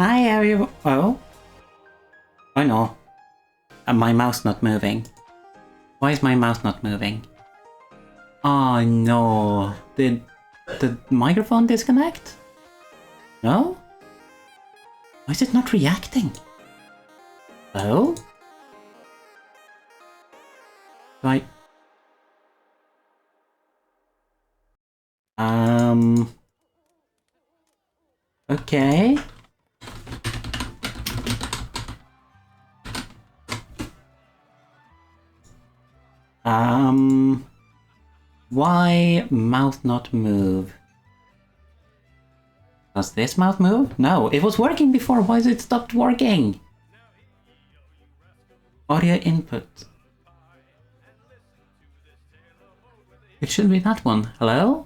Hi everyone. Oh? Oh no. My mouse not moving. Why is my mouse not moving? Oh no. Did the microphone disconnect? No? Why is it not reacting? Hello? Do I... Okay. Why mouth not move? Does this mouth move? No, it was working before. Why is it stopped working? Audio input. It should be that one. Hello?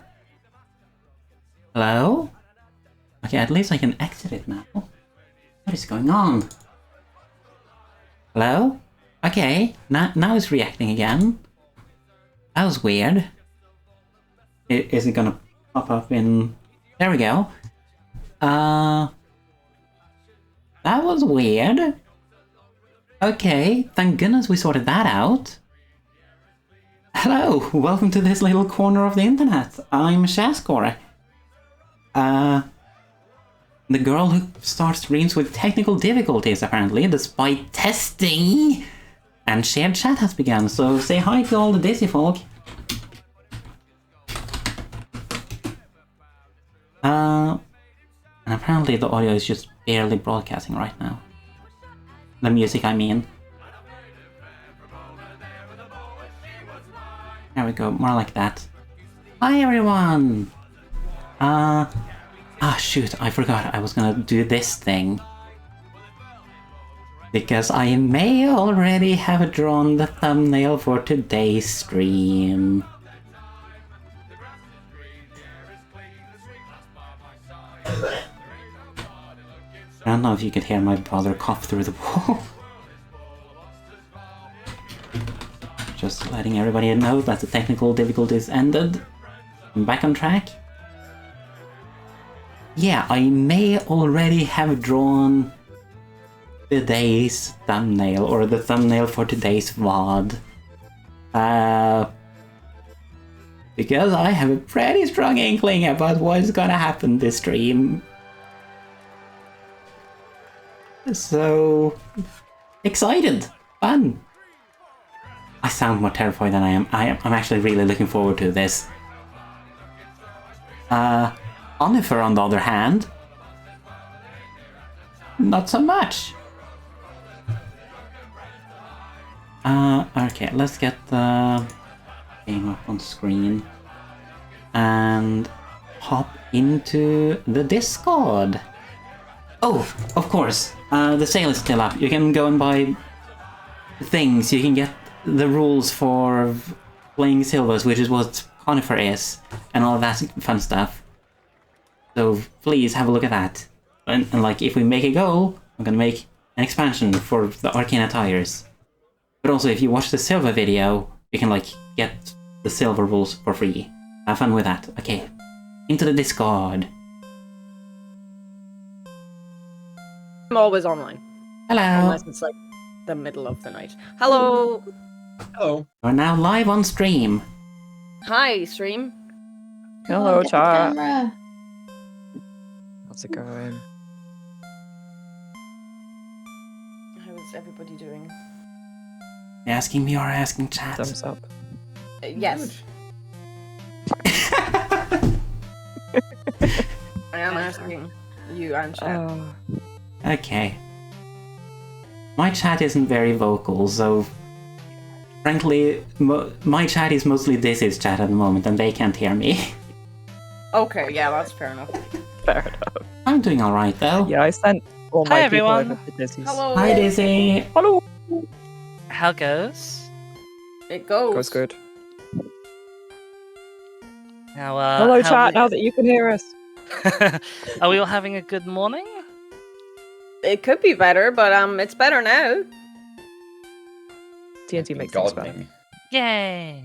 Hello? Okay, at least I can exit it now. What is going on? Hello? Okay, now it's reacting again. That was weird. Is it gonna pop up in... There we go. That was weird. Okay, thank goodness we sorted that out. Hello, welcome to this little corner of the internet. I'm Shaskor. The girl who starts streams with technical difficulties, apparently, despite testing. And shared chat has begun, so say hi to all the Dizzy folk. And apparently the audio is just barely broadcasting right now. The music, I mean. There we go, more like that. Hi everyone! Shoot, I forgot I was gonna do this thing. Because I may already have drawn the thumbnail for today's stream. I don't know if you could hear my brother cough through the wall. Just letting everybody know that the technical difficulties ended. I'm back on track. Yeah, I may already have drawn today's thumbnail, or the thumbnail for today's VOD. Because I have a pretty strong inkling about what's gonna happen this stream. So excited! Fun! I sound more terrified than I am. I'm actually really looking forward to this. Onifer, on the other hand, not so much. Okay, let's get the game up on screen and hop into the Discord. Oh, of course, the sale is still up. You can go and buy things. You can get the rules for playing Silvers, which is what Conifer is, and all that fun stuff. So please have a look at that. And like, if we make a goal, I'm gonna make an expansion for the Arcana tires. But also, if you watch the Silver video, you can like get the Silver rules for free. Have fun with that. Okay, into the Discord. I'm always online. Hello. Unless it's like the middle of the night. Hello. Hello. We're now live on stream. Hi, stream. Hello, Get the chat. camera. How's it going? How's everybody doing? Asking me or asking chat? Thumbs up. Yes. I am asking you and chat. Okay. My chat isn't very vocal, so frankly, my chat is mostly Dizzy's chat at the moment, and they can't hear me. Okay, yeah, that's fair enough. Fair enough. I'm doing alright though. Yeah, I sent all my Hi, people everyone. over to Dizzy's. Hello. Hi Dizzy! Hello. How goes? It goes. Goes good. How, Hello, how chat. Now that you can hear us. Are we all having a good morning? It could be better, but it's better now. TNT makes things better. Gardening. Yay!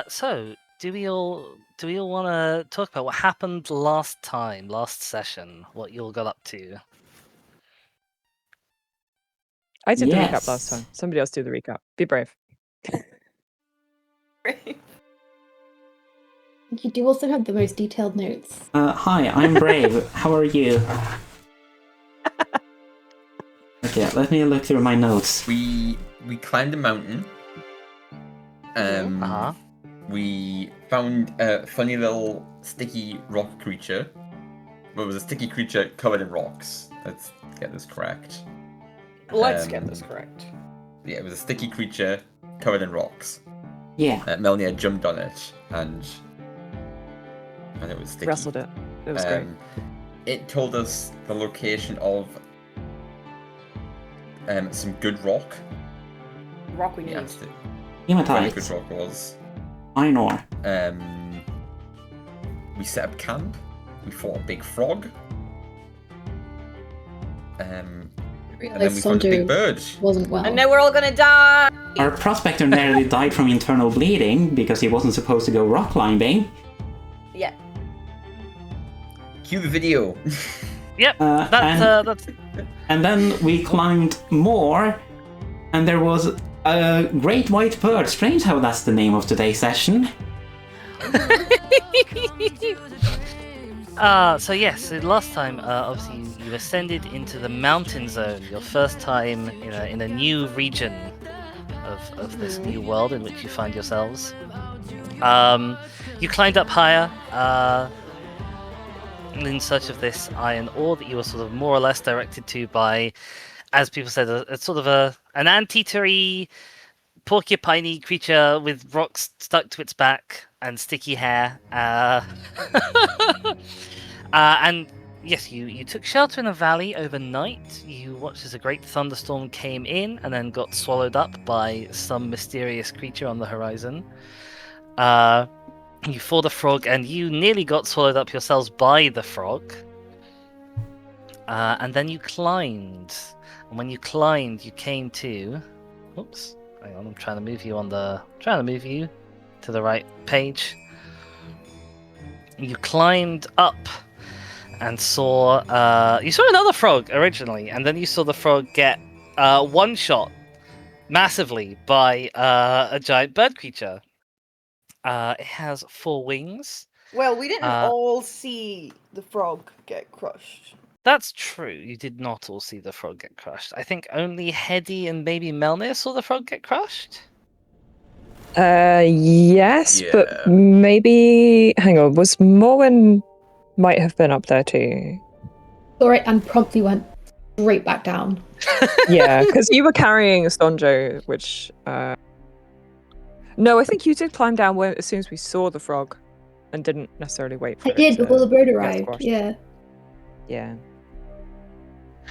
So do we all want to talk about what happened last session? What you all got up to? I did the Yes. recap last time. Somebody else do the recap. Be brave. You do also have the most detailed notes. Hi, I'm Brave. How are you? Okay, let me look through my notes. We climbed a mountain. Uh-huh. We found a funny little sticky rock creature. Well, it was a sticky creature covered in rocks. Let's get this correct. Let's get this correct. Yeah, it was a sticky creature covered in rocks. Yeah. Melanie had jumped on it, and it was sticky. Wrestled it. It was great. It told us the location of some good rock. Rock we We need. asked it where the good Hematite. rock was. Iron ore. We set up camp. We fought a big frog. And then we found a big bird. Wasn't well. And now we're all gonna die! Our prospector nearly died from internal bleeding because he wasn't supposed to go rock climbing. Yeah. Cue the video. Yep. And- That's And then we climbed more, and there was a great white bird. Strange how that's the name of today's session. So yes, so last time, obviously you ascended into the mountain zone, your first time in a new region of this new world in which you find yourselves. You climbed up higher, in search of this iron ore that you were sort of more or less directed to by, as people said, a sort of an anteatery, porcupine-y creature with rocks stuck to its back and sticky hair. And yes, you took shelter in a valley overnight. You watched as a great thunderstorm came in and then got swallowed up by some mysterious creature on the horizon. You fought a frog and you nearly got swallowed up yourselves by the frog. And then you climbed. And when you climbed, you came to... Oops. Hang on, I'm trying to move you to the right page. You climbed up and saw you saw another frog originally, and then you saw the frog get one shot massively by a giant bird creature. It has 4 wings. Well, we didn't all see the frog get crushed. That's true. You did not all see the frog get crushed. I think only Hedy and maybe Melnir saw the frog get crushed. Yes, but Yeah. maybe. Hang on, was Morwen might have been up there too? Alright, and promptly went straight back down. Yeah, because you were carrying Stonjo, which. No, I think you did climb down as soon as we saw the frog, and didn't necessarily wait for I it did to before the bird get arrived. squashed. Yeah. Yeah.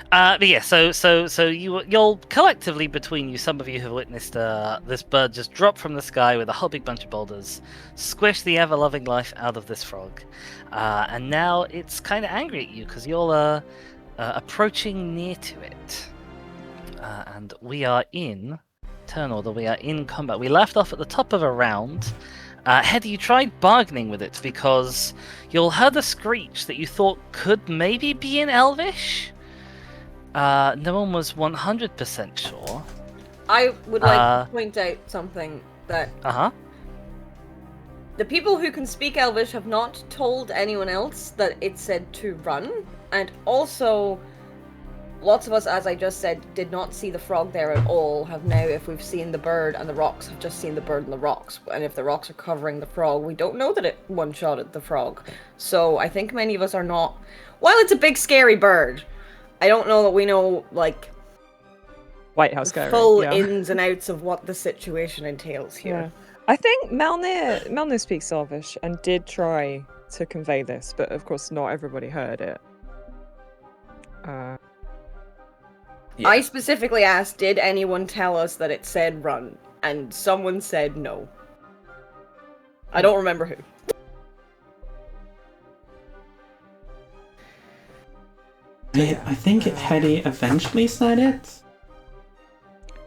But yeah, so you'll collectively between you, some of you have witnessed this bird just drop from the sky with a whole big bunch of boulders, squish the ever-loving life out of this frog, and now it's kind of angry at you because you're approaching near to it, and we are in turn order. We are in combat. We left off at the top of a round. Hedy, you tried bargaining with it because you all heard a screech that you thought could maybe be in Elvish. No one was 100% sure. I would like to point out something that the people who can speak Elvish have not told anyone else that it said to run, and also lots of us, as I just said, did not see the frog there at all, have now, if we've seen the bird and the rocks, have just seen the bird and the rocks. And if the rocks are covering the frog, we don't know that it one-shotted the frog. So I think many of us are not... While it's a big scary bird, I don't know that we know, like, White House scary. full Yeah. ins and outs of what the situation entails here. Yeah. I think Melnir speaks Elvish and did try to convey this, but of course not everybody heard it. Yeah. I specifically asked, did anyone tell us that it said run? And someone said no. I don't remember who. I think Hedy eventually said it.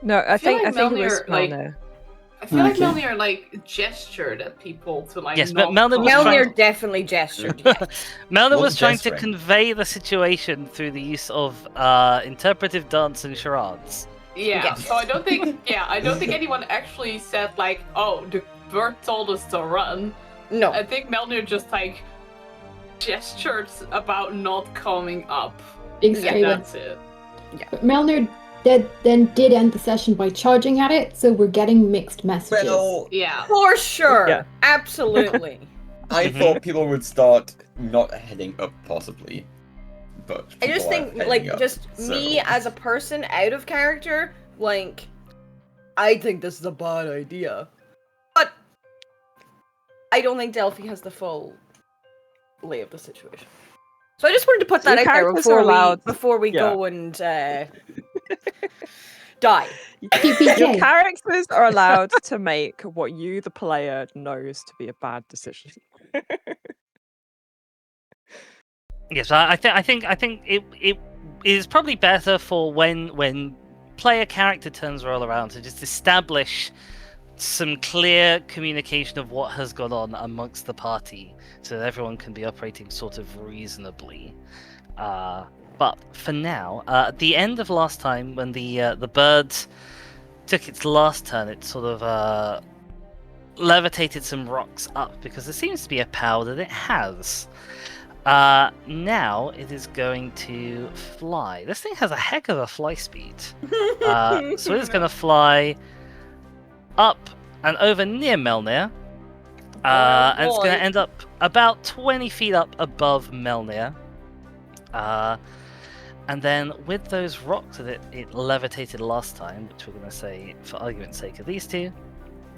No, I feel think like it was Melnir, like, Melnir. I feel like Okay. Melnir like gestured at people to like. Yes, not Melnir was come- trying- Melnir definitely gestured, yes. Melnir was Wasn't trying to gesturing. convey the situation through the use of interpretive dance and charades. Yeah, Yes. so I don't think anyone actually said like, oh, the bird told us to run. No. I think Melnir just like gestured about not coming up. Big And scary one. that's it. But Melnir did end the session by charging at it, so we're getting mixed messages. Well, Yeah. For sure. Yeah. Absolutely. I Mhm. thought people would start not heading up, possibly. But I just people are think, heading like, up, just me so- as a person out of character, like, I think this is a bad idea. But I don't think Delphi has the full lay of the situation. So I just wanted to put that Your out there characters are allowed- before we yeah. go and die. Your TPK. characters are allowed to make what you, the player, knows to be a bad decision. Yes, I think it is probably better for when player character turns roll around to just establish some clear communication of what has gone on amongst the party, so that everyone can be operating sort of reasonably. But for now, at the end of last time, when the bird took its last turn, it sort of levitated some rocks up because there seems to be a power that it has. Now it is going to fly. This thing has a heck of a fly speed. So it's going to fly up and over near Melnir. And it's going boy. to end up about 20 feet up above Melnir. And then with those rocks that it levitated last time, which we're going to say, for argument's sake, of these two,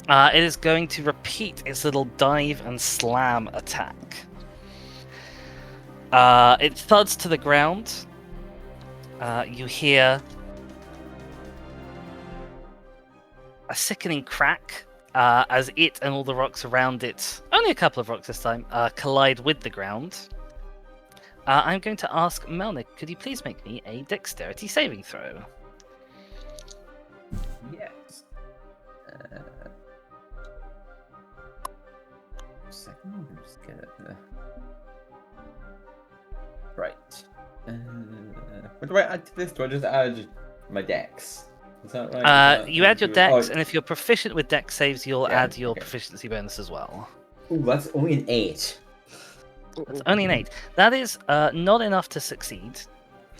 it is going to repeat its little dive and slam attack. It thuds to the ground. You hear a sickening crack as it and all the rocks around it, only a couple of rocks this time, collide with the ground. I'm going to ask Melnick, could you please make me a dexterity saving throw? Yes. Second, I'm just gonna... Right. What do I add to this? Do I just add my dex? Is that right? You add your Oh, dex, and if you're proficient with dex saves, you'll Yeah, add your okay. proficiency bonus as well. ooh, that's only an 8. That's only an 8. That is not enough to succeed.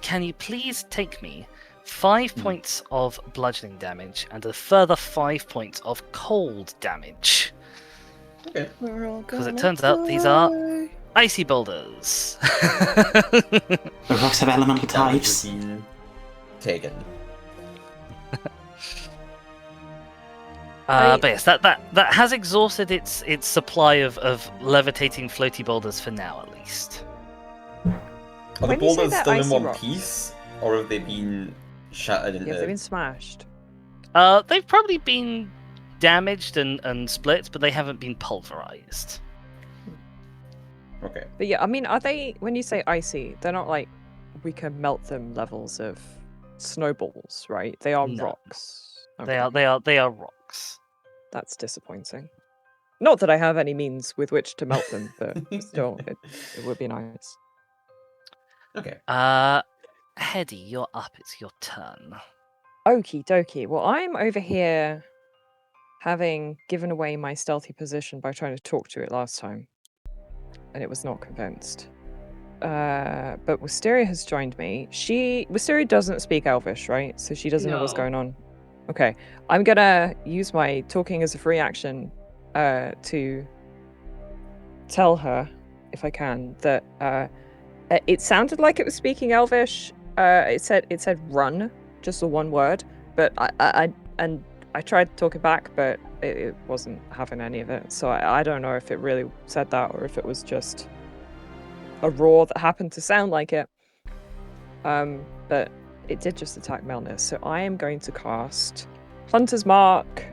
Can you please take me 5 points of bludgeoning damage and a further 5 points of cold damage? Okay. Because it turns out these are icy boulders. The rocks have elemental Damage has types. been taken. But yes, that has exhausted its supply of levitating floaty boulders for now, at least. Are When the you say boulders they're still in icy one rocks- piece? Or have they been shattered into... Yeah, they've been smashed. They've probably been damaged and split, but they haven't been pulverized. Okay. But yeah, I mean, are they, when you say icy, they're not like we can melt them levels of snowballs, right? They are No. rocks. They Okay. are rocks. That's disappointing. Not that I have any means with which to melt them, but still, it would be nice. Okay. Hedy, you're up. It's your turn. Okie dokie. Well, I'm over here having given away my stealthy position by trying to talk to it last time, and it was not convinced. But Wisteria has joined me. Wisteria doesn't speak Elvish, right? So she doesn't know what's No. going on. Okay, I'm gonna use my talking as a free action to tell her, if I can, that it sounded like it was speaking Elvish. It said run, just the one word. But I tried talking back, but it wasn't having any of it. So I don't know if it really said that or if it was just a roar that happened to sound like it. But it did just attack Melnir. So I am going to cast Hunter's Mark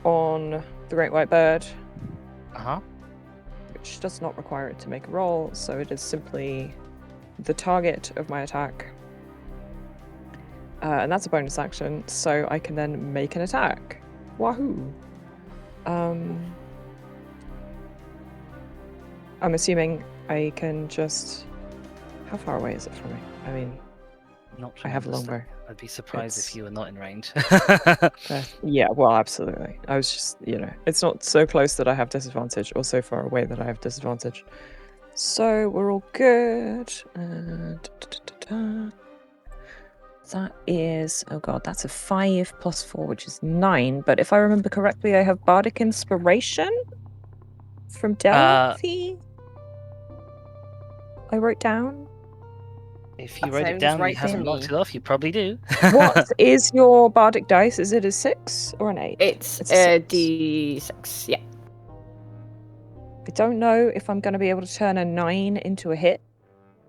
on the Great White Bird, Uh-huh. which does not require it to make a roll, so it is simply the target of my attack. And that's a bonus action, so I can then make an attack. Wahoo! I'm assuming I can just... How far away is it from me? I mean, Not I have a long tremendously. bow. I'd be surprised It's- if you were not in range. Yeah, well, absolutely. I was just, it's not so close that I have disadvantage, or so far away that I have disadvantage. So we're all good. That is, oh god, that's a 5 plus 4, which is 9. But if I remember correctly, I have Bardic Inspiration from Delphi. I wrote down. If you That wrote it sounds down and right you to haven't knocked me. it off, you probably do. What is your Bardic dice? Is it a 6 or an 8? It's It's a a six. D6, yeah. I don't know if I'm going to be able to turn a 9 into a hit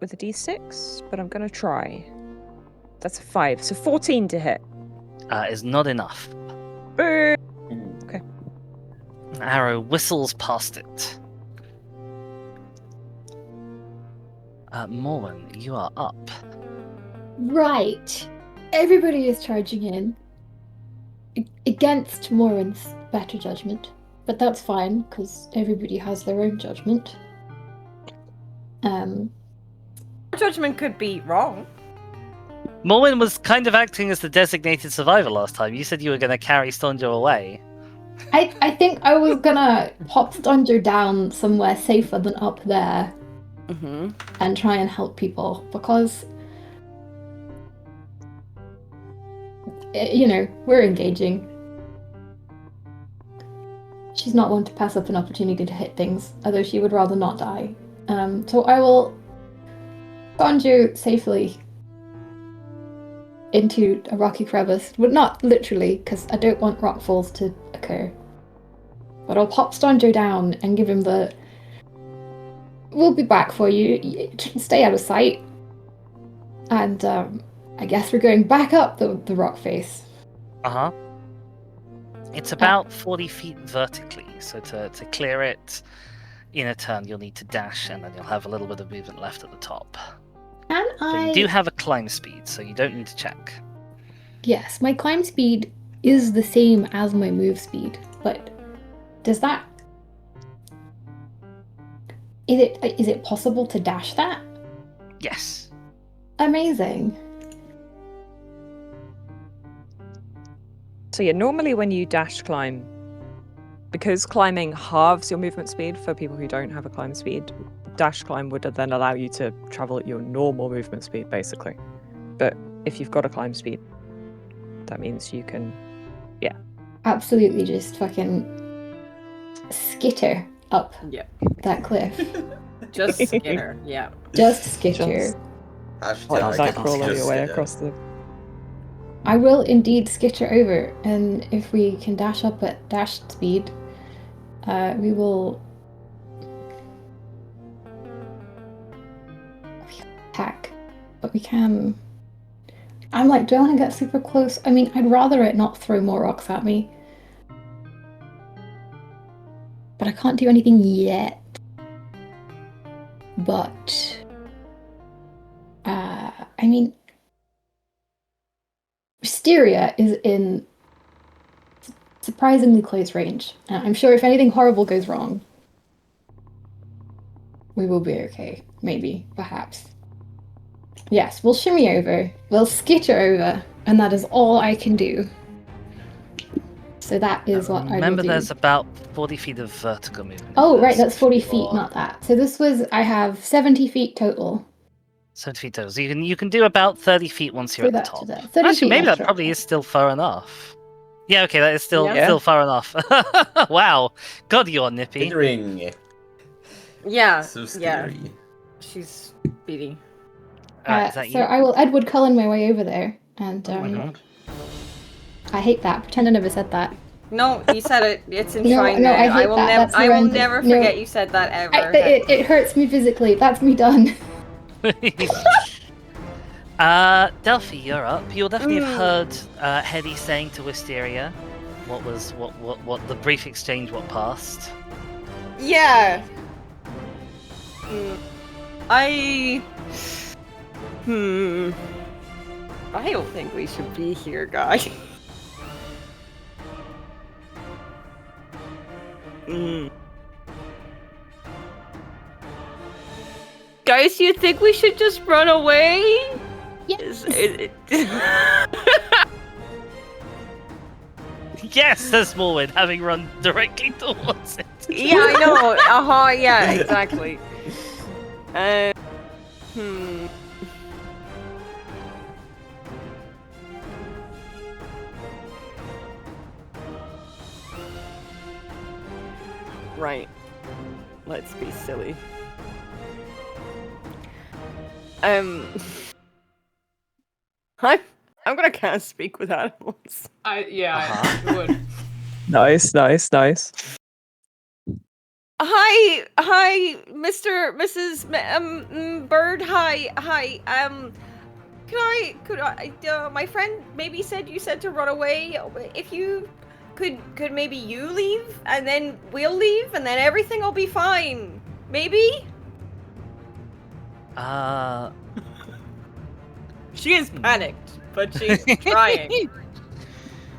with a d6, but I'm going to try. That's a 5, so 14 to hit. Is not enough. Boo! Ooh. An arrow whistles past it. Morwen, you are up. Right. Everybody is charging in against Morin's better judgment, but that's fine because everybody has their own judgment. Judgment could be wrong. Morwen was kind of acting as the designated survivor last time. You said you were going to carry Stonjo away. I think I was gonna pop Stonjo down somewhere safer than up there Mm-hmm. and try and help people because we're engaging. she's not one to pass up an opportunity to hit things, although she would rather not die. So I will conjure safely into a rocky crevice. But not literally, because I don't want rock falls to occur. But I'll pop Stonjo down and give him the... We'll be back for you. Stay out of sight. And I guess we're going back up the rock face. Uh-huh. It's about 40 feet vertically, so to clear it in a turn, you'll need to dash, and then you'll have a little bit of movement left at the top. Can But you do have a climb speed, so you don't need to check. Yes, my climb speed is the same as my move speed, but does that... Is it possible to dash that? Yes. Amazing. So yeah, normally when you dash climb, because climbing halves your movement speed for people who don't have a climb speed, dash climb would then allow you to travel at your normal movement speed, basically. But if you've got a climb speed, that means you can, Absolutely just fucking skitter up Yep. that cliff. Just Skinner. Yeah. Just skitter. like Hashtag crawl just your way Skinner. across the... I will indeed skitter over, and if we can dash up at dash speed, we will attack. But we can... I'm like, do I want to get super close? I mean, I'd rather it not throw more rocks at me. But I can't do anything yet. But... I mean... Wisteria is in surprisingly close range. I'm sure if anything horrible goes wrong, we will be okay. Maybe, perhaps. Yes, we'll shimmy over, we'll skitter over, and that is all I can do. So that is what I will Remember, do. there's about 40 feet of vertical movement. Oh, right, that's 40 If you feet, are- not that. So this was, I have 70 feet total. 70 feet total. So you can do about 30 feet once you're So at the that to top. that. 30 Actually, feet maybe that extra. probably is still far enough. Yeah, okay, that is still Yeah. still far enough. Wow, God, you're nippy. Fingering. Yeah. So Yeah. scary. She's beady. Is that So you? I will Edward Cullen my way over there, and Oh my God. I hate that. Pretend I never said that. No, you said it. It's No, enshrined no, now. I hate will that. never. That's I will horrendous. never No. forget you said that ever. It hurts me physically. That's me done. Delphi, you're up. You'll definitely have heard Hedy saying to Wisteria what the brief exchange what passed. Yeah. I don't think we should be here, guys. Guys, you think we should just run away? Yes. Yes, says Smallwood, having run directly towards it. Yeah, I know. Yeah, exactly. Right. Let's be silly. I'm gonna can't speak with animals. I would. Nice. Hi, Mr. Mrs. Bird. Hi. Could I? My friend maybe said you said to run away. If you could maybe you leave and then we'll leave and then everything will be fine. Maybe. She is panicked, but she's trying.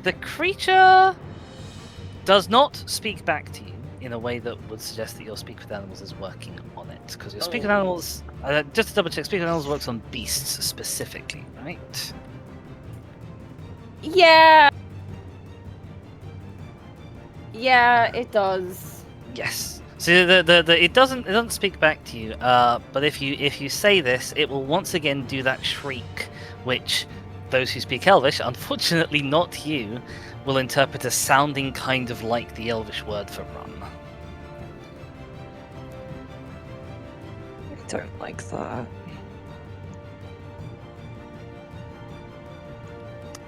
The creature does not speak back to you in a way that would suggest that your speak with animals is working on it. Because your speak with animals, just to double check, speak with animals works on beasts specifically, right? Yeah, it does. Yes. So it doesn't speak back to you. But if you say this, it will once again do that shriek, which those who speak Elvish, unfortunately not you, will interpret as sounding kind of like the Elvish word for run. I don't like that.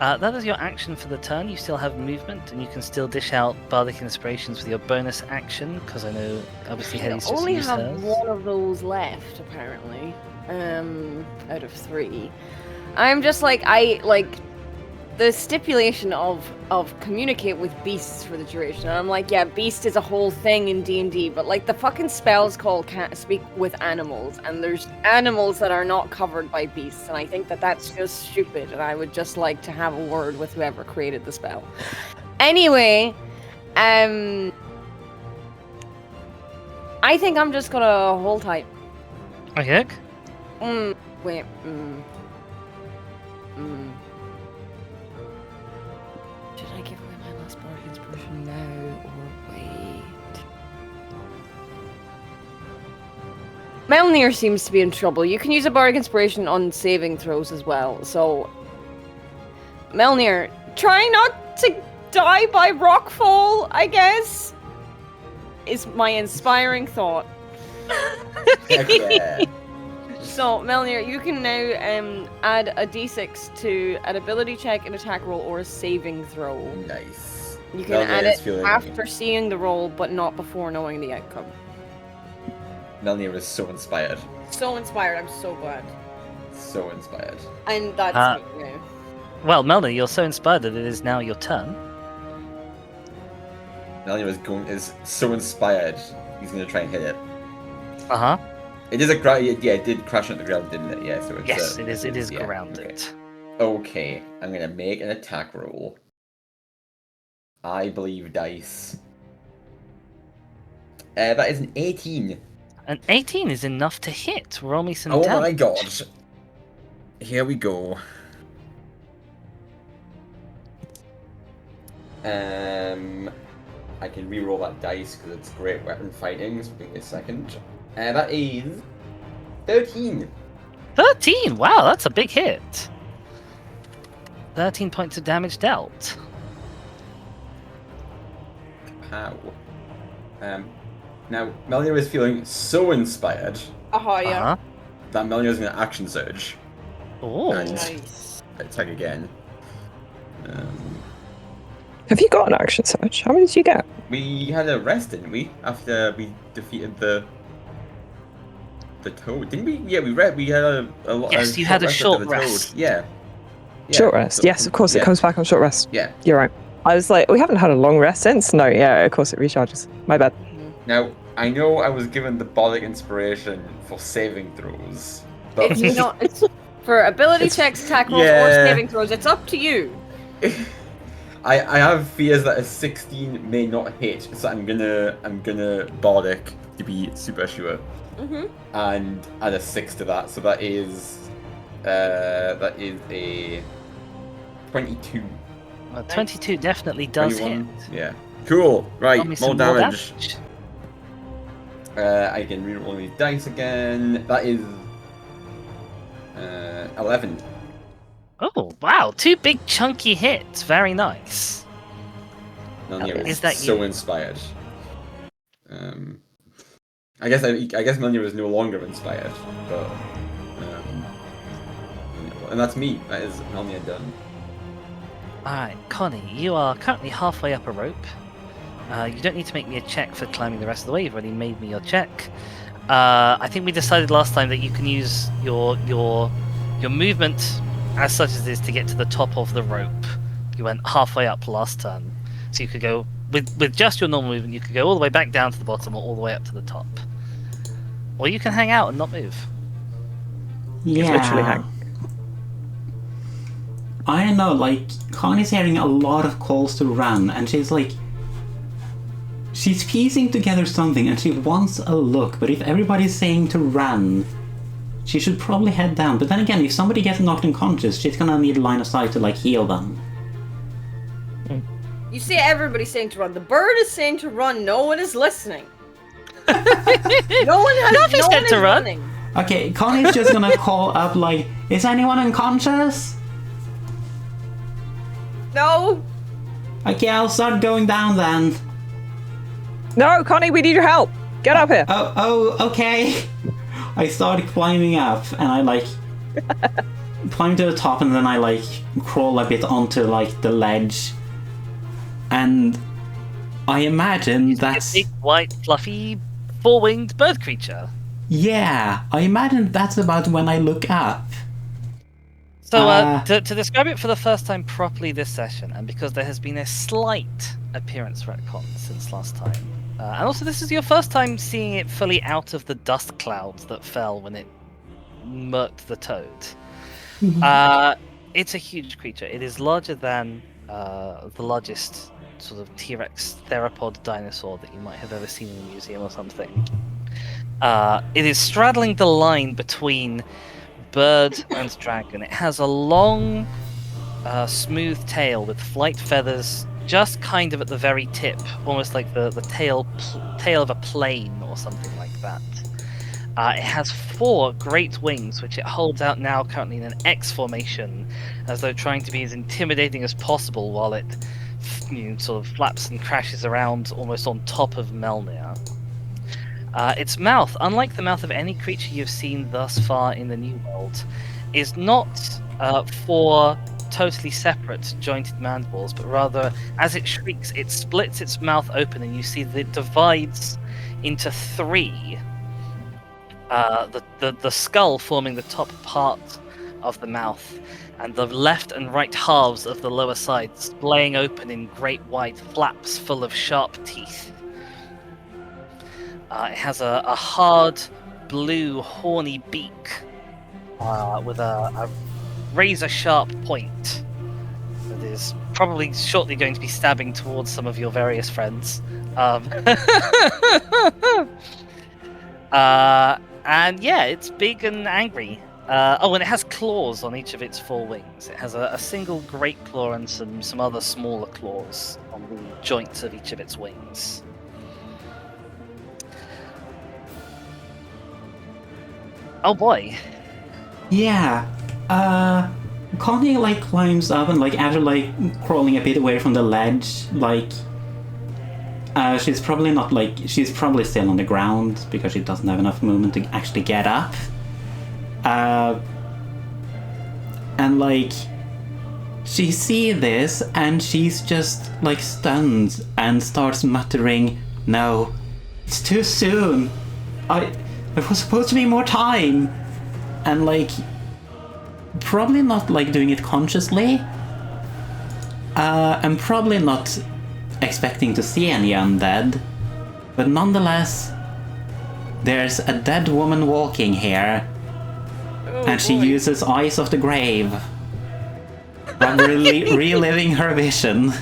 That is your action for the turn. You still have movement, and you can still dish out Bardic Inspirations with your bonus action, because I know, obviously, I Hades just only used have hers. one of those left, apparently. Out of 3. I'm just like, the stipulation of communicate with beasts for the duration. And I'm like, yeah, beast is a whole thing in D&D, but like the fucking spell's called can't speak with animals, and there's animals that are not covered by beasts, and I think that that's just stupid, and I would just like to have a word with whoever created the spell. Anyway, I think I'm just gonna hold tight. Okay. Wait. Should I give away my last Bardic Inspiration now, or wait? Melnir seems to be in trouble. You can use a Bardic Inspiration on saving throws as well, so... Melnir, try not to die by rockfall, I guess? Is my inspiring thought. Heck yeah. So, Melnir, you can now add a d6 to an ability check, an attack roll, or a saving throw. Nice. You can add it after seeing the roll, but not before knowing the outcome. Melnir is so inspired. So inspired, I'm so glad. So inspired. And that's me now. Well, Melna, you're so inspired that it is now your turn. Melnir is so inspired, he's going to try and hit it. Uh-huh. It is it did crash on the ground, didn't it? Yeah, so it's... Yes, it is yeah, grounded. Okay, I'm going to make an attack roll. I believe dice. That is an 18. An 18 is enough to hit. Roll me some Oh damage. my god. Here we go. I can re-roll that dice because it's great weapon fighting, so give me a second. That is 13. 13! Wow, that's a big hit. 13 points of damage dealt. How? Now, Melnir is feeling so inspired Uh-huh. that Melnir is going to action surge Oh, and Nice. attack again. Have you got an action surge? How many did you get? We had a rest, didn't we? After we defeated the toad, didn't we? Yeah, we had a Yes, you had a short after the rest. Toad. Yeah. Short rest. so- Yes, of course, yeah, it comes back on short rest. Yeah. You're right. I was like, we haven't had a long rest since. No, yeah, of course it recharges. My bad. Now, I know I was given the Bardic Inspiration for saving throws, but It's not. It's for ability checks, attack rolls, or Yeah. saving throws. It's up to you. I have fears that a 16 may not hit, so I'm gonna Bardic to be super sure, and add a 6 to that, so that is a 22. 22 definitely does 21. hit. Yeah. Cool. Right. Roll me More some damage. I can reroll these dice again. That is 11. Oh, wow. 2 big chunky hits. Very nice. Melnir Is is that so you? inspired. I guess Melnir is no longer inspired, but and that's me. That is Melnir done. Alright, Connie, you are currently halfway up a rope. You don't need to make me a check for climbing the rest of the way. You've already made me your check. I think we decided last time that you can use your movement as such as it is to get to the top of the rope. You went halfway up last turn. So you could go, with just your normal movement, you could go all the way back down to the bottom or all the way up to the top. Or you can hang out and not move. Yeah. literally hang. I don't know, like, Connie's hearing a lot of calls to run, and she's like... She's piecing together something, and she wants a look, but if everybody's saying to run, she should probably head down. But then again, if somebody gets knocked unconscious, she's gonna need a line of sight to, like, heal them. You see everybody saying to run. The bird is saying to run. No one is listening. No one has. Nothing No said one is to run. running. Okay, Connie's just gonna call up, like, is anyone unconscious? No! Okay, I'll start going down then. No, Connie, we need your help. Get up here. Oh, okay. I started climbing up, and I like climb to the top, and then I like crawl a bit onto like the ledge, and I imagine that's A big, white, fluffy, four-winged bird creature. yeah. I imagine that's about when I look up. So, Ah. to describe it for the first time properly this session, and because there has been a slight appearance retcon since last time, and also this is your first time seeing it fully out of the dust clouds that fell when it murked the toad. It's a huge creature. It is larger than the largest sort of T-Rex theropod dinosaur that you might have ever seen in a museum or something. It is straddling the line between bird and dragon. It has a long, smooth tail with flight feathers just kind of at the very tip, almost like the tail of a plane or something like that. It has 4 great wings, which it holds out now currently in an X formation, as though trying to be as intimidating as possible while it sort of flaps and crashes around almost on top of Melnir. Its mouth, unlike the mouth of any creature you've seen thus far in the New World, is not 4 totally separate jointed mandibles, but rather, as it shrieks, it splits its mouth open, and you see that it divides into 3. The skull forming the top part of the mouth, and the left and right halves of the lower side splaying open in great wide flaps full of sharp teeth. It has a hard, blue, horny beak with a razor-sharp point that is probably shortly going to be stabbing towards some of your various friends. And yeah, it's big and angry. And it has claws on each of its 4 wings. It has a single great claw and some other smaller claws on the joints of each of its wings. Oh boy. Yeah. Connie like climbs up, and like after like crawling a bit away from the ledge, like she's probably still on the ground because she doesn't have enough movement to actually get up. And like she sees this and she's just like stunned and starts muttering, "No, it's too soon. There was supposed to be more time," and like probably not like doing it consciously, and probably not expecting to see any undead, but nonetheless, there's a dead woman walking here, and she uses Eyes of the Grave, reliving her vision.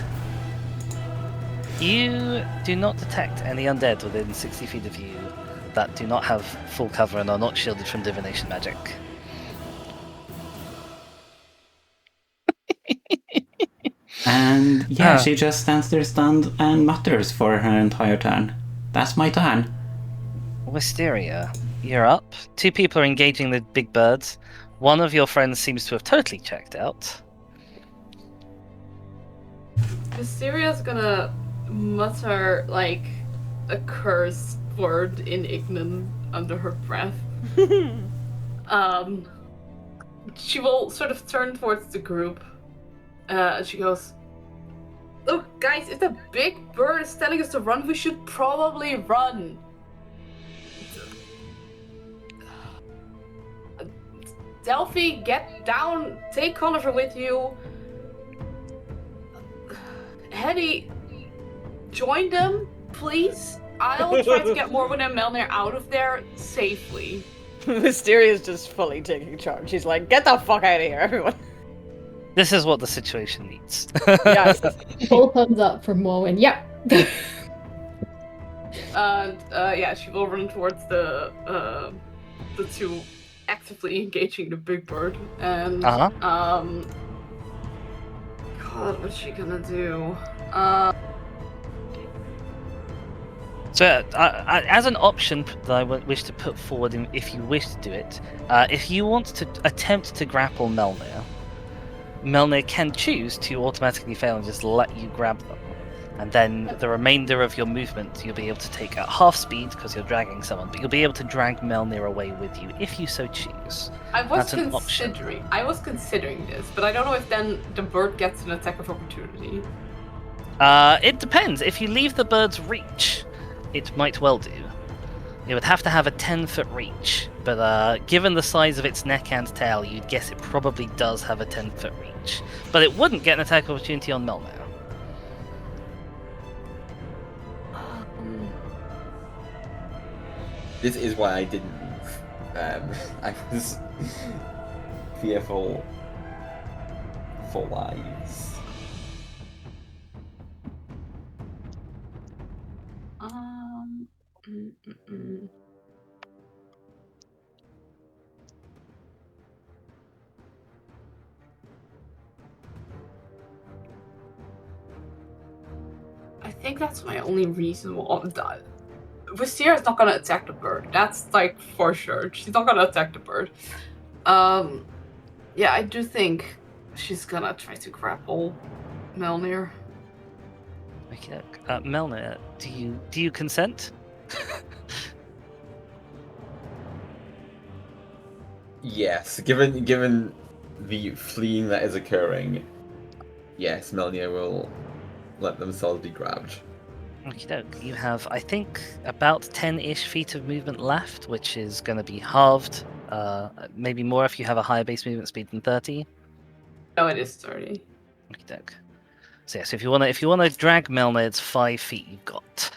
You do not detect any undead within 60 feet of you that do not have full cover and are not shielded from divination magic. And yeah, she just stands there stunned and mutters for her entire turn. That's my turn. Wisteria, you're up. 2 people are engaging the big birds. One of your friends seems to have totally checked out. Wistaria's gonna mutter like a curse word in Ignan under her breath. She will sort of turn towards the group. She goes, "Look, guys, if the big bird is telling us to run, we should probably run. Delphi, get down. Take Conifer with you. Hetty, join them, please. I'll try to get Morwen and Melnir out of there safely." Mysteria's just fully taking charge. She's like, "Get the fuck out of here, everyone." This is what the situation needs. Yes. Full thumbs up from Morwen. Yep. And yeah, she will run towards the 2 actively engaging the big bird. And God, what's she gonna do? So, as an option that I wish to put forward, if you wish to do it, if you want to attempt to grapple Melnir, Melnir can choose to automatically fail and just let you grab them. And then the remainder of your movement you'll be able to take at half speed because you're dragging someone, but you'll be able to drag Melnir away with you if you so choose. I was That's an option. considering this, but I don't know if then the bird gets an attack of opportunity. It depends. If you leave the bird's reach, it might well do. It would have to have a 10-foot reach, but given the size of its neck and tail, you'd guess it probably does have a 10-foot reach. But it wouldn't get an attack of opportunity on Melnir. This is why I didn't move. I was fearful for lives. I think that's my only reasonable. Vystira's not gonna attack the bird. That's like for sure. She's not gonna attack the bird. Yeah, I do think she's gonna try to grapple Melnir. Okay, Melnir, do you consent? Yes, given the fleeing that is occurring, yes, Melnir will let themselves be grabbed. Okay, you have, I think, about 10-ish feet of movement left, which is going to be halved. Maybe more if you have a higher base movement speed than 30. No, it is 30. Okay, so yes, if you wanna drag Melnir, it's 5 feet you've got.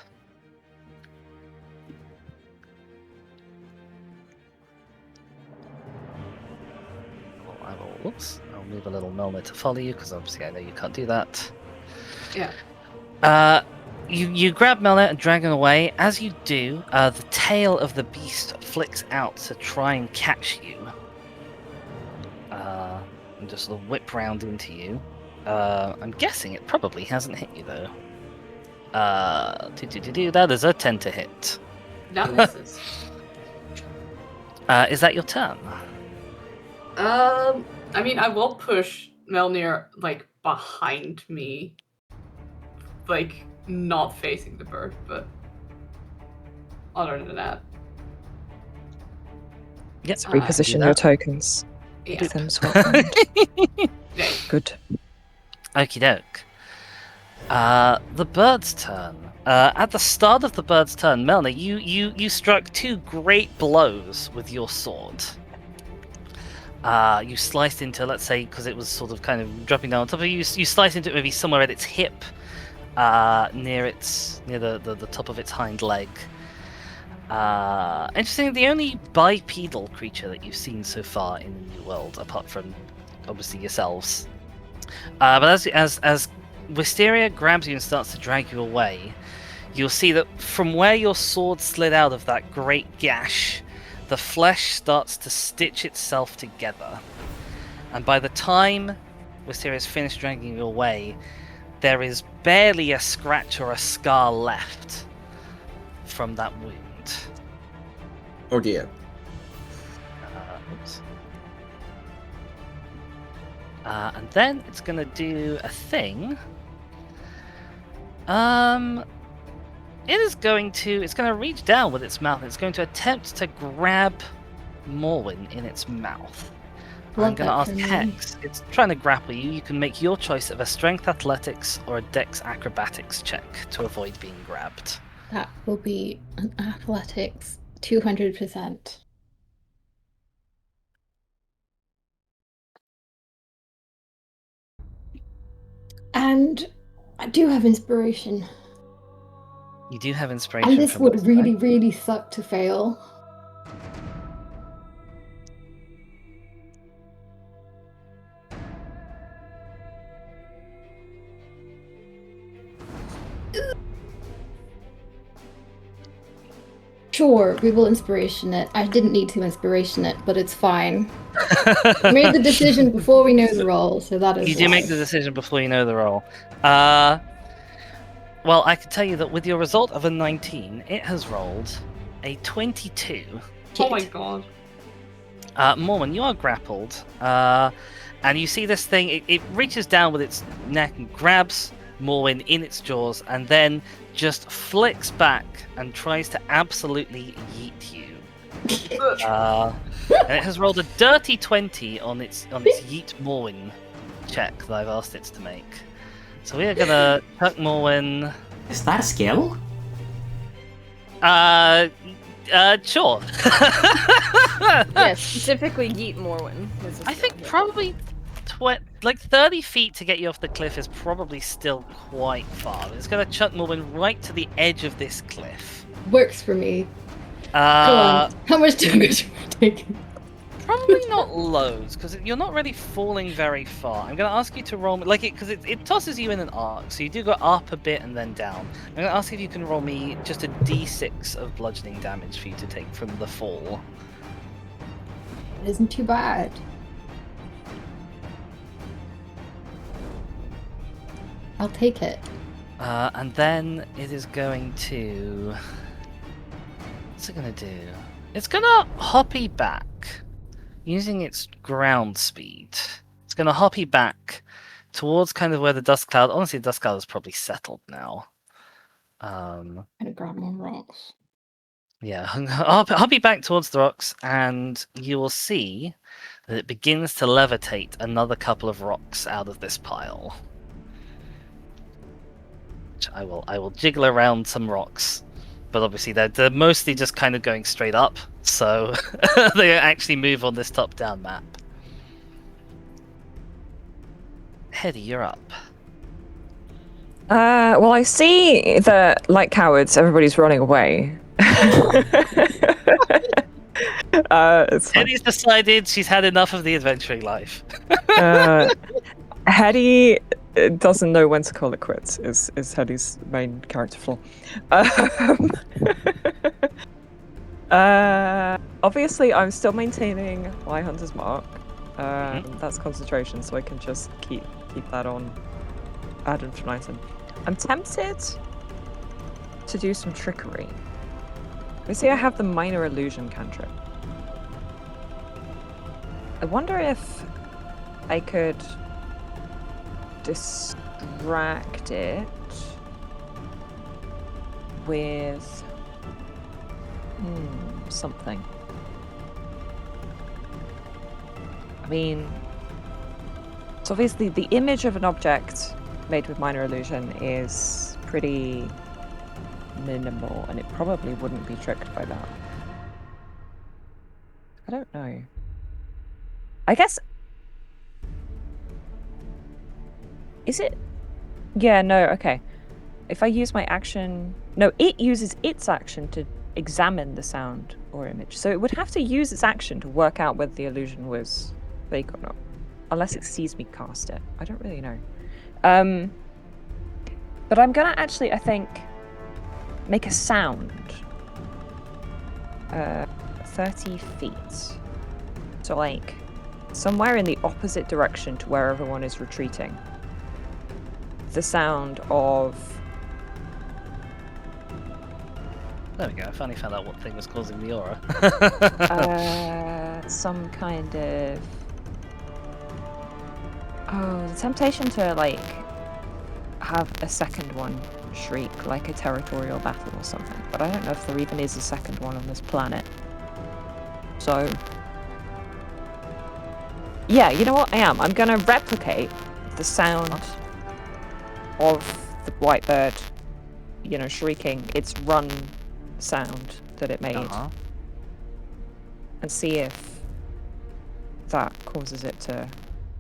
Whoops! I'll move a little Melnir to follow you because obviously I know you can't do that. Yeah. You grab Melnir and drag him away. As you do, the tail of the beast flicks out to try and catch you. And just sort of whip round into you. I'm guessing it probably hasn't hit you though. That is a 10 to hit. That misses. Is that your turn? I mean, I will push Melnir like behind me, like not facing the bird, but other than that, Yep. Reposition your tokens. yeah. Get them swapped around. Yeah. Good. Okie doke. The bird's turn. At the start of the bird's turn, Melnir, you struck 2 great blows with your sword. You sliced into, let's say, because it was sort of kind of dropping down on top of you, you sliced into it maybe somewhere at its hip, near the top of its hind leg. Interesting, the only bipedal creature that you've seen so far in the New World, apart from obviously yourselves. But as Wisteria grabs you and starts to drag you away, you'll see that from where your sword slid out of that great gash, the flesh starts to stitch itself together. And by the time Wisteria's finished dragging you away, there is barely a scratch or a scar left from that wound. Oh dear. Oops. And then it's gonna do a thing. It's gonna reach down with its mouth. It's going to attempt to grab Morwen in its mouth. I'm Love gonna that ask for me. Hex. It's trying to grapple you. You can make your choice of a strength athletics or a dex acrobatics check to avoid being grabbed. That will be an athletics 200%. And I do have inspiration. You do have inspiration. And this from would this, really, right? really suck to fail. Sure, we will inspiration it. I didn't need to inspiration it, but it's fine. I made the decision before we know the roll, so that is You do why. make the decision before you know the roll. Well, I can tell you that with your result of a 19, it has rolled a 22. Oh my god. Mormon, you are grappled, and you see this thing. It reaches down with its neck and grabs Morwen in its jaws, and then just flicks back and tries to absolutely yeet you. And it has rolled a dirty 20 on its yeet Morwen check that I've asked it to make. So we are gonna chuck Morwen. Is that a skill? Sure. Yes, specifically Yeet Morwen. I think probably 30 feet to get you off the cliff is probably still quite far. It's going to chuck Morwen right to the edge of this cliff. Works for me. Go on. How much damage are we taking? Probably not loads, because you're not really falling very far. I'm going to ask you to roll me, because it tosses you in an arc, so you do go up a bit and then down. I'm going to ask if you can roll me just a d6 of bludgeoning damage for you to take from the fall. It isn't too bad. I'll take it. And then it is going to... What's it going to do? It's going to hoppy back. Using its ground speed, it's going to hoppy back towards kind of where the dust cloud. Honestly, the dust cloud is probably settled now. I'm gonna grab more rocks. Yeah, hoppy back towards the rocks, and you will see that it begins to levitate another couple of rocks out of this pile. Which I will jiggle around some rocks. But obviously they're mostly just kind of going straight up, so they actually move on this top-down map. Hetty, you're up. Well, I see that, like cowards, everybody's running away. It's fine. Hetty's decided she's had enough of the adventuring life. Hetty doesn't know when to call it quits, is Hetty's main character flaw. Obviously, I'm still maintaining my Hunter's Mark. That's concentration, so I can just keep that on ad infinitum. I'm tempted to do some trickery. You see, I have the Minor Illusion cantrip. I wonder if I could distract it with something. I mean, so obviously the image of an object made with minor illusion is pretty minimal, and it probably wouldn't be tricked by that. I don't know. I guess... Is it? Yeah, no, okay. If I use my action... No, it uses its action to examine the sound or image. So it would have to use its action to work out whether the illusion was fake or not. Unless it sees me cast it. I don't really know. But I'm gonna actually, I think, make a sound. 30 feet. So like, somewhere in the opposite direction to where everyone is retreating. The sound of... There we go, I finally found out what thing was causing the aura. Some kind of... Oh, the temptation to, like, have a second one shriek, like a territorial battle or something. But I don't know if there even is a second one on this planet. So... Yeah, you know what? I am. I'm gonna replicate the sound of the white bird, you know, shrieking its run sound that it made, and see if that causes it to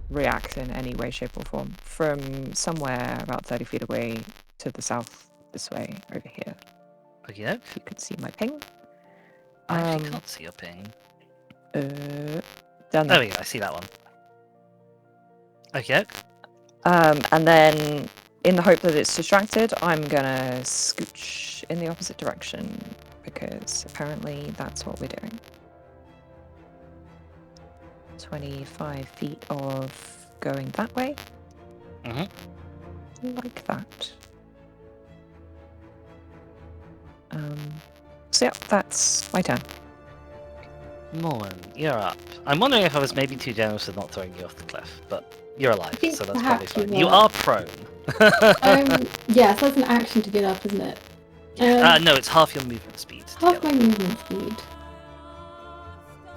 react in any way, shape, or form from somewhere about 30 feet away to the south, this way, over here. Okay. You can see my ping. I actually can't see your ping. Down There there. we go, I see that one. Okay. And then, in the hope that it's distracted, I'm gonna scooch in the opposite direction, because apparently that's what we're doing. 25 feet of going that way. Like that. So yeah, that's my turn. Morn, you're up. I'm wondering if I was maybe too generous with not throwing you off the cliff, but you're alive, think so that's probably perhaps you fine. You were. are prone. Yeah, so that's an action to get up, isn't it? No, it's half your movement speed. to Half get my up. movement speed.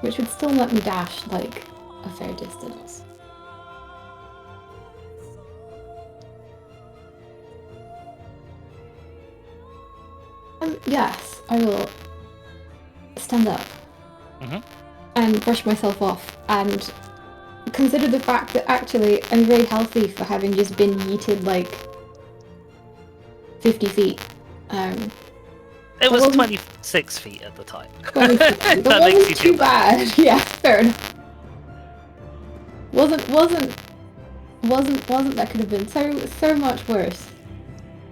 Which would still let me dash, like, a fair distance. Yes, I will stand up Mhm. and brush myself off and consider the fact that actually I'm very healthy for having just been yeeted like 50 feet. It was wasn't- 26 feet at the time. 20 feet. That That makes wasn't you too feel better. bad. Yeah, fair enough. Wasn't that could have been so much worse.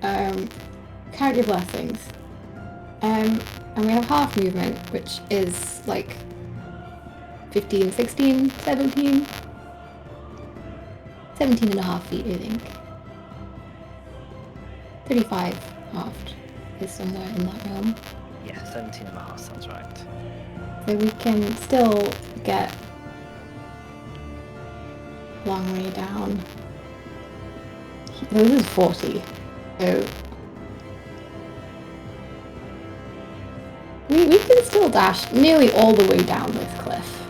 Count your blessings. And we have half movement, which is like 15, 16, 17. 17 and a half feet, I think. 35 halved is somewhere in that realm. Yeah, 17 and a half sounds right. So we can still get long way down. This is 40. So we can still dash nearly all the way down this cliff.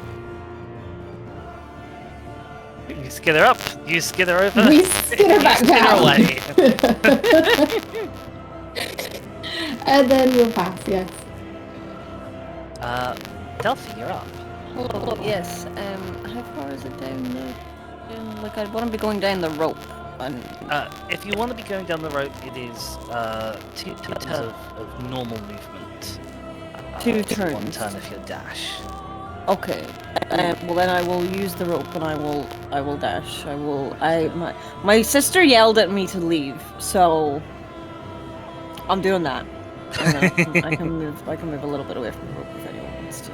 You skither up, you skither over. We skitter back you skither down. away. And then we'll pass, yes. Delphi, you're up. Hello, yes. How far is it down? Like, I want to be going down the rope. And If you want to be going down the rope, it is 2 turns of normal movement. 2 One turns. turn if you dash. Okay. Well, then I will use the rope and I will dash. My sister yelled at me to leave, so I'm doing that. And I can move a little bit away from the rope if anyone wants to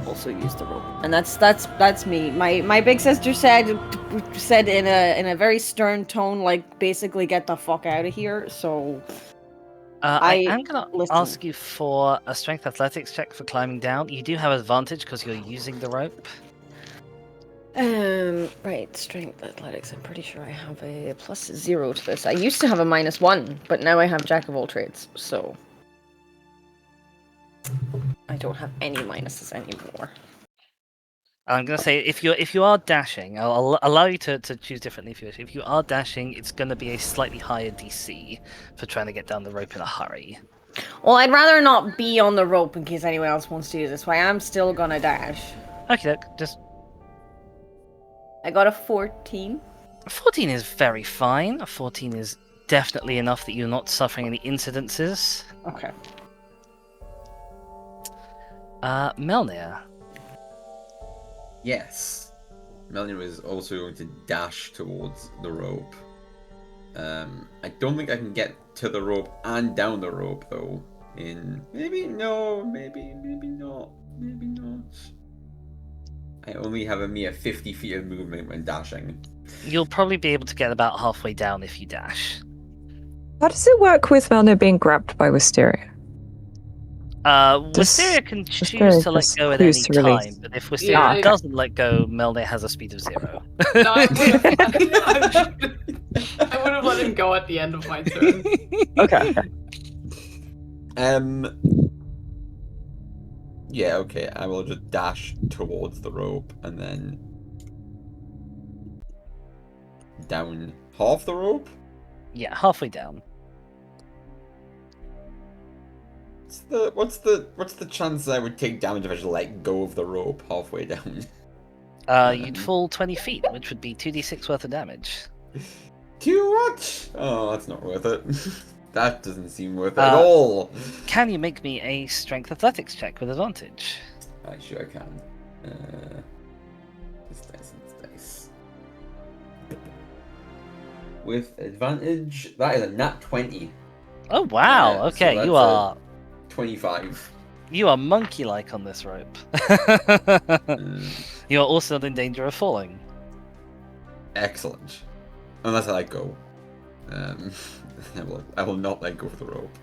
also use the rope. And that's me. My big sister said in a very stern tone, like, basically get the fuck out of here. So I am going to listen. ask you for a strength athletics check for climbing down. You do have advantage because you're using the rope. Right, strength athletics. I'm pretty sure I have a +0 to this. I used to have a -1, but now I have jack of all trades, so I don't have any minuses anymore. I'm going to say if you are dashing, I'll allow you to choose differently if you wish. If you are dashing, it's going to be a slightly higher DC for trying to get down the rope in a hurry. Well, I'd rather not be on the rope in case anyone else wants to use this. Why I'm still gonna dash. Okay, look, just I got a 14. 14 is very fine. 14 is definitely enough that you're not suffering any incidences. Okay. Melnir. Yes. Melnir is also going to dash towards the rope. I don't think I can get to the rope and down the rope though. Maybe not. I only have a mere 50 feet of movement when dashing. You'll probably be able to get about halfway down if you dash. How does it work with Melnir being grabbed by Wisteria? Wisteria can choose Wisteria to let just go at any choose to release. time, but if Wisteria Yeah. doesn't let go, Melnir has a speed of 0. No, I would have let him go at the end of my turn. Okay. Yeah, okay. I will just dash towards the rope and then down half the rope. Yeah, halfway down. What's the chance that I would take damage if I just let go of the rope halfway down? You'd fall 20 feet, which would be 2d6 worth of damage. Too much? Oh, that's not worth it. That doesn't seem worth it at all. Can you make me a strength athletics check with advantage? I sure can. This dice. With advantage, that is a nat 20. Oh wow! Yeah, okay, so you that's are 25. monkey-like on this rope. You are also not in danger of falling. Excellent. Unless I let go. I will not let go of the rope.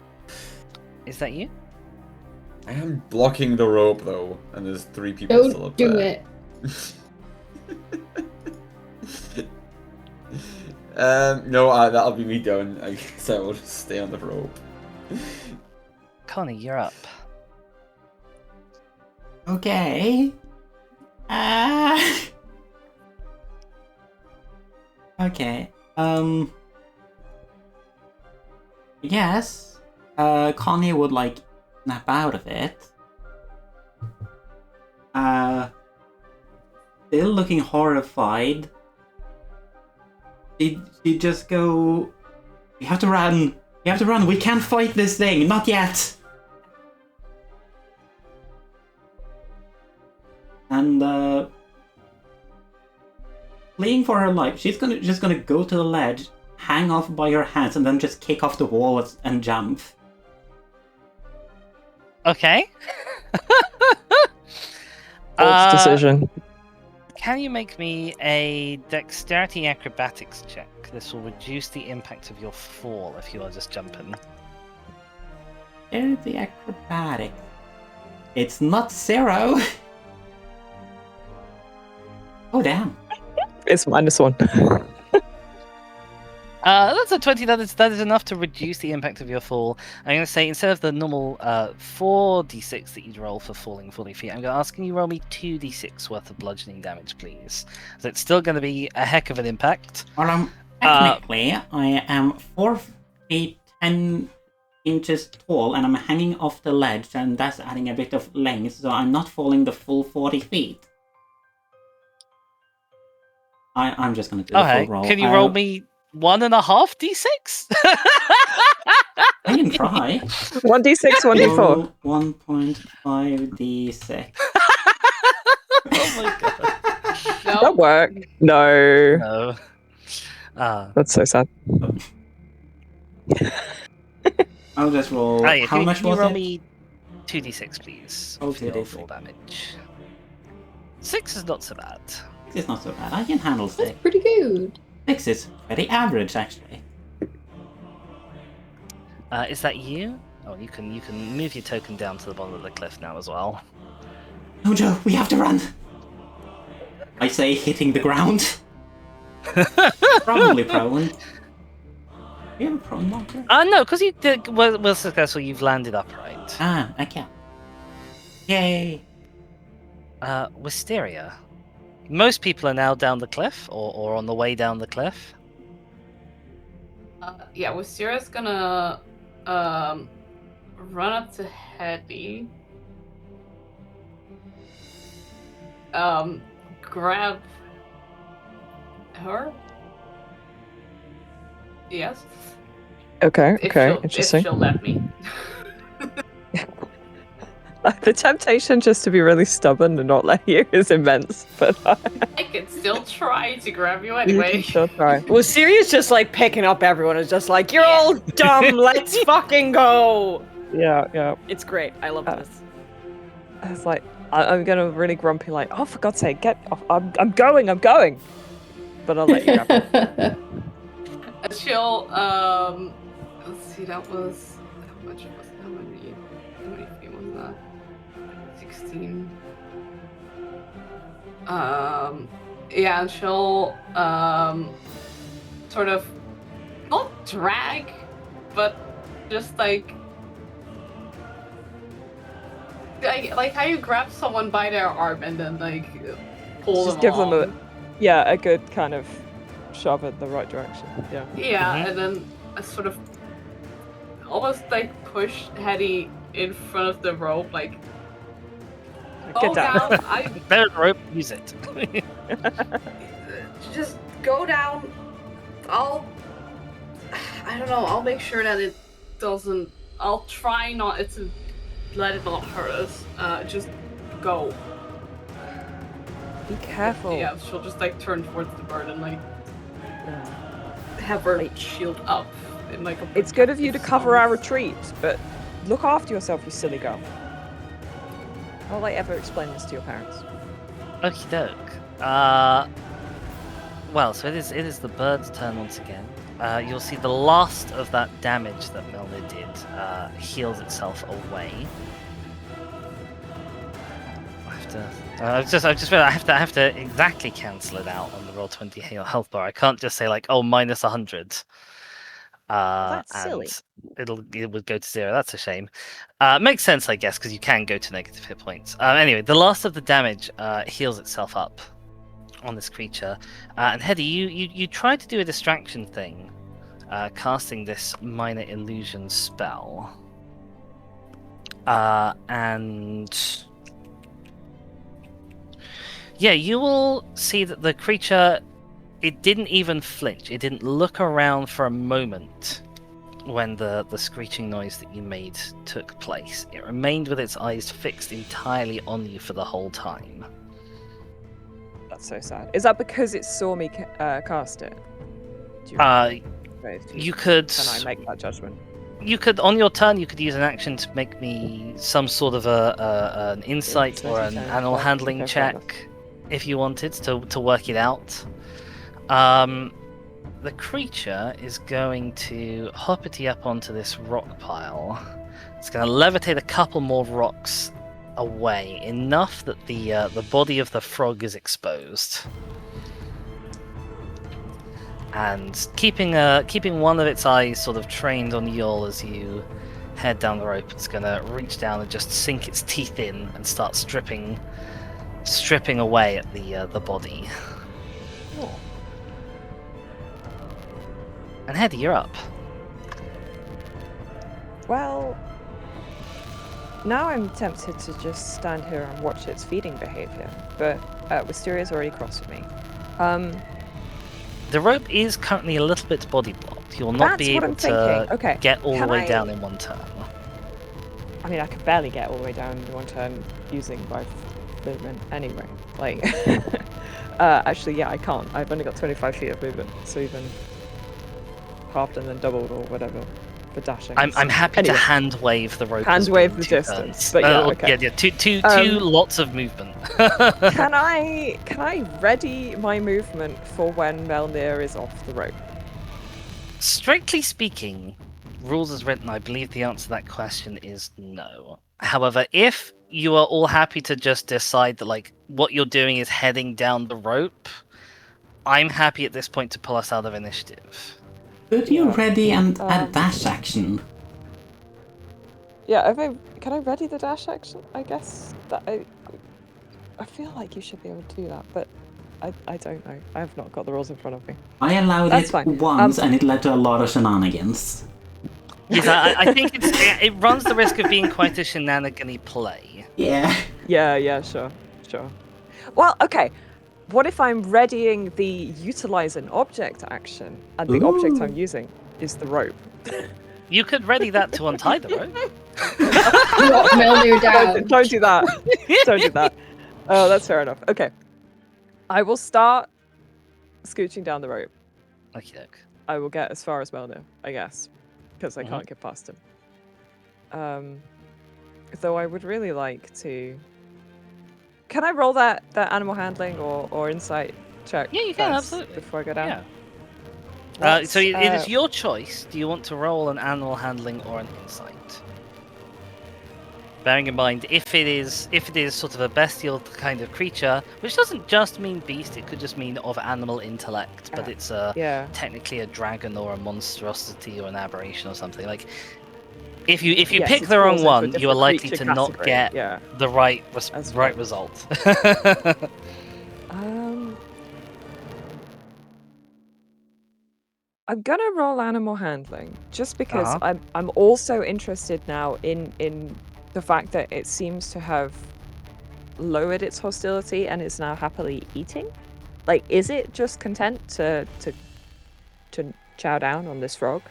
Is that you? I am blocking the rope though, and there's 3 people still Don't up do there. it. No, that'll be me down. I guess I will just stay on the rope. Connie, you're up. Okay. Okay. Yes. Connie would like snap out of it. Still looking horrified. She just go. You have to run. You have to run. We can't fight this thing. Not yet. And fleeing for her life, she's just gonna go to the ledge, hang off by her hands, and then just kick off the wall and jump. Okay. Bold decision. Can you make me a dexterity acrobatics check? This will reduce the impact of your fall if you are just jumping. There's the acrobatic. It's not 0. Oh damn. It's -1. That's a 20. That is enough to reduce the impact of your fall. I'm going to say instead of the normal 4d6 that you'd roll for falling 40 feet, I'm going to ask, can you roll me 2d6 worth of bludgeoning damage, please? So it's still going to be a heck of an impact. Well, technically, I am 4 feet 10 inches tall, and I'm hanging off the ledge, and that's adding a bit of length, so I'm not falling the full 40 feet. I'm just going to do the Okay, full roll. can you roll me 1.5 d6? I can try. 1d6, 1d4. Roll 1.5 d6. Oh my god. That'll work. No. No. That's so sad. I'll just roll. Yeah, How much can you was roll it? me 2d6, please? Oh, for your 2d6. full damage. 6 is not so bad. 6 is not so bad. I can handle 6. That's pretty good. 6 is very average, actually. Is that you? Oh, you can move your token down to the bottom of the cliff now as well. No, Joe, we have to run. I say, hitting the ground. Probably prone. You have a prone marker? No, because you were successful. You've landed upright. Ah, okay. Yay. Wisteria. Most people are now down the cliff, or on the way down the cliff. Yeah, Wistaria's gonna run up to Hetty. Grab her. Yes. Okay, If okay, she'll- interesting. If she'll let me. The temptation just to be really stubborn and not let you is immense, but I can still try to grab you you anyway. can still try. Well, Sirius just like picking up everyone is just like, you're all dumb, let's fucking go. Yeah. It's great. I love Uh, this. It's like I'm gonna really grumpy, like, oh, for God's sake, get off! I'm going. But I'll let you grab it. She'll let's see, that was how many feet was that? 16. Yeah, and she'll sort of not drag, but just like how you grab someone by their arm and then like pull Just them give them a along. a good kind of shove in the right direction. Yeah. Yeah, Mhm. and then I sort of almost like push Hetty in front of the rope, like Get go down. down. There's a rope. Use it. Just go down. I don't know. I'll make sure that it doesn't. I'll try not to let it not hurt us. Just go. Be careful. Yeah, she'll just like turn towards the bird and like have her like shield up in like a. It's good of you to protective cover our stance. retreat, but look after yourself, you silly girl. How will I ever explain this to your parents? Okie doke. Well, so it is the bird's turn once again. You'll see the last of that damage that Milner did heals itself away. have to. I've just realized I have to exactly cancel it out on the Roll20 health bar. I can't just say like, oh, minus 100. That's and silly. it would go to 0. That's a shame. Makes sense, I guess, because you can go to negative hit points. Anyway, the last of the damage heals itself up on this creature. And Hedy, you tried to do a distraction thing, casting this minor illusion spell. And yeah, you will see that the creature, it didn't even flinch. It didn't look around for a moment when the screeching noise that you made took place. It remained with its eyes fixed entirely on you for the whole time. That's so sad. Is that because it saw me cast it? Do You could. Can I make that judgment? You could, on your turn, you could use an action to make me some sort of an insight or an animal handling check, if you wanted to work it out. The creature is going to hoppity up onto this rock pile. It's going to levitate a couple more rocks away, enough that the body of the frog is exposed. And keeping one of its eyes sort of trained on Yul as you head down the rope, it's going to reach down and just sink its teeth in and start stripping away at the body. Oh. And Hedy, you're up. Well, now I'm tempted to just stand here and watch its feeding behavior, but Wisteria's already crossed with me. The rope is currently a little bit body blocked. You'll not be able to get all the way down in one turn. I mean, I could barely get all the way down in one turn using both movement anyway. Like, actually, yeah, I can't. I've only got 25 feet of movement, so even halved and then doubled or whatever for dashing. I'm happy to hand wave the rope. Hand wave the distance, but yeah, okay. Yeah, two lots of movement. Can I ready my movement for when Melnir is off the rope? Strictly speaking, rules as written, I believe the answer to that question is no. However, if you are all happy to just decide that like what you're doing is heading down the rope, I'm happy at this point to pull us out of initiative. Could you ready and a dash action? Yeah, can I ready the dash action? I guess that I feel like you should be able to do that, but I don't know. I have not got the rules in front of me. I allowed That's it fine. once, and it led to a lot of shenanigans. Yes, I think it runs the risk of being quite a shenanigan-y play. Yeah. Yeah, sure. Well, okay. What if I'm readying the utilize an object action, and the object I'm using is the rope? You could ready that to untie the rope. Knock Melnir down. Don't do that. Don't do that. Oh, that's fair enough. Okay. I will start scooching down the rope. Okie doke. I will get as far as Melnir, I guess, because I can't get past him. Though I would really like to. Can I roll that animal handling or insight check? Yeah, you can, first absolutely. Before I go down? Yeah. So it is your choice. Do you want to roll an animal handling or an insight? Bearing in mind, if it is sort of a bestial kind of creature, which doesn't just mean beast, it could just mean of animal intellect, but it's technically a dragon or a monstrosity or an aberration or something. Like, if you pick the wrong one, you are likely to not get the right result. I'm gonna roll animal handling just because I'm also interested now in the fact that it seems to have lowered its hostility and is now happily eating. Like, is it just content to chow down on this frog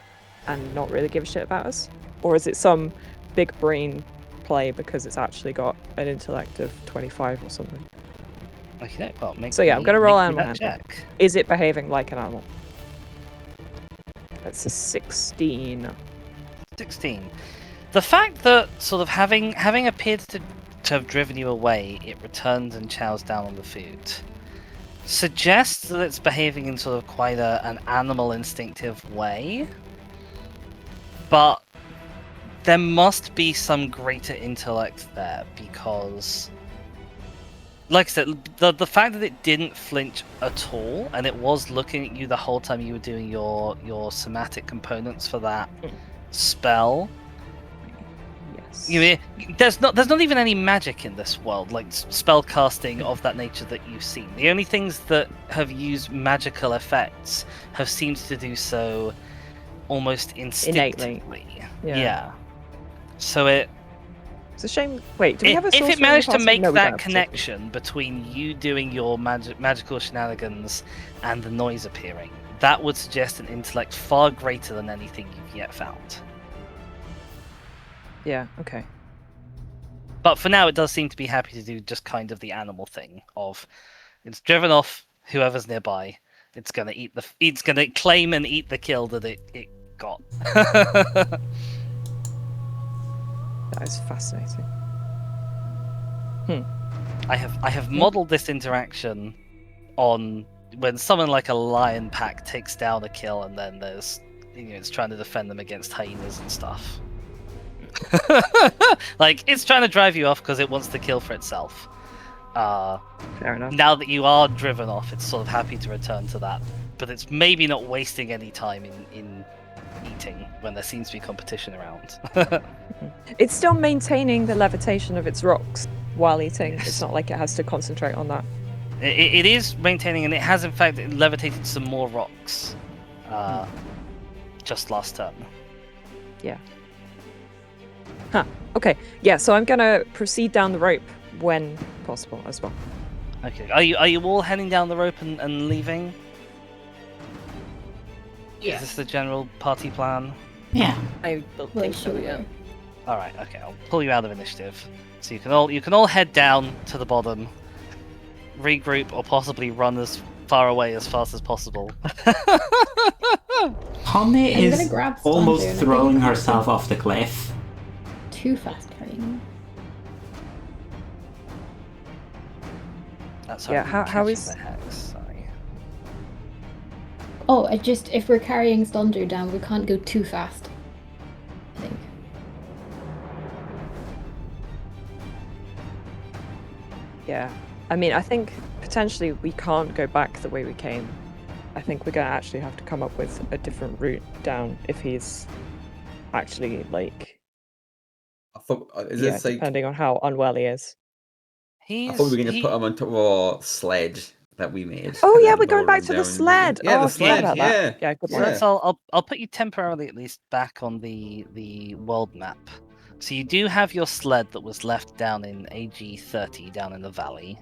and not really give a shit about us? Or is it some big brain play because it's actually got an intellect of 25 or something? Okay, well, I'm gonna roll animal handling. Is it behaving like an animal? That's a 16. 16. The fact that sort of having appeared to have driven you away, it returns and chows down on the food, suggests that it's behaving in sort of quite an animal instinctive way. But there must be some greater intellect there, because like I said, the fact that it didn't flinch at all, and it was looking at you the whole time you were doing your somatic components for that spell. Yes. You mean, there's not even any magic in this world, like spell casting of that nature that you've seen. The only things that have used magical effects have seemed to do so almost instinctively. Yeah. So it's a shame. Wait, do we have a if sorcerer it managed to in the party? make No, we don't that have a connection between you doing your magical shenanigans and the noise appearing, that would suggest an intellect far greater than anything you've yet found. sorcerer. Yeah, okay. But for now, it does seem to be happy to do just kind of the animal thing of it's driven off whoever's nearby. It's gonna it's gonna claim and eat the kill that it got. That is fascinating. I have modeled this interaction on when someone like a lion pack takes down a kill, and then there's it's trying to defend them against hyenas and stuff. Like it's trying to drive you off because it wants to kill for itself. Fair enough. Now that you are driven off, it's sort of happy to return to that, but it's maybe not wasting any time in eating when there seems to be competition around. It's still maintaining the levitation of its rocks while eating. Yes. It's not like it has to concentrate on that. It is maintaining, and it has in fact levitated some more rocks just last turn. Yeah. Huh. Okay. Yeah, so I'm gonna proceed down the rope when possible as well. Okay, are you all heading down the rope and leaving? Yeah. Is this the general party plan? Yeah. I don't Well, think so, yeah. sure. All right, okay, I'll pull you out of initiative, so you can all head down to the bottom, regroup, or possibly run as far away as fast as possible. Honey I'm gonna is grab almost Stunter and I throwing think- herself off the cliff. Too fast carrying. That's Yeah, how is- the hex? Sorry. Oh, if we're carrying Stunder down, we can't go too fast. I think. Yeah. I mean, I think potentially we can't go back the way we came. I think we're gonna actually have to come up with a different route down if he's actually like I thought, is yeah, this like? depending on how unwell he is. I thought we were going to put him on top of our sledge that we made. Oh and yeah, then we're going lower back him to the down. sled. Yeah, Oh, the I forgot sled. about Yeah. that. Yeah, good So one. Yeah. I'll put you temporarily at least back on the world map. So you do have your sled that was left down in AG 30 down in the valley.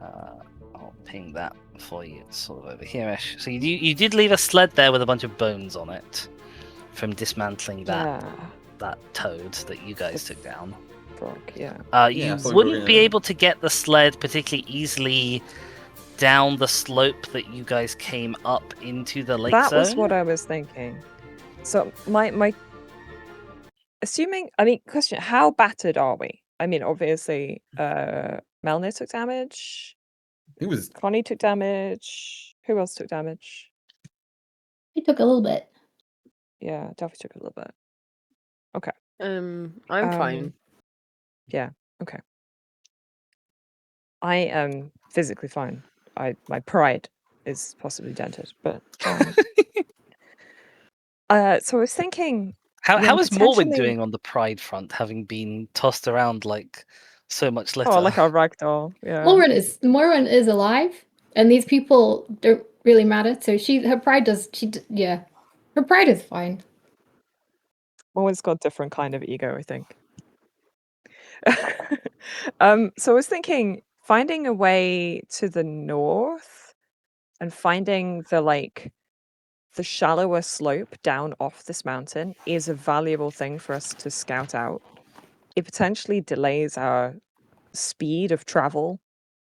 I'll ping that for you. It's sort of over here-ish. So you did leave a sled there with a bunch of bones on it from dismantling that toad that you guys took down. Frog, yeah. Yeah, I You thought we were wouldn't be gonna- able to get the sled particularly easily down the slope that you guys came up into the lake That zone. was what I was thinking. So my assuming, I mean, question, how battered are we? I mean, obviously, Melnir took damage, It was. Connie took damage. Who else took damage? It took a little bit. Yeah, Delphi took a little bit. I'm Um, fine. Yeah, okay. I am physically fine. My pride is possibly dented, but so I was thinking, How is Morwen potentially- doing on the pride front, having been tossed around like so much litter? oh, like a ragdoll. Yeah. Morwen is alive, and these people don't really matter. So her pride her pride is fine. Morwen's got a different kind of ego, I think. So I was thinking, finding a way to the north and finding the shallower slope down off this mountain is a valuable thing for us to scout out. It potentially delays our speed of travel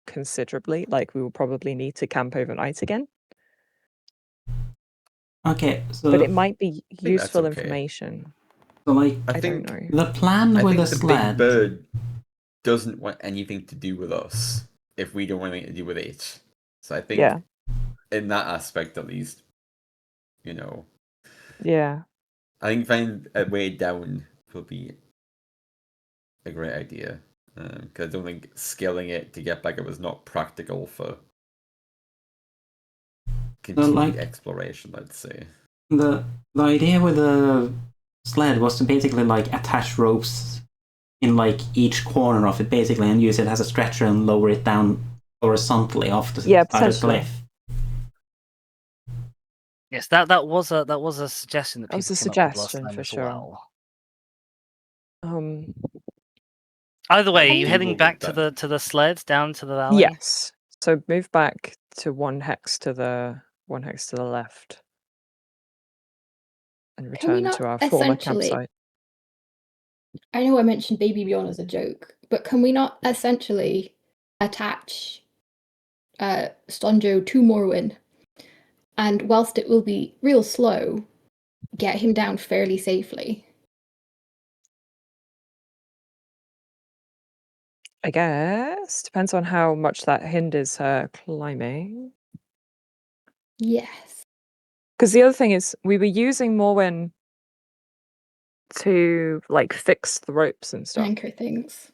considerably. Like we will probably need to camp overnight again, Okay, so but it might be that's useful okay. information. so like I I think. don't know. the plan I with think the the sled. big bird doesn't want anything to do with us if we don't want anything to do with it. So I think, Yeah. in that aspect at least, Yeah. I think find a way down will be a great idea. Because I don't think scaling it to get back up was not practical for continued like- exploration, I'd say. The idea with the sled was to basically like attach ropes in like each corner of it, basically, and use it as a stretcher and lower it down horizontally off the Yeah, side of the potentially. cliff. Yes, that was a suggestion that That was people a came up with last suggestion time for as sure. well. Um, Either way, are you Okay, heading we'll back get to the sled down to the valley? yes. So move back to one hex to the left, and Can we return not to our former essentially- campsite. I know I mentioned Baby Bjorn as a joke, but can we not essentially attach Stonjo to Morwyn, and whilst it will be real slow, get him down fairly safely? I guess depends on how much that hinders her climbing. Yes. Because the other thing is, we were using Morwen to like fix the ropes and stuff. Anchor things.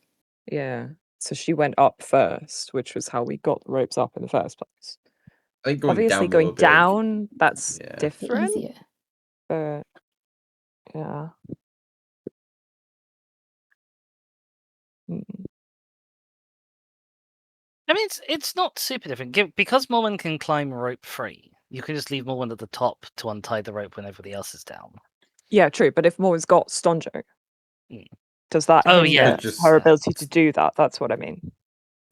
Yeah. So she went up first, which was how we got the ropes up in the first place. I think going Obviously, down going a little bit, down, that's yeah. different. Easier. But yeah. Mm. I mean, it's not super different because Morwen can climb rope free. You can just leave Morwen at the top to untie the rope when everybody else is down. Yeah, true. But if Morwen's got Stonjo, Mm. does that Oh, hinder yeah. her ability to do that? That's what I mean.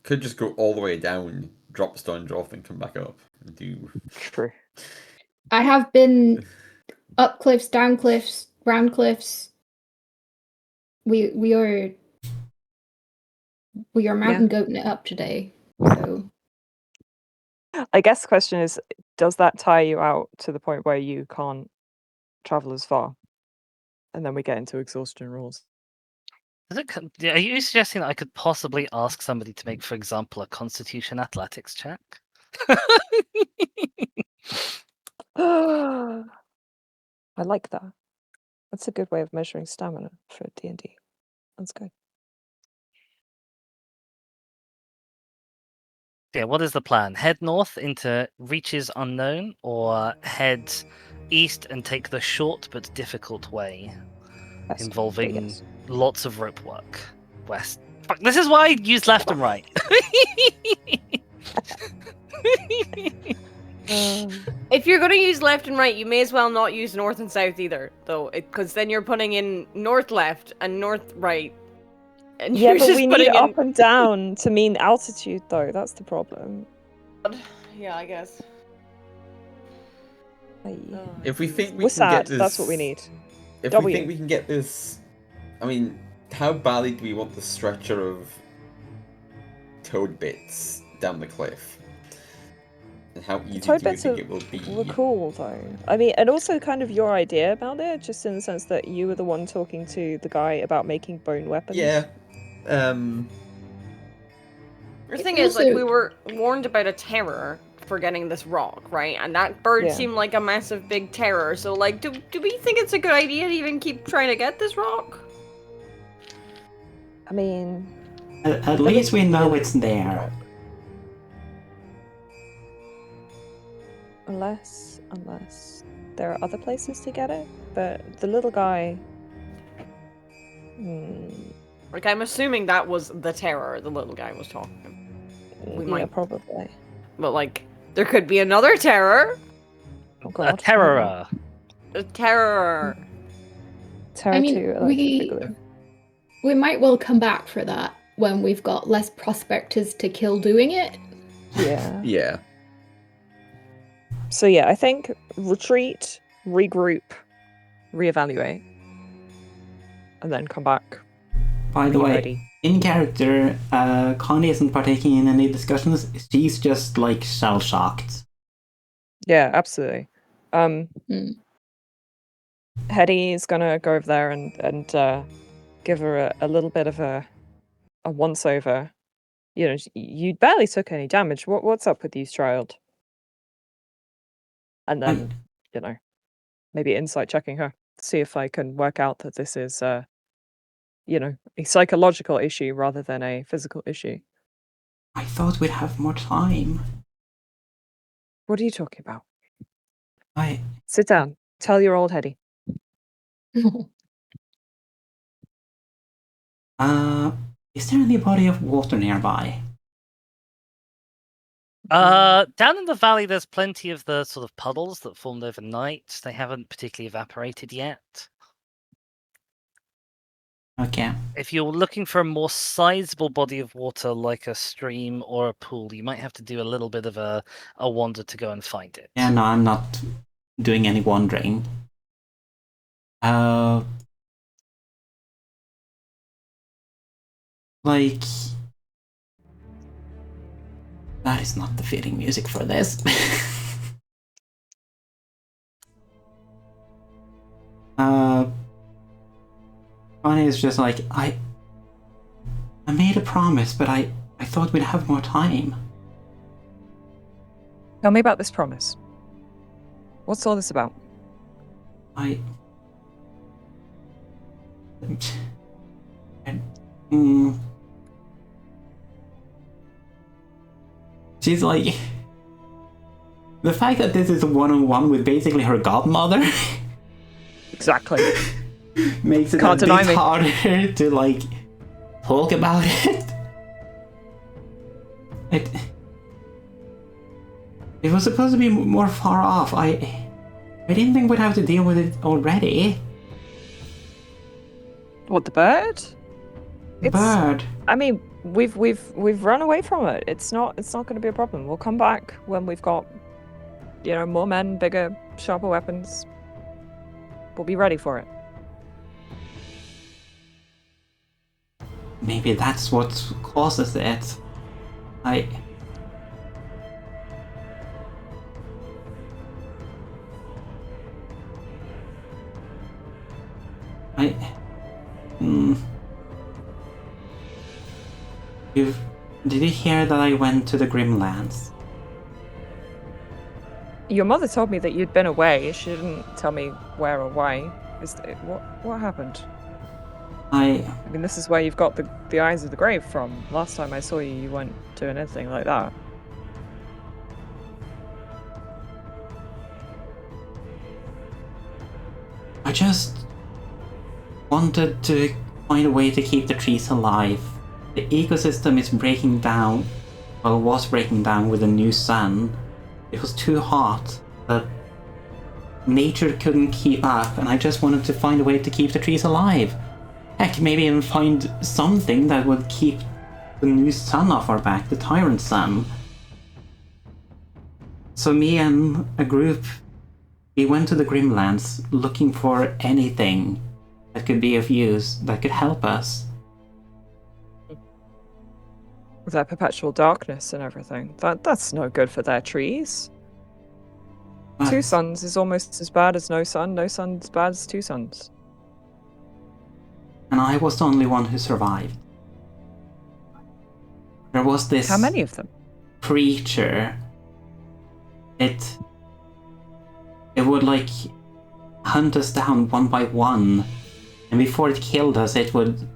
Could just go all the way down, drop Stonjo off, and come back up. And do True. I have been up cliffs, down cliffs, round cliffs. We are mountain goating it up today. So I guess the question is, does that tire you out to the point where you can't travel as far? And then we get into exhaustion rules. Are you suggesting that I could possibly ask somebody to make, for example, a Constitution athletics check? I like that. That's a good way of measuring stamina for D&D. That's good. Yeah, what is the plan? Head north into reaches unknown, or head east and take the short but difficult way, Best, I involving guess. lots of rope work? West. Fuck, this is why I use left and right. If you're gonna use left and right, you may as well not use north and south either, though, because then you're putting in north left and north right. And Yeah, you're but just we putting need in... up and down to mean altitude, though. That's the problem. Yeah, I guess. Aye. if we think we We're can sad. get this, That's what we need. If W. we think we can get this, I mean, how badly do we want the stretcher of toad bits down the cliff? And how easy Toad do you bits think it will be? were cool, though. I mean, and also kind of your idea about it, just in the sense that you were the one talking to the guy about making bone weapons. Yeah. The It's thing is, like, also- we were warned about a terror for getting this rock, right? And that bird Yeah. seemed like a massive big terror, so, like, do we think it's a good idea to even keep trying to get this rock? I mean, At least we know it's there. unless there are other places to get it, but the little guy. Like, I'm assuming that was the terror the little guy was talking. We Yeah, might- probably. But, like, there could be another terror. Oh A god. terror. A terror. Terror I mean, to we might well come back for that when we've got less prospectors to kill doing it. Yeah. Yeah. So yeah, I think retreat, regroup, reevaluate, and then come back. By the Be way, ready. in character, Connie isn't partaking in any discussions. She's just like shell shocked. Yeah, absolutely. Hmm. Hetty is gonna go over there and give her a little bit of a once over. You know, you barely took any damage. What's up with you, child? And then, you know, maybe insight checking her, see if I can work out that this is a psychological issue rather than a physical issue. I thought we'd have more time. What are you talking about? I Sit down. Tell your old Hetty. Is there any body of water nearby? Down in the valley, there's plenty of the sort of puddles that formed overnight. They haven't particularly evaporated yet. Okay. If you're looking for a more sizable body of water, like a stream or a pool, you might have to do a little bit of a wander to go and find it. Yeah, no, I'm not doing any wandering. Like... That is not the fitting music for this. Funny is just like, I made a promise, but I thought we'd have more time. Tell me about this promise. What's all this about? She's like... The fact that this is a one-on-one with basically her godmother... Exactly. makes it Can't a deny bit me. harder to, like, talk about it. It was supposed to be more far off. I didn't think we'd have to deal with it already. What, the bird? Bird. I mean, we've run away from it. It's not going to be a problem. We'll come back when we've got, more men, bigger, sharper weapons. We'll be ready for it. Maybe that's what causes it. Did you hear that I went to the Grimlands? Your mother told me that you'd been away. She didn't tell me where or why. What happened? I mean, this is where you've got the eyes of the grave from. Last time I saw you, you weren't doing anything like that. I just wanted to find a way to keep the trees alive. The ecosystem is breaking down, well, was breaking down with the new sun. It was too hot, but nature couldn't keep up, and I just wanted to find a way to keep the trees alive. Heck, maybe even find something that would keep the new sun off our back, the tyrant sun. So me and a group, we went to the Grimlands looking for anything that could be of use, that could help us. With that perpetual darkness and everything. That's no good for their trees. But 2 suns is almost as bad as no sun. No sun as bad as 2 suns. And I was the only one who survived. There was this... How many of them? Creature. It would, like, hunt us down one by one. And before it killed us, it would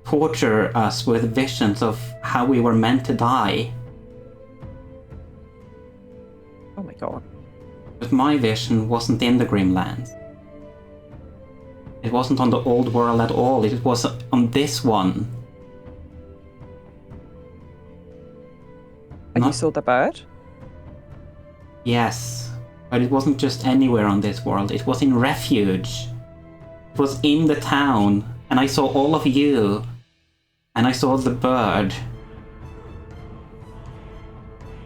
torture us with visions of how we were meant to die. Oh my god. But my vision wasn't in the Grimlands. It wasn't on the old world at all, it was on this one. And you Not- saw the bird? Yes, but it wasn't just anywhere on this world, it was in Refuge. It was in the town, and I saw all of you, and I saw the bird.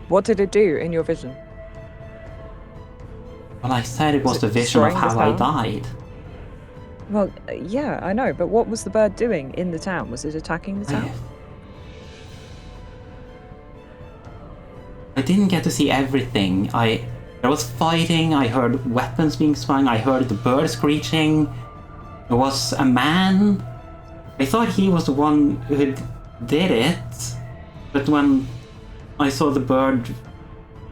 What did it do in your vision? Well, I said it was it the vision of destroying the how I town? died. Well, yeah, I know, but what was the bird doing in the town? Was it attacking the town? I didn't get to see everything. There was fighting, I heard weapons being swung, I heard the bird screeching. There was a man. I thought he was the one who did it, but when I saw the bird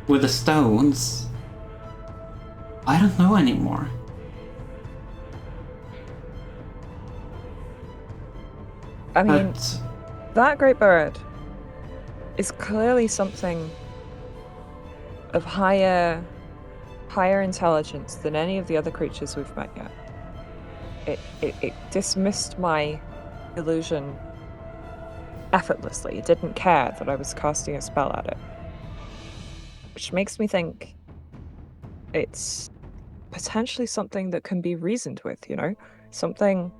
with the stones, I don't know anymore. I mean, But that great bird is clearly something of higher intelligence than any of the other creatures we've met yet. It dismissed my illusion effortlessly. It didn't care that I was casting a spell at it. Which makes me think it's potentially something that can be reasoned with, you know? Something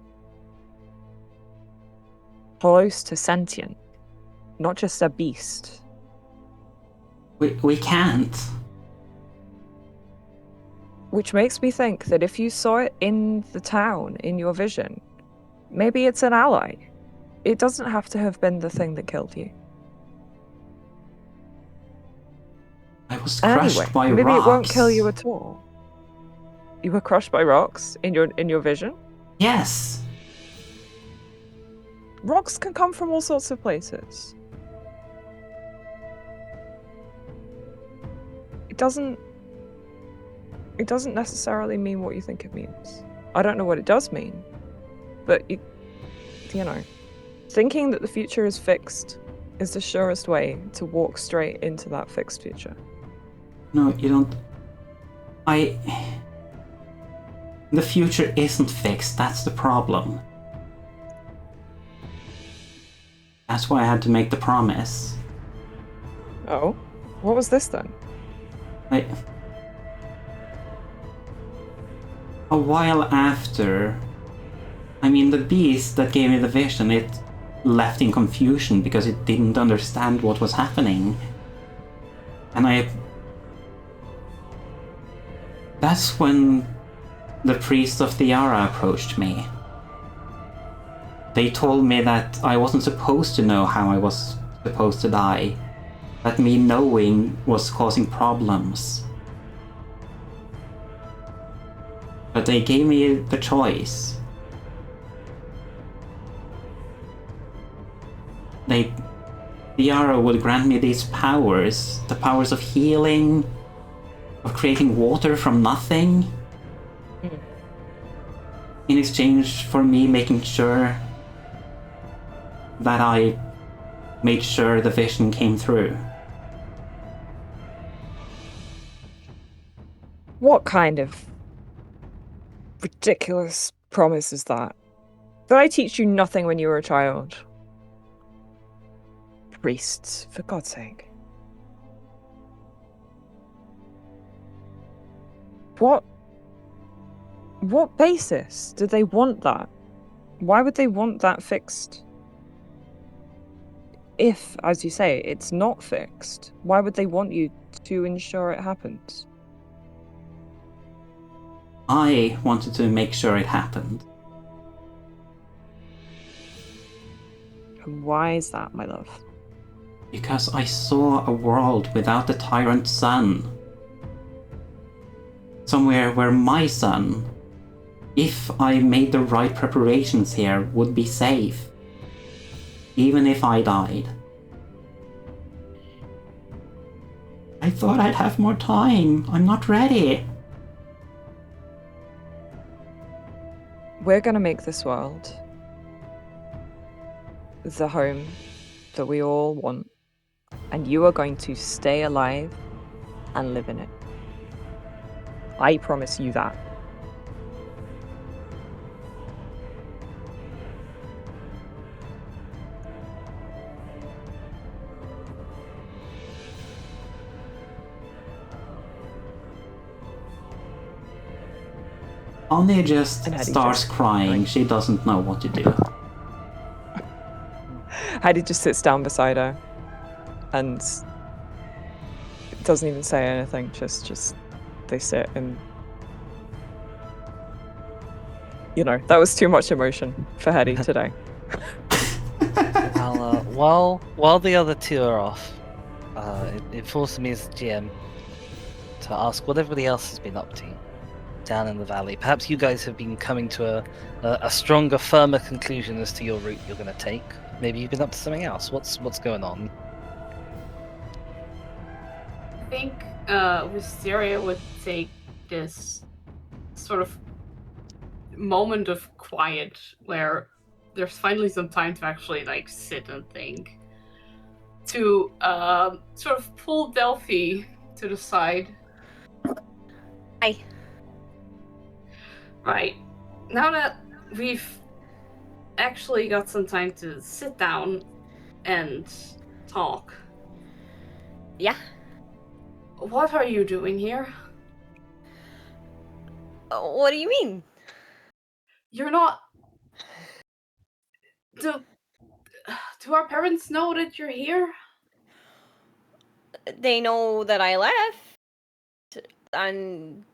close to sentient, not just a beast. we can't. Which makes me think that if you saw it in the town, in your vision, maybe it's an ally. It doesn't have to have been the thing that killed you. I was crushed Anyway, by maybe rocks. it won't kill you at all. You were crushed by rocks in your vision? Yes. Rocks can come from all sorts of places. It doesn't necessarily mean what you think it means. I don't know what it does mean, but you know, thinking that the future is fixed is the surest way to walk straight into that fixed future. No, you don't. The future isn't fixed, that's the problem. That's why I had to make the promise. Oh, what was this then? A while after, the beast that gave me the vision, it left in confusion because it didn't understand what was happening. And that's when the priest of the Yara approached me. They told me that I wasn't supposed to know how I was supposed to die, that me knowing was causing problems. But they gave me the choice. The Yara would grant me these powers, the powers of healing, of creating water from nothing, in exchange for me making sure that I made sure the vision came through. What kind of ridiculous promise is that? Did I teach you nothing when you were a child? Priests, for God's sake. What basis did they want that? Why would they want that fixed? If, as you say, it's not fixed, why would they want you to ensure it happens? I wanted to make sure it happened. And why is that, my love? Because I saw a world without the tyrant sun. Somewhere where my son, if I made the right preparations here, would be safe. Even if I died. I thought I'd have more time. I'm not ready. We're gonna make this world the home that we all want, and you are going to stay alive and live in it. I promise you that. Anya just And Hattie starts just- crying. She doesn't know what to do. Heidi just sits down beside her and doesn't even say anything, just they sit and that was too much emotion for Hetty today. While the other two are off, it falls to me as GM to ask what everybody else has been up to down in the valley. Perhaps you guys have been coming to a stronger, firmer conclusion as to your route you're going to take. Maybe you've been up to something else. What's going on? I think Wisteria would take this sort of moment of quiet where there's finally some time to actually like sit and think. To sort of pull Delphi to the side. Hi. Right. Now that we've actually got some time to sit down and talk. Yeah. What are you doing here? What do you mean? You're not. Do our parents know that you're here? They know that I left, and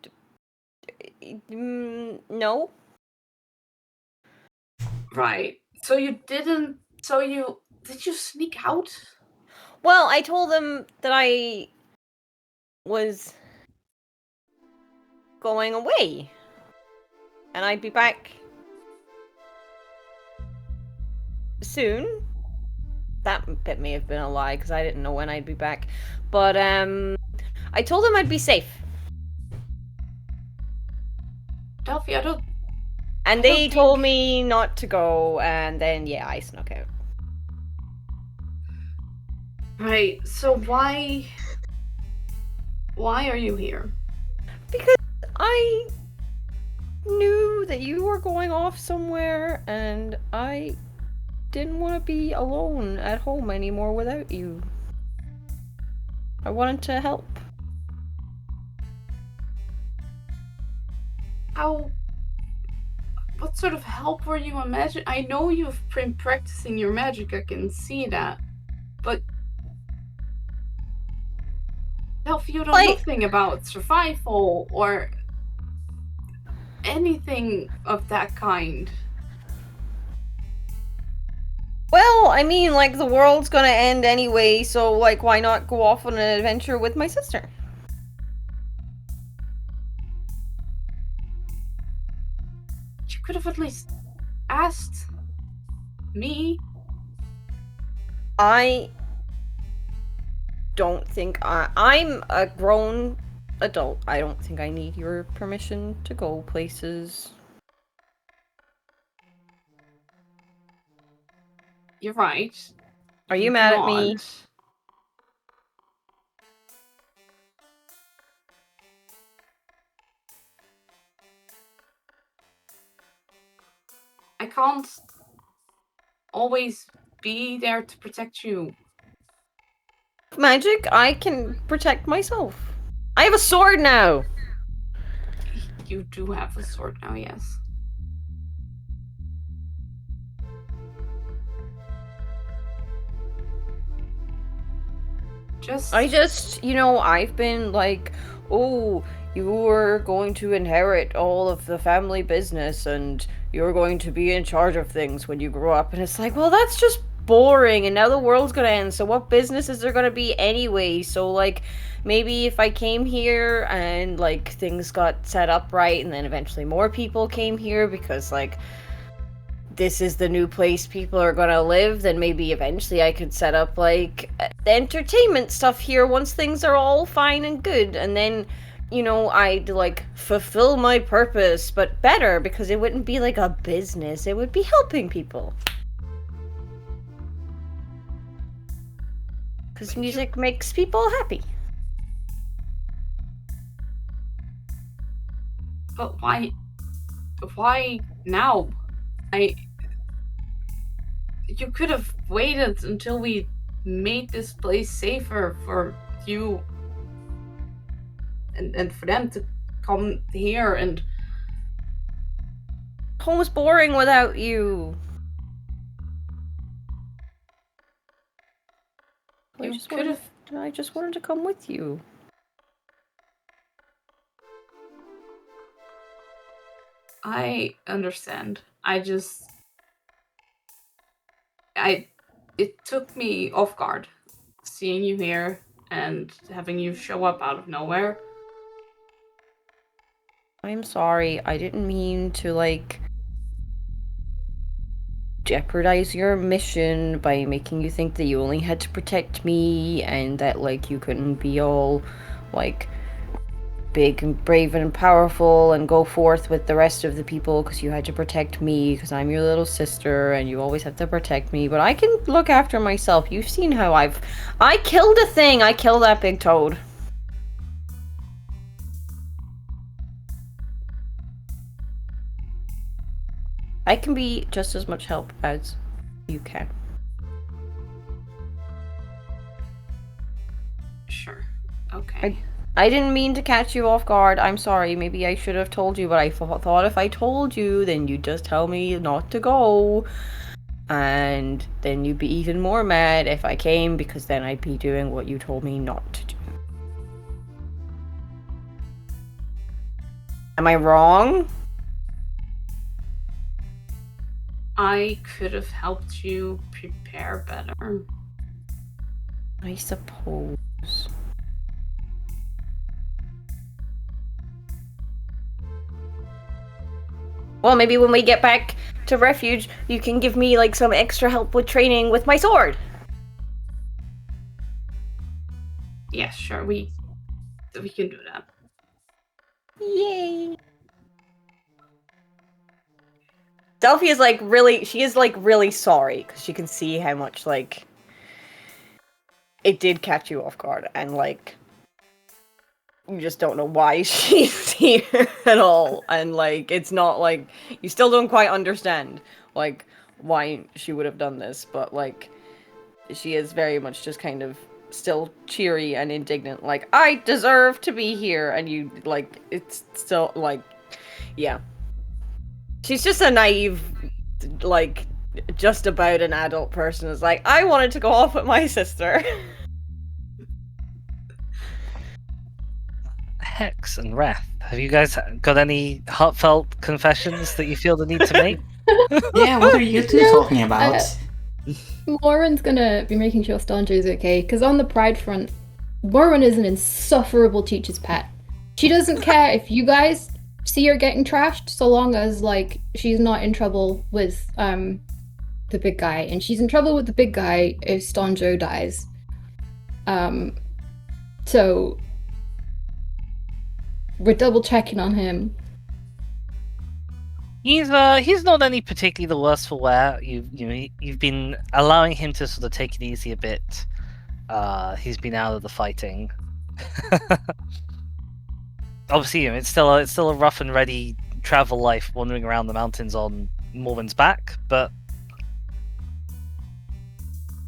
no. Right. So you didn't. So you did you sneak out? Well, I told them that I was going away, and I'd be back soon. That bit may have been a lie because I didn't know when I'd be back, but I told them I'd be safe, Delphi, I don't. and they told me not to go, and then yeah, I snuck out. Right. So why are you here? Because I knew that you were going off somewhere, and I didn't want to be alone at home anymore without you. I wanted to help. What sort of help were you imagining? I know you've been practicing your magic, I can see that. But Delphi, you know nothing about survival or anything of that kind. Well, I mean, like, the world's gonna end anyway, so, like, why not go off on an adventure with my sister? You could have at least asked me. I don't think I'm a grown adult. I don't think I need your permission to go places. You're right. Are you mad at me? I can't always be there to protect you. Magic, I can protect myself. I have a sword now! You do have a sword now, yes. I've been like, oh, you were going to inherit all of the family business and you're going to be in charge of things when you grow up. And it's like, well, that's just boring. And now the world's gonna end. So what business is there gonna be anyway? So, like, maybe if I came here and, like, things got set up right and then eventually more people came here because, like, this is the new place people are gonna live, then maybe eventually I could set up, like, entertainment stuff here once things are all fine and good, and then, I'd, like, fulfill my purpose, but better, because it wouldn't be like a business, it would be helping people. Because music makes people happy. But why now? You could have waited until we made this place safer for you and for them to come here and... Home's boring without you. I just wanted to come with you. I understand. It took me off guard, seeing you here and having you show up out of nowhere. I'm sorry, I didn't mean to, like, jeopardize your mission by making you think that you only had to protect me and that, like, you couldn't be all, like, big and brave and powerful and go forth with the rest of the people because you had to protect me because I'm your little sister and you always have to protect me. But I can look after myself. You've seen how I killed a thing. I killed that big toad. I can be just as much help as you can. Sure. Okay. I didn't mean to catch you off guard. I'm sorry. Maybe I should have told you, but I thought if I told you, then you'd just tell me not to go. And then you'd be even more mad if I came, because then I'd be doing what you told me not to do. Am I wrong? I could have helped you prepare better. I suppose. Well, maybe when we get back to Refuge, you can give me, like, some extra help with training with my sword. Yes, sure. We can do that. Yay. Delphi is, like, really sorry, because she can see how much, like, it did catch you off guard, and, like, you just don't know why she's here at all, and, like, it's not, like, you still don't quite understand, like, why she would have done this, but, like, she is very much just kind of still cheery and indignant, like, I deserve to be here, and you, like, it's still, like, yeah. She's just a naive, like, just about an adult person is like, I wanted to go off with my sister. Hex and Wrath, have you guys got any heartfelt confessions that you feel the need to make? Yeah, what are you two talking about? Lauren's gonna be making sure Stanjo's okay, because on the Pride front, Lauren is an insufferable teacher's pet. She doesn't care if you guys see her getting trashed, so long as, like, she's not in trouble with the big guy, and she's in trouble with the big guy if Stanjo dies. So we're double checking on him. He's not any particularly the worse for wear. You've been allowing him to sort of take it easy a bit. He's been out of the fighting. Obviously, it's still a rough and ready travel life, wandering around the mountains on Morven's back. But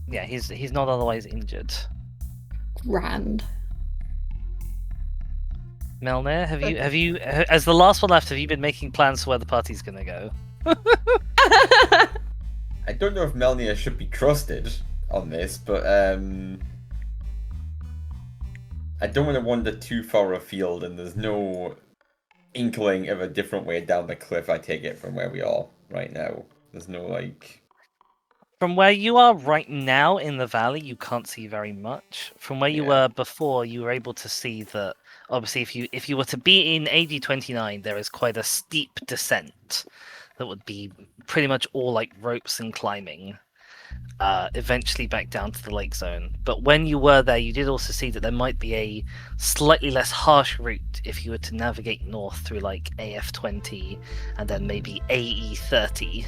yeah, he's not otherwise injured. Grand. Melnir, have you as the last one left, have you been making plans for where the party's gonna go? I don't know if Melnir should be trusted on this, but I don't want to wander too far afield, and there's no inkling of a different way down the cliff, I take it, from where we are right now. There's no, like... From where you are right now in the valley, you can't see very much. From where you were before, you were able to see that, obviously, if you were to be in AD 29, there is quite a steep descent that would be pretty much all like ropes and climbing, eventually back down to the lake zone. But when you were there, you did also see that there might be a slightly less harsh route if you were to navigate north through like AF 20 and then maybe AE 30.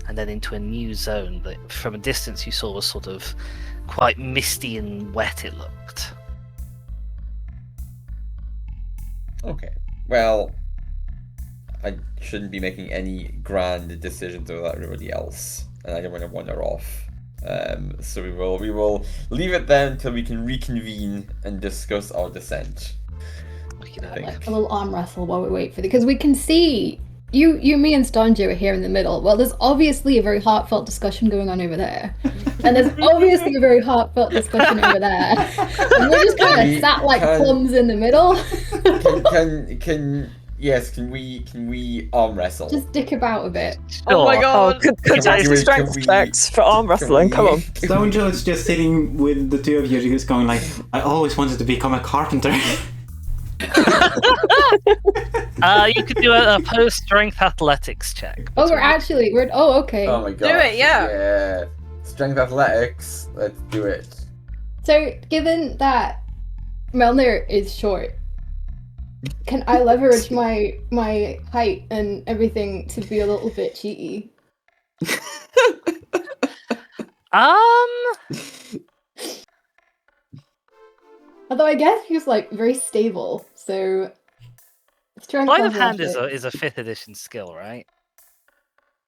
And then into a new zone that from a distance you saw was sort of quite misty and wet, it looked. Okay. Well, I shouldn't be making any grand decisions about everybody else, and I don't want to wander off. So we will leave it then until we can reconvene and discuss our descent. Like a little arm wrestle while we wait for because we can see you, me, and Stanjo are here in the middle. Well, there's obviously a very heartfelt discussion going on over there, and there's obviously a very heartfelt discussion over there, and we're just kind of sat like plums in the middle. Can we arm wrestle? Just dick about a bit. Oh my god! Could I do strength checks for arm wrestling? Come on. Stanjo is just sitting with the two of you, just going like, I always wanted to become a carpenter. You could do a post-strength athletics check. Oh, okay. Oh my god. Do it, yeah. Yeah. Strength athletics. Let's do it. So, given that Melnir is short, Can I leverage my height and everything to be a little bit cheeky? Although I guess he's like very stable, so strength Sleight of hand is athletics. a 5th edition skill, right?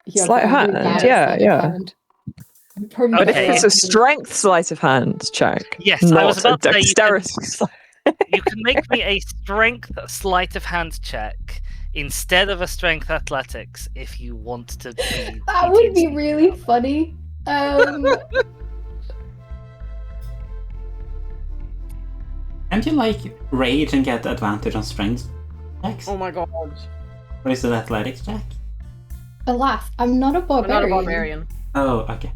Yeah, Sleight of but I'm really hand, bad at yeah, sleight of yeah. hand. I'm probably But if Okay. better it's a off- strength sleight of hand check, Yes, not I was about a to say you can- dexterity. You can make me a strength sleight of hand check instead of a strength athletics if you want to be. That would be PTSD really about it. funny. Can't you like rage and get advantage on strength checks? Oh my god. Or is it athletics check? Alas, I'm not a I'm barbarian. not a barbarian. Oh, okay.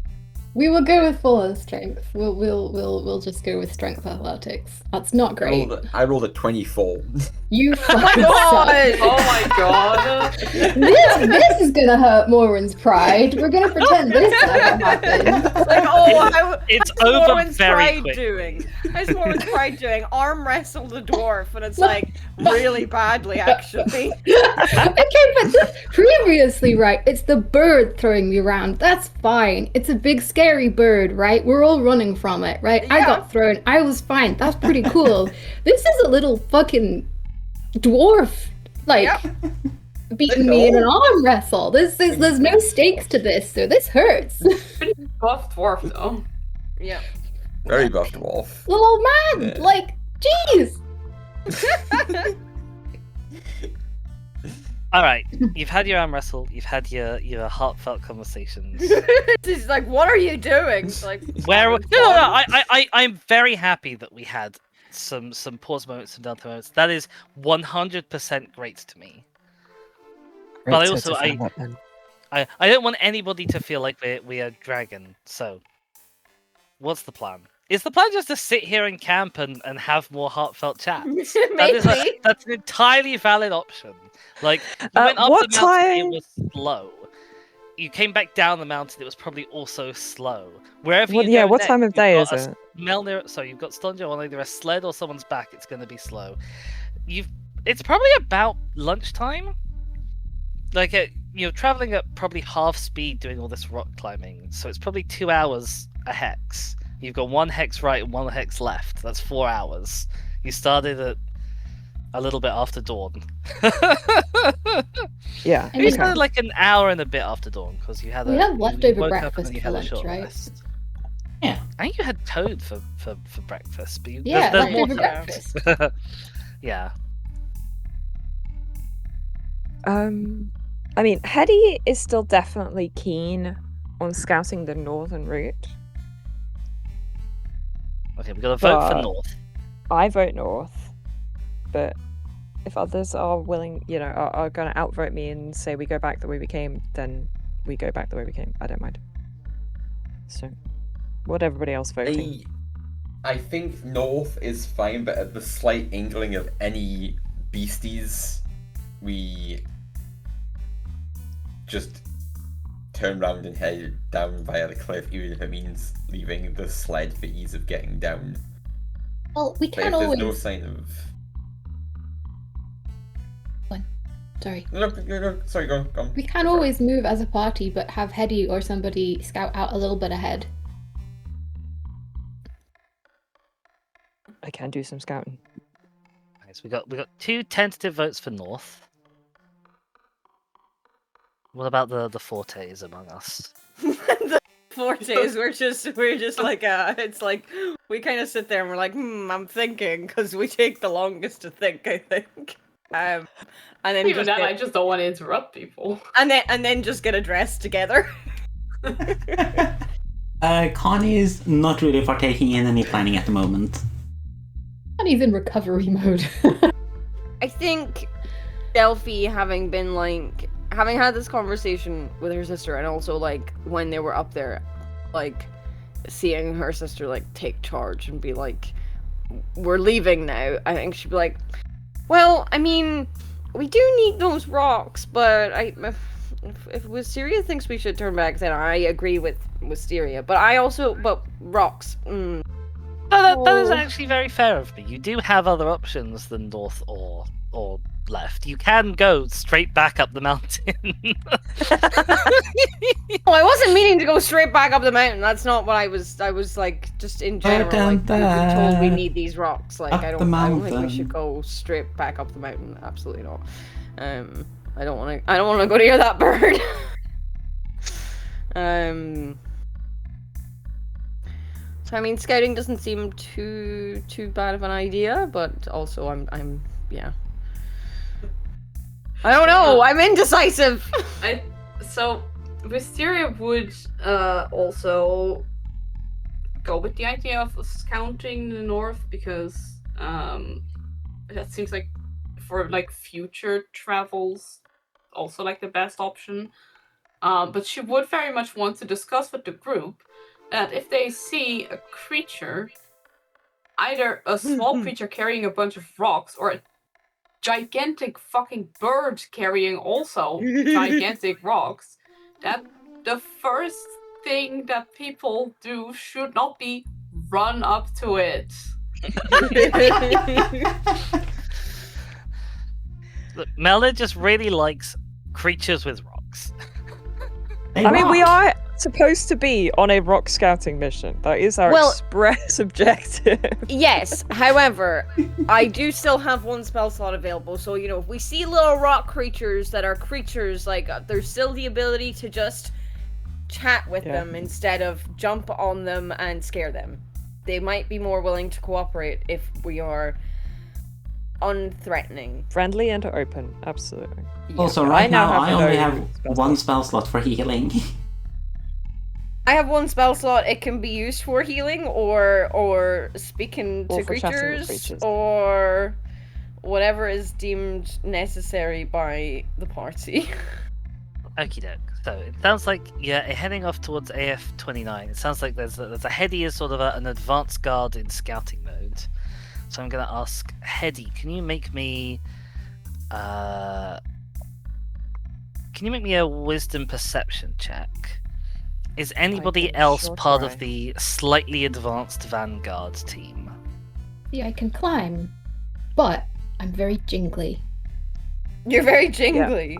We will go with full on strength. We'll just go with strength athletics. That's not great. I rolled a 24. You Oh my fucking god! suck. Oh my god. This is gonna hurt Morin's pride. We're gonna pretend this never happened. Like, oh, It's how's over Morwen's very pride quick. doing? How's Morwen's pride doing? Arm wrestle the dwarf, and it's like really badly, actually. Okay, but previously, right? It's the bird throwing me around. That's fine. It's a big scary bird, right? We're all running from it, right? I Yeah. got thrown. I was fine. That's pretty cool. This is a little fucking dwarf, like beating me in an arm wrestle. There's no stakes to this, so this hurts. Buff dwarf though. Yeah. Very buff dwarf. Little man, Yeah. like, jeez. All right, you've had your arm wrestle. You've had your heartfelt conversations. He's like, what are you doing? Like, Where no, having no, no, fun? I'm very happy that we had some pause moments, some downtime moments. That is 100% great to me. But I also I don't want anybody to feel like we are dragon. So, what's the plan? Is the plan just to sit here and camp and have more heartfelt chats? Maybe. That's an entirely valid option. Like, you went up what the mountain, time- it was slow. You came back down the mountain, it was probably also slow. Wherever Well, you yeah, go what next, time of you've day got is a it? Melnir, so you've got Stonja on either a sled or someone's back, it's going to be slow. It's probably about lunchtime. Like, you're traveling at probably half speed doing all this rock climbing, so it's probably 2 hours a hex. You've got 1 hex right and 1 hex left. That's 4 hours. You started at a little bit after dawn. Yeah. And You okay. started like an hour and a bit after dawn because you had We a had you leftover woke up and breakfast then you for had a lunch, short right? rest. Yeah. I think you had toad for breakfast, but Yeah, there's more leftover to breakfast. that. Yeah. I mean, Hetty is still definitely keen on scouting the northern route. Okay, we got to vote for But- north. I vote north, but if others are willing, are going to outvote me and say we go back the way we came, then we go back the way we came. I don't mind. So, what everybody else voting? I think north is fine, but at the slight inkling of any beasties, we just turn round and head down via the cliff, even if it means leaving the sled for ease of getting down. Well, we But if can there's always. no sign of... Sorry. No, sorry, go on. We can always move as a party, but have Hetty or somebody scout out a little bit ahead. I can do some scouting. Okay, so we got 2 tentative votes for north. What about the fortes among us? The fortes, we're just like it's like we kind of sit there and we're like, I'm thinking, because we take the longest to think, I think. And then Even then, I get, just don't want to interrupt people. and then just get addressed together. Connie is not really partaking in any planning at the moment. And he's in recovery mode. I think Delphi, having had this conversation with her sister, and also like when they were up there, like seeing her sister like take charge and be like, "We're leaving now." I think she'd be like, "Well, I mean, we do need those rocks, but if Wisteria thinks we should turn back, then I agree with Wisteria. But rocks." No, that is Oh. actually very fair of me. You do have other options than north or or left. You can go straight back up the mountain. Oh, I wasn't meaning to go straight back up the mountain. That's not what I was. I was like, just in general, like, we've been told we need these rocks. Like, Up I the don't think we mountain. should go straight back up the mountain. Absolutely not. I don't want to. I don't want to go near that bird. So I mean, scouting doesn't seem too bad of an idea, but also I'm yeah. I don't know. I'm indecisive. So Wisteria would also go with the idea of scouting the north because that seems like for like future travels also like the best option. But she would very much want to discuss with the group that if they see a creature, either a small creature carrying a bunch of rocks or a gigantic fucking bird carrying also gigantic rocks, that the first thing that people do should not be run up to it. Look, Melda just really likes creatures with rocks. They I mean, we rock. are supposed to be on a rock scouting mission. That is our Well- express objective. Yes, however, I do still have one spell slot available, so you know, if we see little rock creatures that are creatures, like there's still the ability to just chat with Yeah. them instead of jump on them and scare them. They might be more willing to cooperate if we are unthreatening. Friendly and open, absolutely. Also, I right now now, I have only no have spell one spell slot for healing. I have one spell slot. It can be used for healing or speaking Or to for chatting with creatures, creatures. or whatever is deemed necessary by the party. Okie doke. So it sounds like you're heading off towards AF-29. It sounds like there's a Hedy is sort of an advanced guard in scouting mode. So I'm going to ask Hedy, can you make me a wisdom perception check? Is anybody can else sure part try. of the slightly advanced vanguard team? See, I can climb, but I'm very jingly. You're very jingly.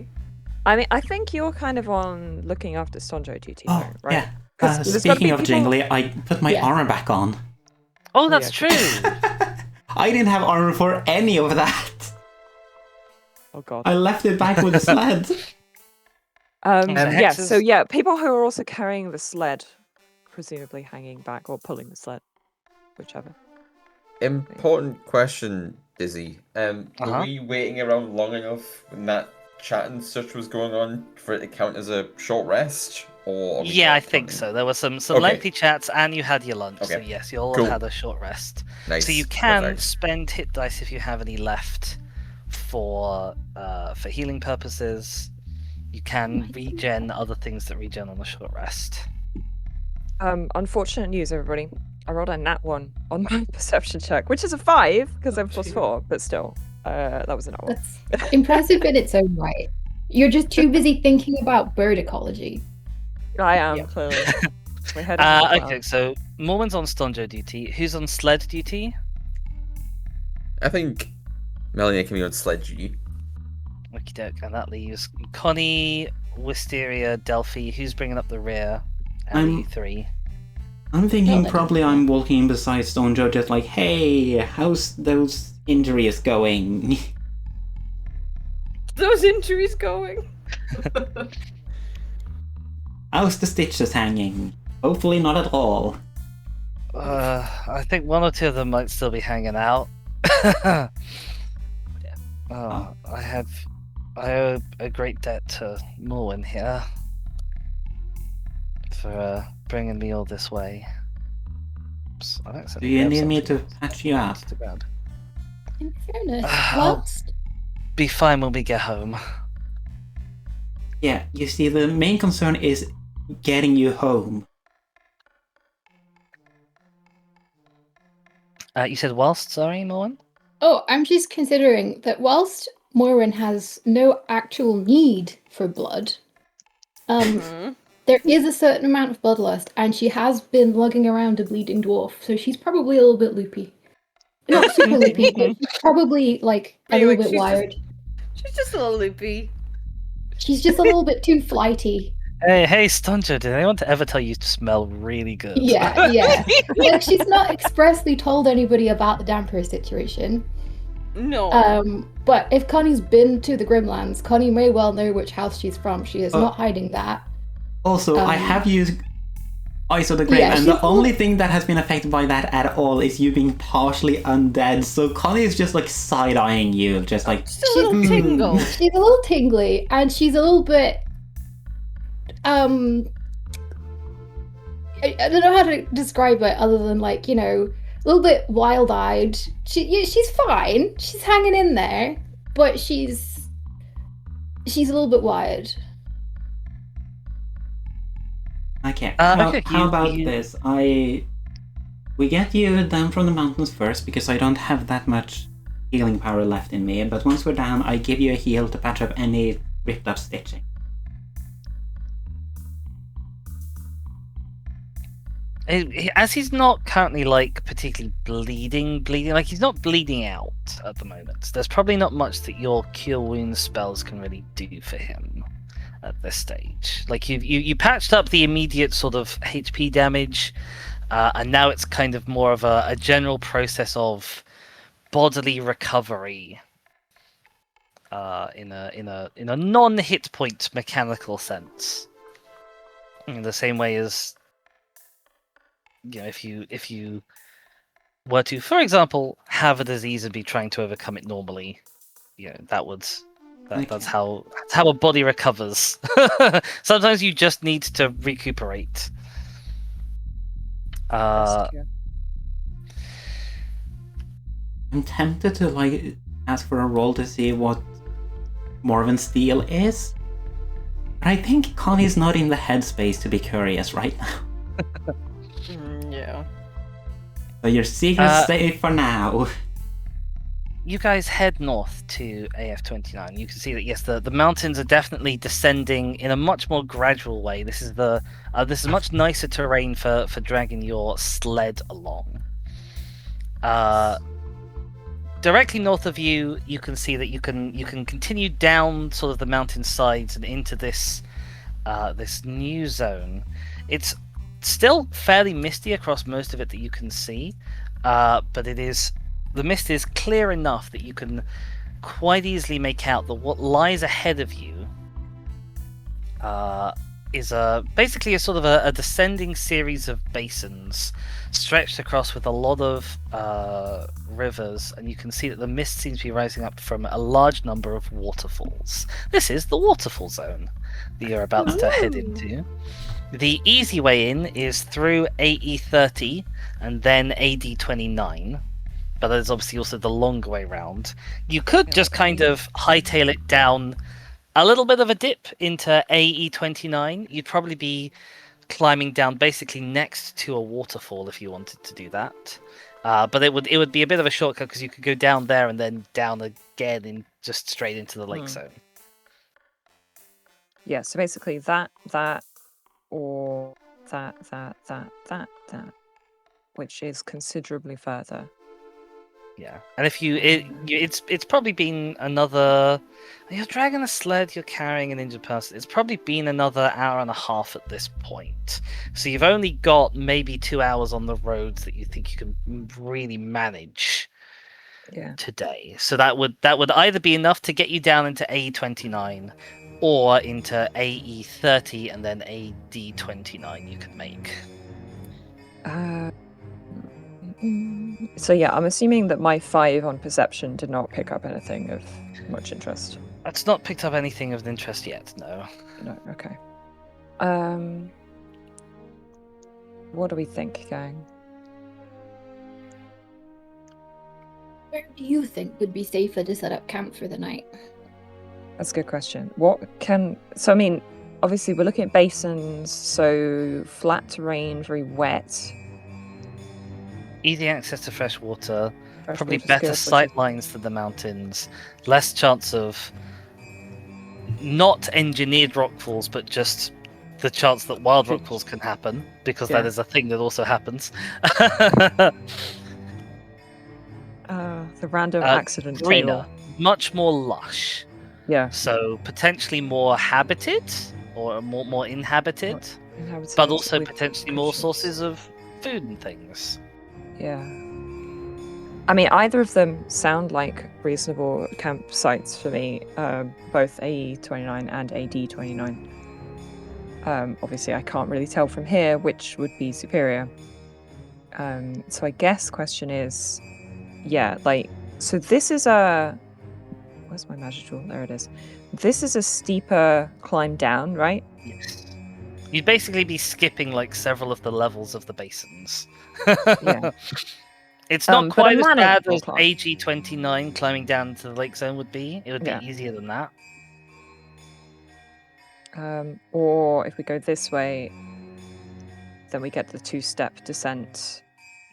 I mean, I think you're kind of on looking after Stonjo duty, Oh, though, right? yeah. 'Cause there's gotta Speaking be of people- jingly, I put my Yeah. armor back on. Oh, that's yeah. true. I didn't have armor for any of that. Oh god. I left it back with the sled. Yeah, Hexes- so yeah, people who are also carrying the sled, presumably hanging back or pulling the sled, whichever. Important question, Dizzy. Were Uh-huh. we waiting around long enough when that chat and such was going on for it to count as a short rest? Or are we Yeah, not I think counting? so. There were some Okay. lengthy chats, and you had your lunch. So Okay. yes, you all Cool. had a short rest. Nice. So you can Perfect. spend hit dice if you have any left for healing purposes. You can regen other things that regen on a short rest. Unfortunate news, everybody. I rolled a nat 1 on my perception check, which is a 5 because I'm +4, but still, that was a nat 1. That's impressive in its own right. You're just too busy thinking about bird ecology. I am, Yeah. clearly. My head is in the Okay, clouds. so Mormon's on Stonjo duty. Who's on sled duty? I think Melanie can be on sled duty. Okie doke, and that leaves Connie, Wisteria, Delphi. Who's bringing up the rear? And I'm- you three. I'm thinking Well, probably I'm walking beside Stonejoe just like, hey, how's those injuries going? Those injuries going. How's the stitches hanging? Hopefully not at all. I think one or two of them might still be hanging out. I owe a great debt to Morwen here for bringing me all this way. Oops, I Do accidentally you grabbed need me to something. patch you up? That's too bad. In fairness, I'll- whilst Be fine when we get home. Yeah, you see, the main concern is getting you home. You said whilst, sorry, Morwen? oh, I'm just considering that whilst Morin has no actual need for blood, Mhm. there is a certain amount of bloodlust, and she has been lugging around a bleeding dwarf, so she's probably a little bit loopy. not super loopy, but she's probably like a Anyway, little bit wired. She's just a little loopy. She's just a little bit too flighty. Hey, Stunja, did anyone ever tell you to smell really good? Yeah. Like, she's not expressly told anybody about the damper situation. No. But if Connie's been to the Grimlands, Connie may well know which house she's from. She is not hiding that. Also, I have used Ice of the Grave, and the only thing that has been affected by that at all is you being partially undead. So Connie is just like side-eyeing you, just like... Just a little tingle. She's a little tingly, and she's a little bit... I don't know how to describe it other than, like, you know, a little bit wild-eyed. She's fine. She's hanging in there, but she's a little bit wired. Okay, Okay, how about this? We get you down from the mountains first, because I don't have that much healing power left in me, but once we're down, I give you a heal to patch up any ripped up stitching. As he's not currently like particularly bleeding, like he's not bleeding out at the moment. There's probably not much that your cure wounds spells can really do for him at this stage. Like you patched up the immediate sort of HP damage, and now it's kind of more of a general process of bodily recovery, in a non-hit point mechanical sense, in the same way as, you know, if you were to, for example, have a disease and be trying to overcome it normally, you know, that's how a body recovers. Sometimes you just need to recuperate. I'm tempted to like ask for a roll to see what Morven Steel is, but I think Connie's not in the headspace to be curious right now. Yeah. So your secret's safe for now. You guys head north to AF29. You can see that, yes, the mountains are definitely descending in a much more gradual way. This is much nicer terrain for dragging your sled along. Directly north of you, you can see that you can continue down sort of the mountain sides and into this new zone. It's still fairly misty across most of it that you can see, but the mist is clear enough that you can quite easily make out that what lies ahead of you is basically a sort of a descending series of basins stretched across with a lot of rivers, and you can see that the mist seems to be rising up from a large number of waterfalls. This is the waterfall zone that you're about to head into. The easy way in is through AE30 and then AD29, but there's obviously also the longer way round. You could just kind of hightail it down a little bit of a dip into AE29. You'd probably be climbing down basically next to a waterfall if you wanted to do that. But it would be a bit of a shortcut because you could go down there and then down again and just straight into the lake zone. Yeah, so basically that, or that, which is considerably further. Yeah, and if it's probably been another. You're dragging a sled, you're carrying an injured person. It's probably been another hour and a half at this point. So you've only got maybe 2 hours on the roads that you think you can really manage. Today. So that would either be enough to get you down into AE29, or into AE30 and then AD29 you could make. So yeah, I'm assuming that my 5 on perception did not pick up anything of much interest. It's not picked up anything of interest yet, no. No, okay. What do we think, gang? Where do you think would be safer to set up camp for the night? That's a good question. So I mean, obviously we're looking at basins, so flat terrain, very wet. Easy access to fresh water, probably water's better good, sight lines to the mountains, less chance of not engineered rockfalls, but just the chance that wild rockfalls can happen, because that is a thing that also happens. The random accident greener, table. much more lush. Yeah. So potentially more habited or more inhabited, Inhabited but also with potentially more cushions. sources of food and things. Yeah. I mean, either of them sound like reasonable campsites for me, both AE29 and AD29. Obviously, I can't really tell from here which would be superior. So I guess question is, yeah, like, so this is a... Where's my magic tool? There it is. This is a steeper climb down, right? Yes. You'd basically be skipping like several of the levels of the basins. Yeah. It's not But a quite as bad manageable as climb. AG29 climbing down to the lake zone would be. It would be Yeah. easier than that. Or if we go this way, then we get the 2-step descent.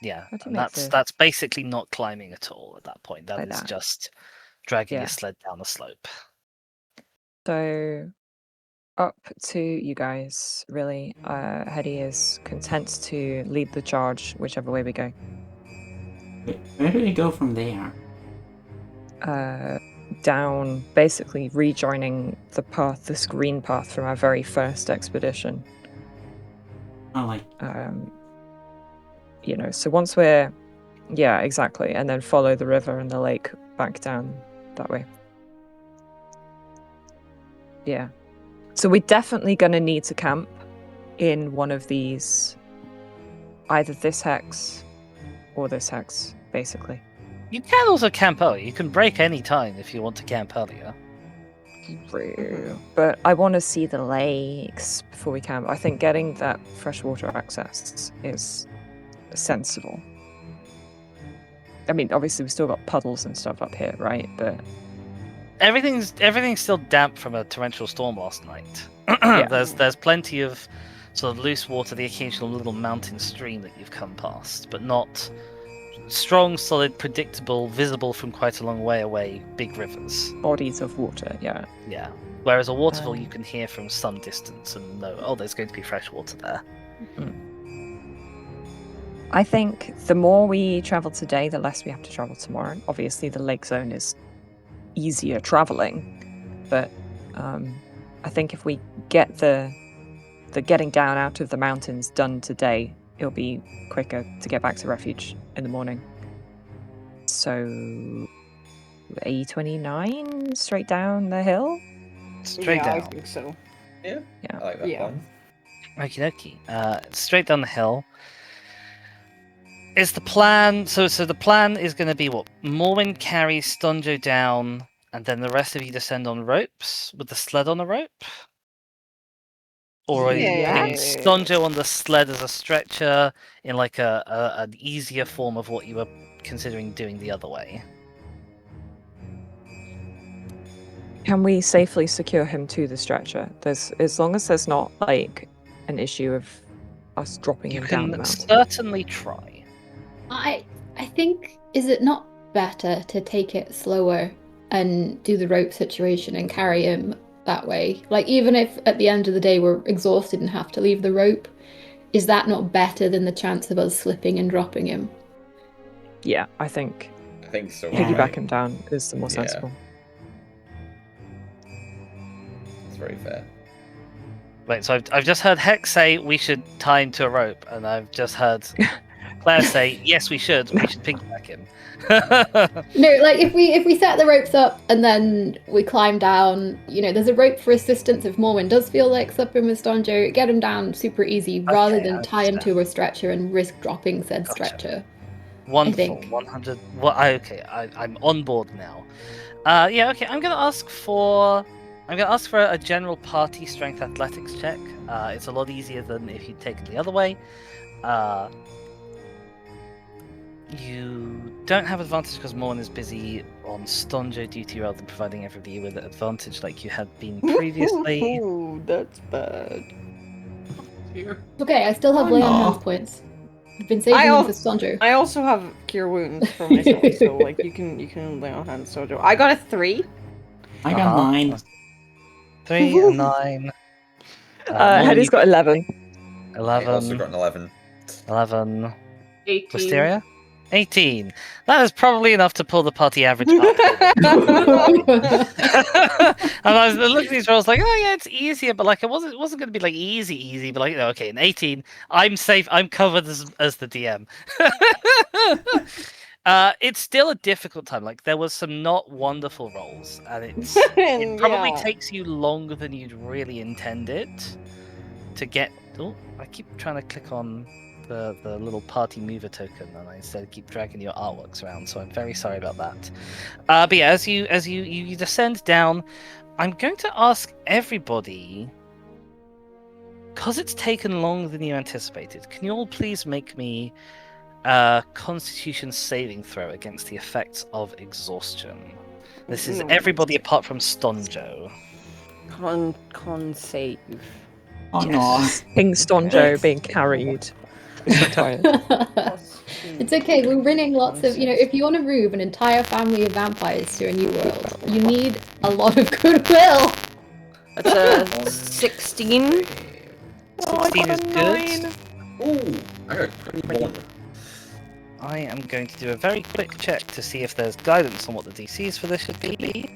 Yeah, How do you and make that's basically not climbing at all at that point. That Like is that. just dragging Yeah. your sled down the slope. So up to you guys, really. Hedy is content to lead the charge whichever way we go. Where do we go from there? Down, basically rejoining the path, this green path from our very first expedition. Oh, like, So once we're... Yeah, exactly. And then follow the river and the lake back down that way. Yeah. So we're definitely going to need to camp in one of these, either this hex or this hex, basically. You can also camp early. You can break any time if you want to camp earlier. True. But I want to see the lakes before we camp. I think getting that freshwater access is sensible. I mean, obviously we've still got puddles and stuff up here, right? But Everything's still damp from a torrential storm last night. Yeah. There's plenty of sort of loose water, the occasional little mountain stream that you've come past, but not strong, solid, predictable, visible from quite a long way away big rivers. bodies of water, yeah. Yeah. Whereas a waterfall you can hear from some distance and know, oh, there's going to be fresh water there. I think the more we travel today, the less we have to travel tomorrow. Obviously, the lake zone is easier traveling, but I think if we get the getting down out of the mountains done today, it'll be quicker to get back to refuge in the morning. So, A29 straight down the hill. Straight I down. think so. Yeah. Yeah. I like that Yeah. plan. Okie dokie. Straight down the hill. Is the plan... So the plan is going to be what? Morwen carries Stonjo down, and then the rest of you descend on ropes with the sled on the rope? Or are you putting Stonjo on the sled as a stretcher in like an easier form of what you were considering doing the other way? Can we safely secure him to the stretcher? As long as there's not like an issue of us dropping You him down the can mountain. certainly try. I think, is it not better to take it slower and do the rope situation and carry him that way? Like, even if at the end of the day we're exhausted and have to leave the rope, is that not better than the chance of us slipping and dropping him? Yeah, I think I think so. piggyback right? him down is the more Yeah. sensible. It's very fair. Wait, so I've just heard Hex say we should tie him to a rope, and I've just heard Claire say, yes, we should piggyback him. No, like if we set the ropes up and then we climb down, there's a rope for assistance if Morwen does feel like slipping with Stonjo, get him down super easy rather Okay, than I tie him understand. to a stretcher and risk dropping said Gotcha. stretcher. Wonderful, think. 100. Well, I'm on board now. Yeah, okay. I'm gonna ask for a general party strength athletics check. It's a lot easier than if you'd taken the other way. You don't have advantage because Morn is busy on Stonjo duty rather than providing everybody with an advantage like you had been previously. Ooh, that's bad. Here. Okay, I still have lay on hands points. I've been saving them for Stonjo. I also have cure wounds for myself, so like you can lay on hands, Sojo. I got a 3. I got 9. 3 and 9. Hedy's got 11. I also 11. got an 11. 11. 18. Wisteria? 18. That is probably enough to pull the party average up. And I was looking at these rolls like, oh yeah, it's easier, but like it wasn't going to be like easy, but like, okay, an 18, I'm safe, I'm covered as the DM. It's still a difficult time. Like there was some not wonderful rolls, and it probably Yeah. takes you longer than you'd really intended to get. Oh, I keep trying to click on the little party mover token, and I instead keep dragging your artworks around. So I'm very sorry about that. But yeah, as you descend down, I'm going to ask everybody, because it's taken longer than you anticipated. Can you all please make me a Constitution saving throw against the effects of exhaustion? This is everybody apart from Stonjo. Con save. Oh no. King Stonjo being carried. He's so tired. It's okay, we're winning lots of, if you want to move an entire family of vampires to a new world, you need a lot of goodwill. That's a 16. 16 is good. Ooh, I got 21. I am going to do a very quick check to see if there's guidance on what the DCs for this should be.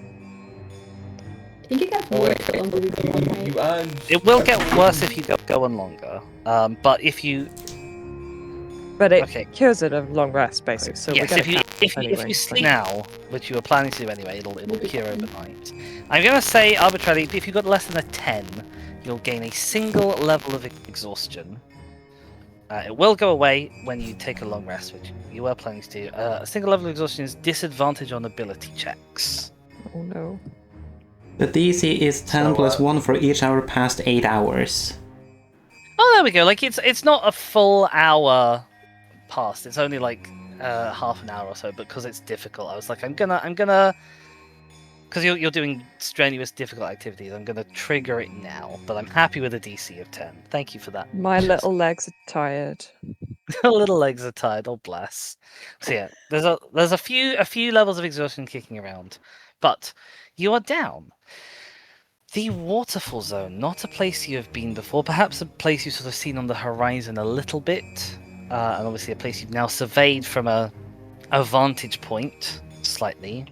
I think it gets worse the longer we go on, right? You add... It will get worse if you go on longer. But if you But it Okay. cures it of long rest, basically. So yes, we're if you anyway, sleep now, which you were planning to do anyway, it'll cure overnight. I'm gonna say arbitrarily, if you got less than a 10, you'll gain a single level of exhaustion. It will go away when you take a long rest, which you were planning to do. A single level of exhaustion is disadvantage on ability checks. Oh no. The DC is 10 plus 1 for each hour past 8 hours. Oh, there we go. Like it's not a full hour past. It's only like half an hour or so. But because it's difficult, I was like, I'm gonna, because you're doing strenuous, difficult activities. I'm gonna trigger it now. But I'm happy with a DC of 10. Thank you for that. My little legs are tired. Little legs are tired. Oh bless. So yeah, there's a few levels of exhaustion kicking around, but you are down. The waterfall zone, not a place you have been before, perhaps a place you've sort of seen on the horizon a little bit, and obviously a place you've now surveyed from a vantage point, slightly.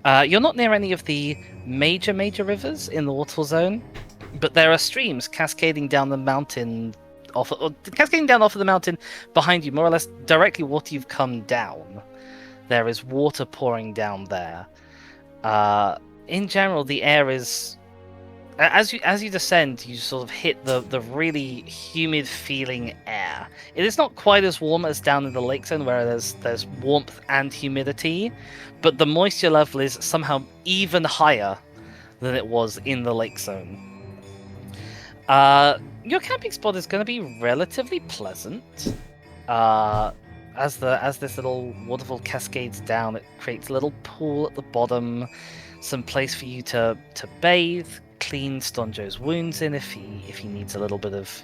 You're not near any of the major rivers in the waterfall zone, but there are streams cascading down the mountain, cascading down off of the mountain behind you, more or less directly water you've come down. There is water pouring down there. In general, the air is, as you descend, you sort of hit the really humid feeling air. It is not quite as warm as down in the lake zone, where there's warmth and humidity, but the moisture level is somehow even higher than it was in the lake zone. Your camping spot is going to be relatively pleasant. As this little waterfall cascades down, it creates a little pool at the bottom. Some place for you to bathe, clean Stonjo's wounds in if he needs a little bit of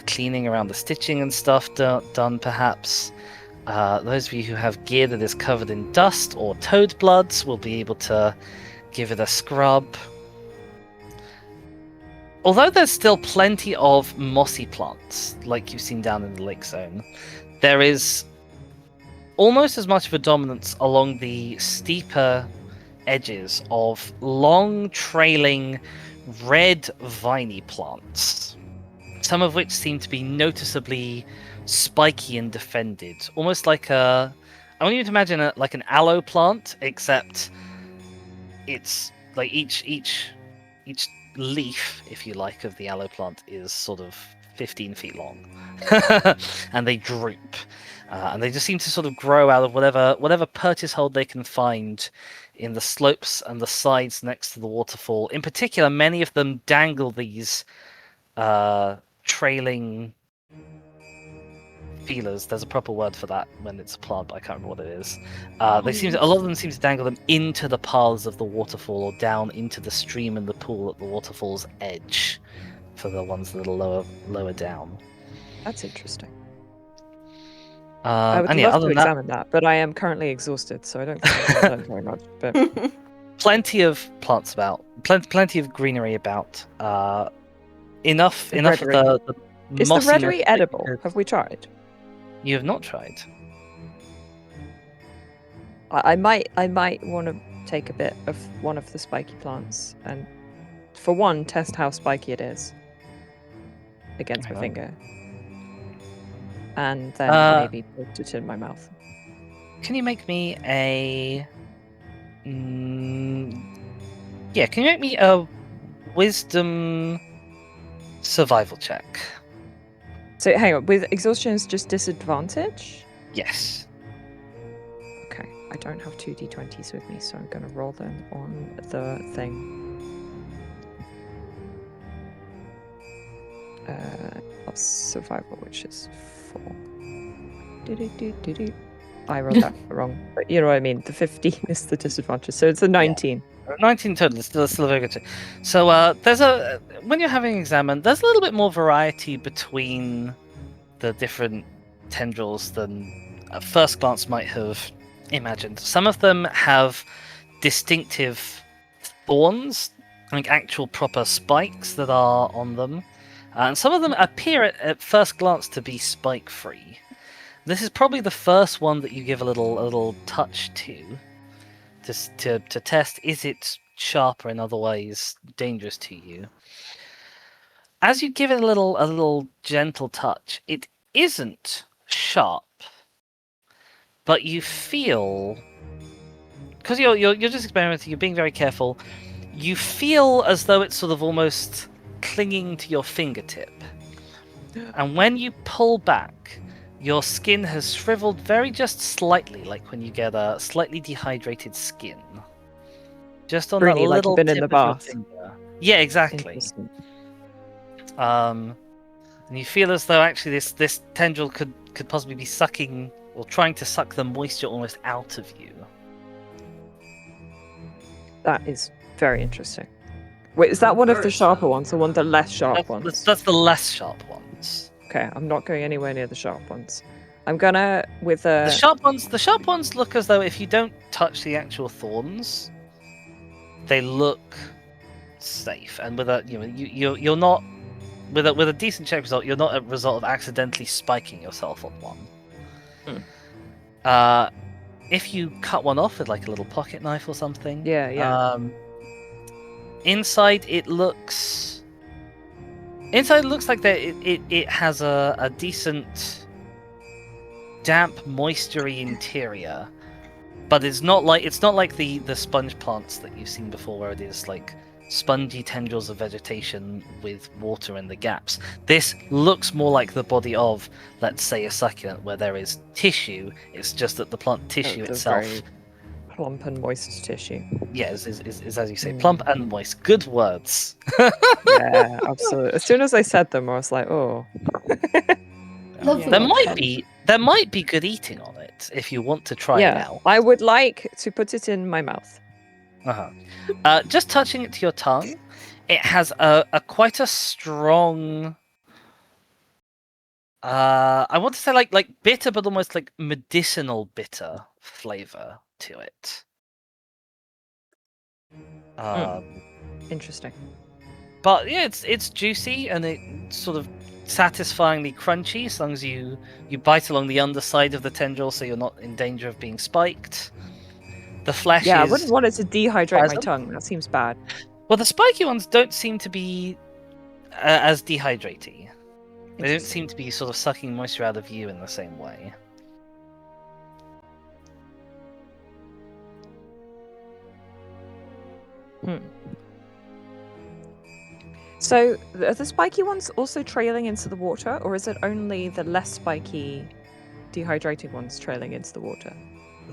cleaning around the stitching and stuff done perhaps. Those of you who have gear that is covered in dust or toad bloods will be able to give it a scrub. Although there's still plenty of mossy plants, like you've seen down in the lake zone, there is almost as much of a dominance along the steeper edges of long trailing red viney plants, some of which seem to be noticeably spiky and defended, almost like I want you to imagine like an aloe plant, except it's like each leaf, if you like, of the aloe plant is sort of 15 feet long, and they droop, and they just seem to sort of grow out of whatever purchase hold they can find in the slopes and the sides next to the waterfall. In particular, many of them dangle these trailing feelers. There's a proper word for that when it's a plant, but I can't remember what it is. A lot of them seem to dangle them into the paths of the waterfall or down into the stream and the pool at the waterfall's edge, for the ones that are lower down. That's interesting. I would love to examine that, but I am currently exhausted, so I don't think I've done very much. But plenty of plants about, plenty of greenery about. Enough of the is the mossy reddery edible? Have we tried? You have not tried. I might want to take a bit of one of the spiky plants and, for one, test how spiky it is against my Okay. finger, and then maybe put it in my mouth. Can you make me a? Yeah, can you make me a wisdom survival check? So hang on, with exhaustion is just disadvantage? Yes. Okay, I don't have 2d20s with me, so I'm going to roll them on the thing. Plus survival, which is 4. I rolled that wrong, but you know what I mean. The 15 is the disadvantage, so it's a 19. 19 total is still a very good check. So there's when you're having examined, there's a little bit more variety between the different tendrils than at first glance might have imagined. Some of them have distinctive thorns, like actual proper spikes that are on them, and some of them appear at first glance to be spike-free. This is probably the first one that you give a little touch to test, is it sharp or in other ways dangerous to you. As you give it a little gentle touch, it isn't sharp, but you feel, because you're just experimenting, you're being very careful, you feel as though it's sort of almost clinging to your fingertip, and when you pull back, your skin has shriveled very just slightly, like when you get a slightly dehydrated skin. Just on Really, that like little you've been in tip the of your bath. finger. Yeah, exactly. Interesting. And you feel as though actually this tendril could possibly be sucking or trying to suck the moisture almost out of you. That is very interesting. Wait, is that one of the sharper ones, or one of the less sharp ones? That's the less sharp ones. Okay, I'm not going anywhere near the sharp ones. I'm gonna with a. The sharp ones look as though if you don't touch the actual thorns, they look safe. And with a you're not with a decent check result, you're not a result of accidentally spiking yourself on one. If you cut one off with like a little pocket knife or something, Yeah. Inside it looks like that it has a decent damp, moistury interior, but it's not like the sponge plants that you've seen before, where it is like spongy tendrils of vegetation with water in the gaps. This looks more like the body of, let's say, a succulent, where there is tissue. It's just that the plant tissue The itself, very plump and moist tissue. yeah, is as you say, plump and moist. Good words. Yeah, absolutely. As soon as I said them, I was like, oh. Lovely. There might be good eating on it if you want to try it out. I would like to put it in my mouth. Just touching it to your tongue, it has a quite a strong. I want to say like bitter, but almost like medicinal bitter flavor to it. Interesting. But yeah, it's juicy and it's sort of satisfyingly crunchy, as long as you bite along the underside of the tendril, so you're not in danger of being spiked. The flesh Yeah, I is... wouldn't want it to dehydrate my pleasant. tongue. That seems bad. Well, the spiky ones don't seem to be as dehydrating. They don't seem to be sort of sucking moisture out of you in the same way. So, are the spiky ones also trailing into the water, or is it only the less spiky dehydrating ones trailing into the water?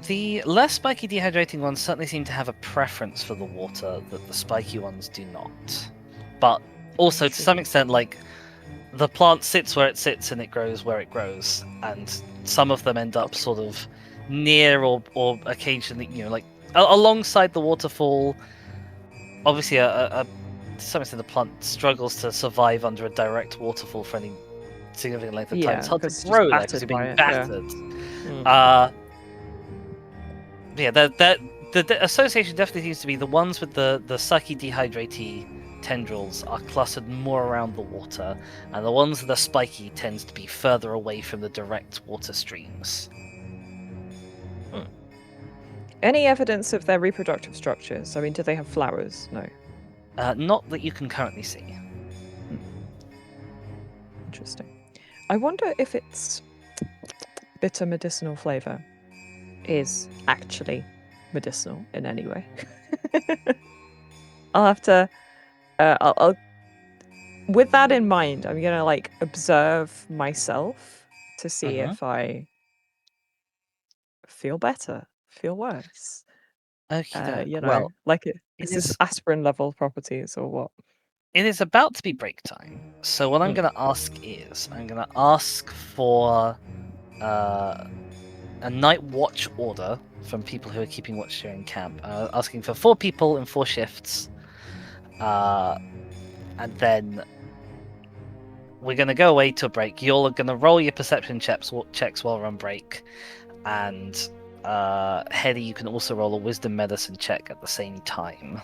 The less spiky dehydrating ones certainly seem to have a preference for the water that the spiky ones do not. But also, to some extent, like, the plant sits where it sits and it grows where it grows, and some of them end up sort of near or occasionally, like, alongside the waterfall. Obviously, to some extent, the plant struggles to survive under a direct waterfall for any significant length of time. It's hard to grow there because you're being battered. The association definitely seems to be the ones with the sucky dehydratey tendrils are clustered more around the water, and the ones that are spiky tends to be further away from the direct water streams. Any evidence of their reproductive structures? I mean, do they have flowers? No. Not that you can currently see. Interesting. I wonder if its bitter medicinal flavor is actually medicinal in any way. I'll have to. I'll. With that in mind, I'm gonna like observe myself to see Mhm. if I feel better, feel worse. Okay. You know, Well, like it is this is. aspirin level properties or what? It is about to be break time. So what I'm going to ask is, I'm going to ask for a night watch order from people who are keeping watch during camp. Asking for 4 people in 4 shifts. And then we're going to go away to a break. You're going to roll your perception checks while we're on break. And Hedy, you can also roll a wisdom medicine check at the same time.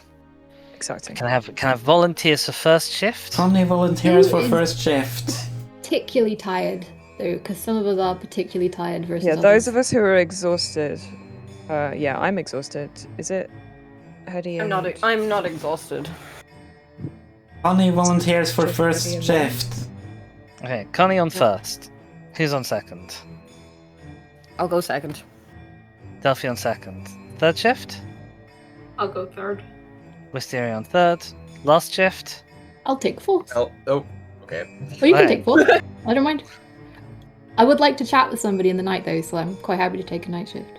Exciting. Can I have volunteers for first shift? Only volunteers Who for is- first shift. Particularly tired, though, because some of us are particularly tired versus Yeah, others. those of us who are exhausted. Yeah, I'm exhausted. Is it Hedy? I'm not exhausted. Only volunteers for Just first ready and shift. Okay, Connie on first. Who's on second? I'll go second. Delphi on second. Third shift? I'll go third. Wisteria on third. Last shift? I'll take fourth. Oh, okay. Or you can Okay. take fourth. I don't mind. I would like to chat with somebody in the night, though, so I'm quite happy to take a night shift.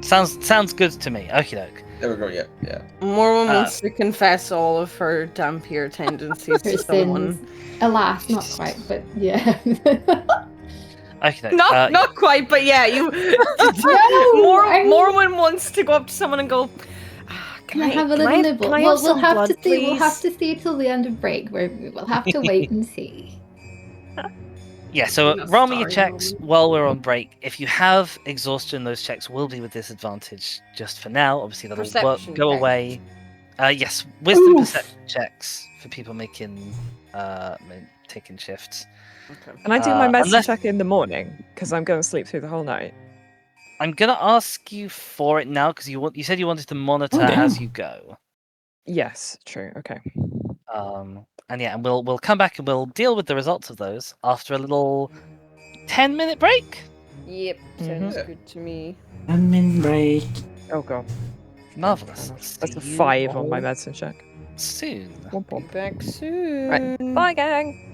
Sounds good to me. Okie doke. There we go. Yeah, yeah. Morwen wants to confess all of her Dampier tendencies Her to someone. sins. Alas, not quite, but yeah. Okie doke. Not quite, but yeah, you. I mean- Morwen wants to go up to someone and go. Can I have a little nibble? Can I Well, have some we'll blood, have to see. We'll please? have to see till the end of break. We'll have to wait and see. Yeah, so No, roll me your sorry, checks Norman. while we're on break. If you have exhaustion, those checks will be with disadvantage just for now. Obviously, that'll Perception go check. away. Yes, wisdom Oof. perception checks for people taking shifts. Can I do my medicine unless- check in the morning? Because I'm going to sleep through the whole night. I'm gonna ask you for it now because you said you wanted to monitor Oh, damn. as you go. Yes, true. Okay. And yeah, and we'll come back and we'll deal with the results of those after a little 10-minute break. Yep, sounds Mhm. good to me. 1-minute break. Oh god, Marvelous. that's a See you 5 on my all medicine check. soon. Womp Be womp. back soon. Right. Bye, gang.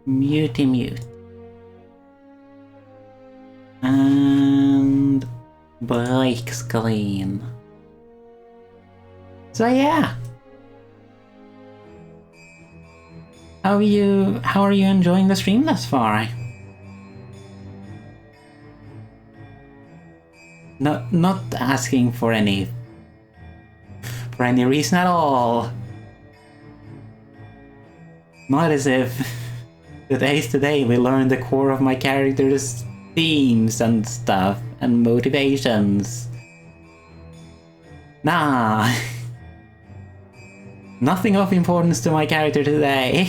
Mute. And break screen. So yeah. How are you enjoying the stream thus far? Not asking for any reason at all. Not as if today's today we learned the core of my character's themes and stuff and motivations. Nah. Nothing of importance to my character today.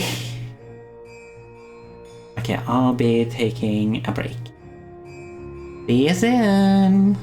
Okay, I'll be taking a break. See you soon.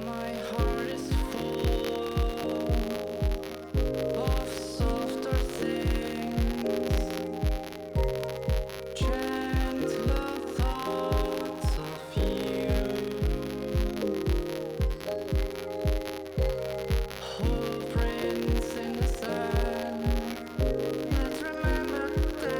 My heart is full of softer things, gentler thoughts of you. Footprints in the sand. Let's remember that.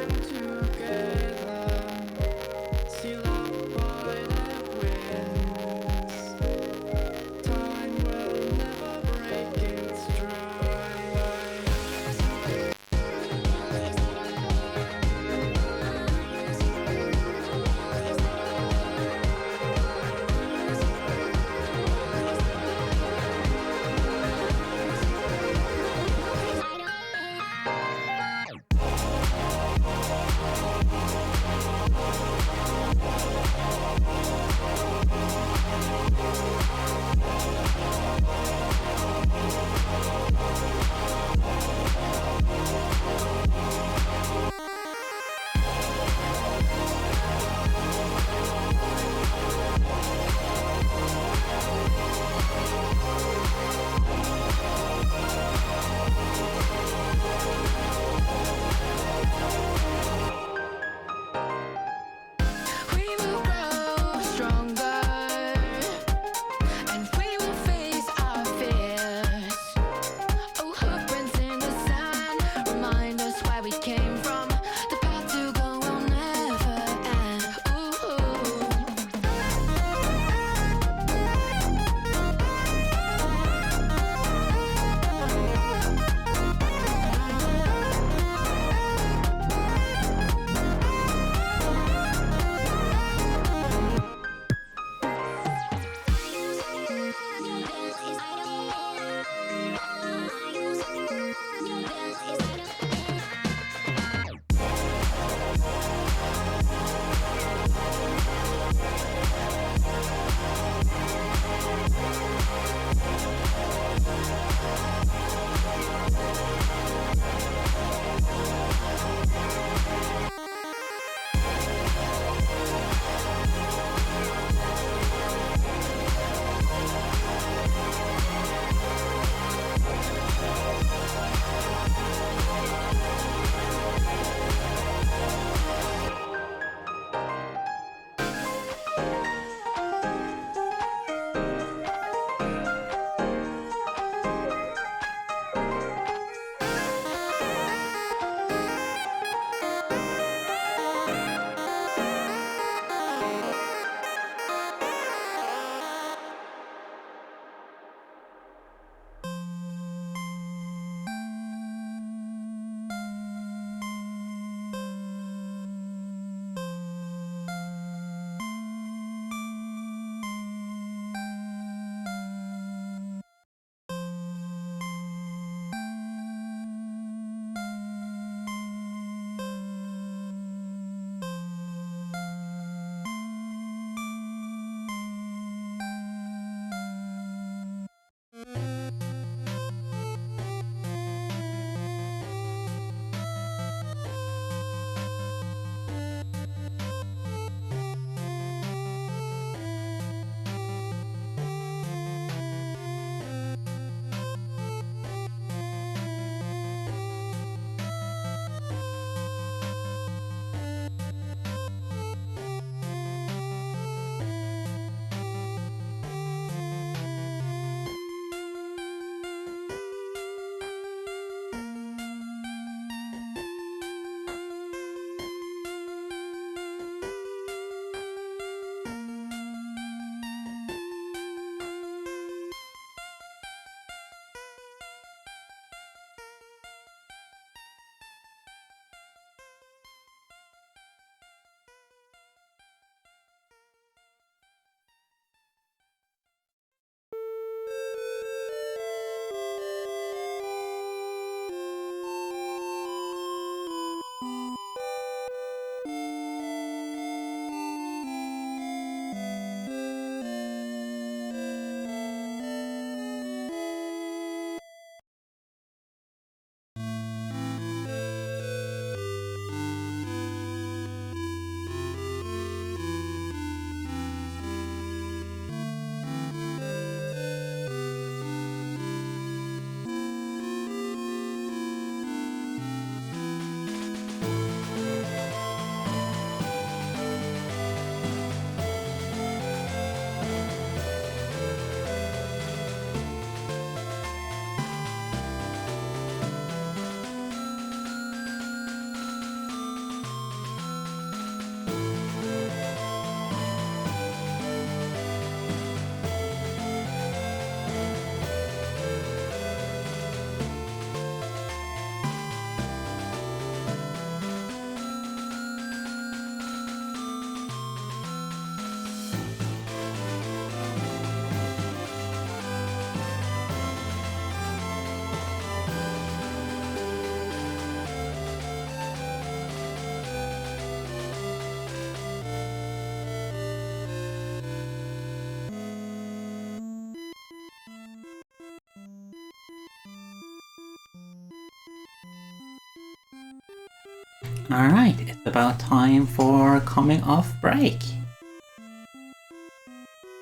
Alright, it's about time for coming off break.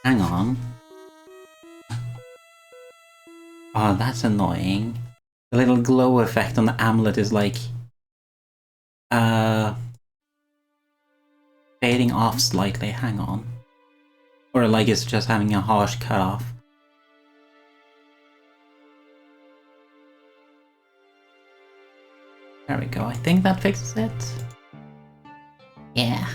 Hang on. Oh, that's annoying. The little glow effect on the amulet is like... fading off slightly, hang on. Or like it's just having a harsh cutoff. There we go, I think that fixes it. Yeah.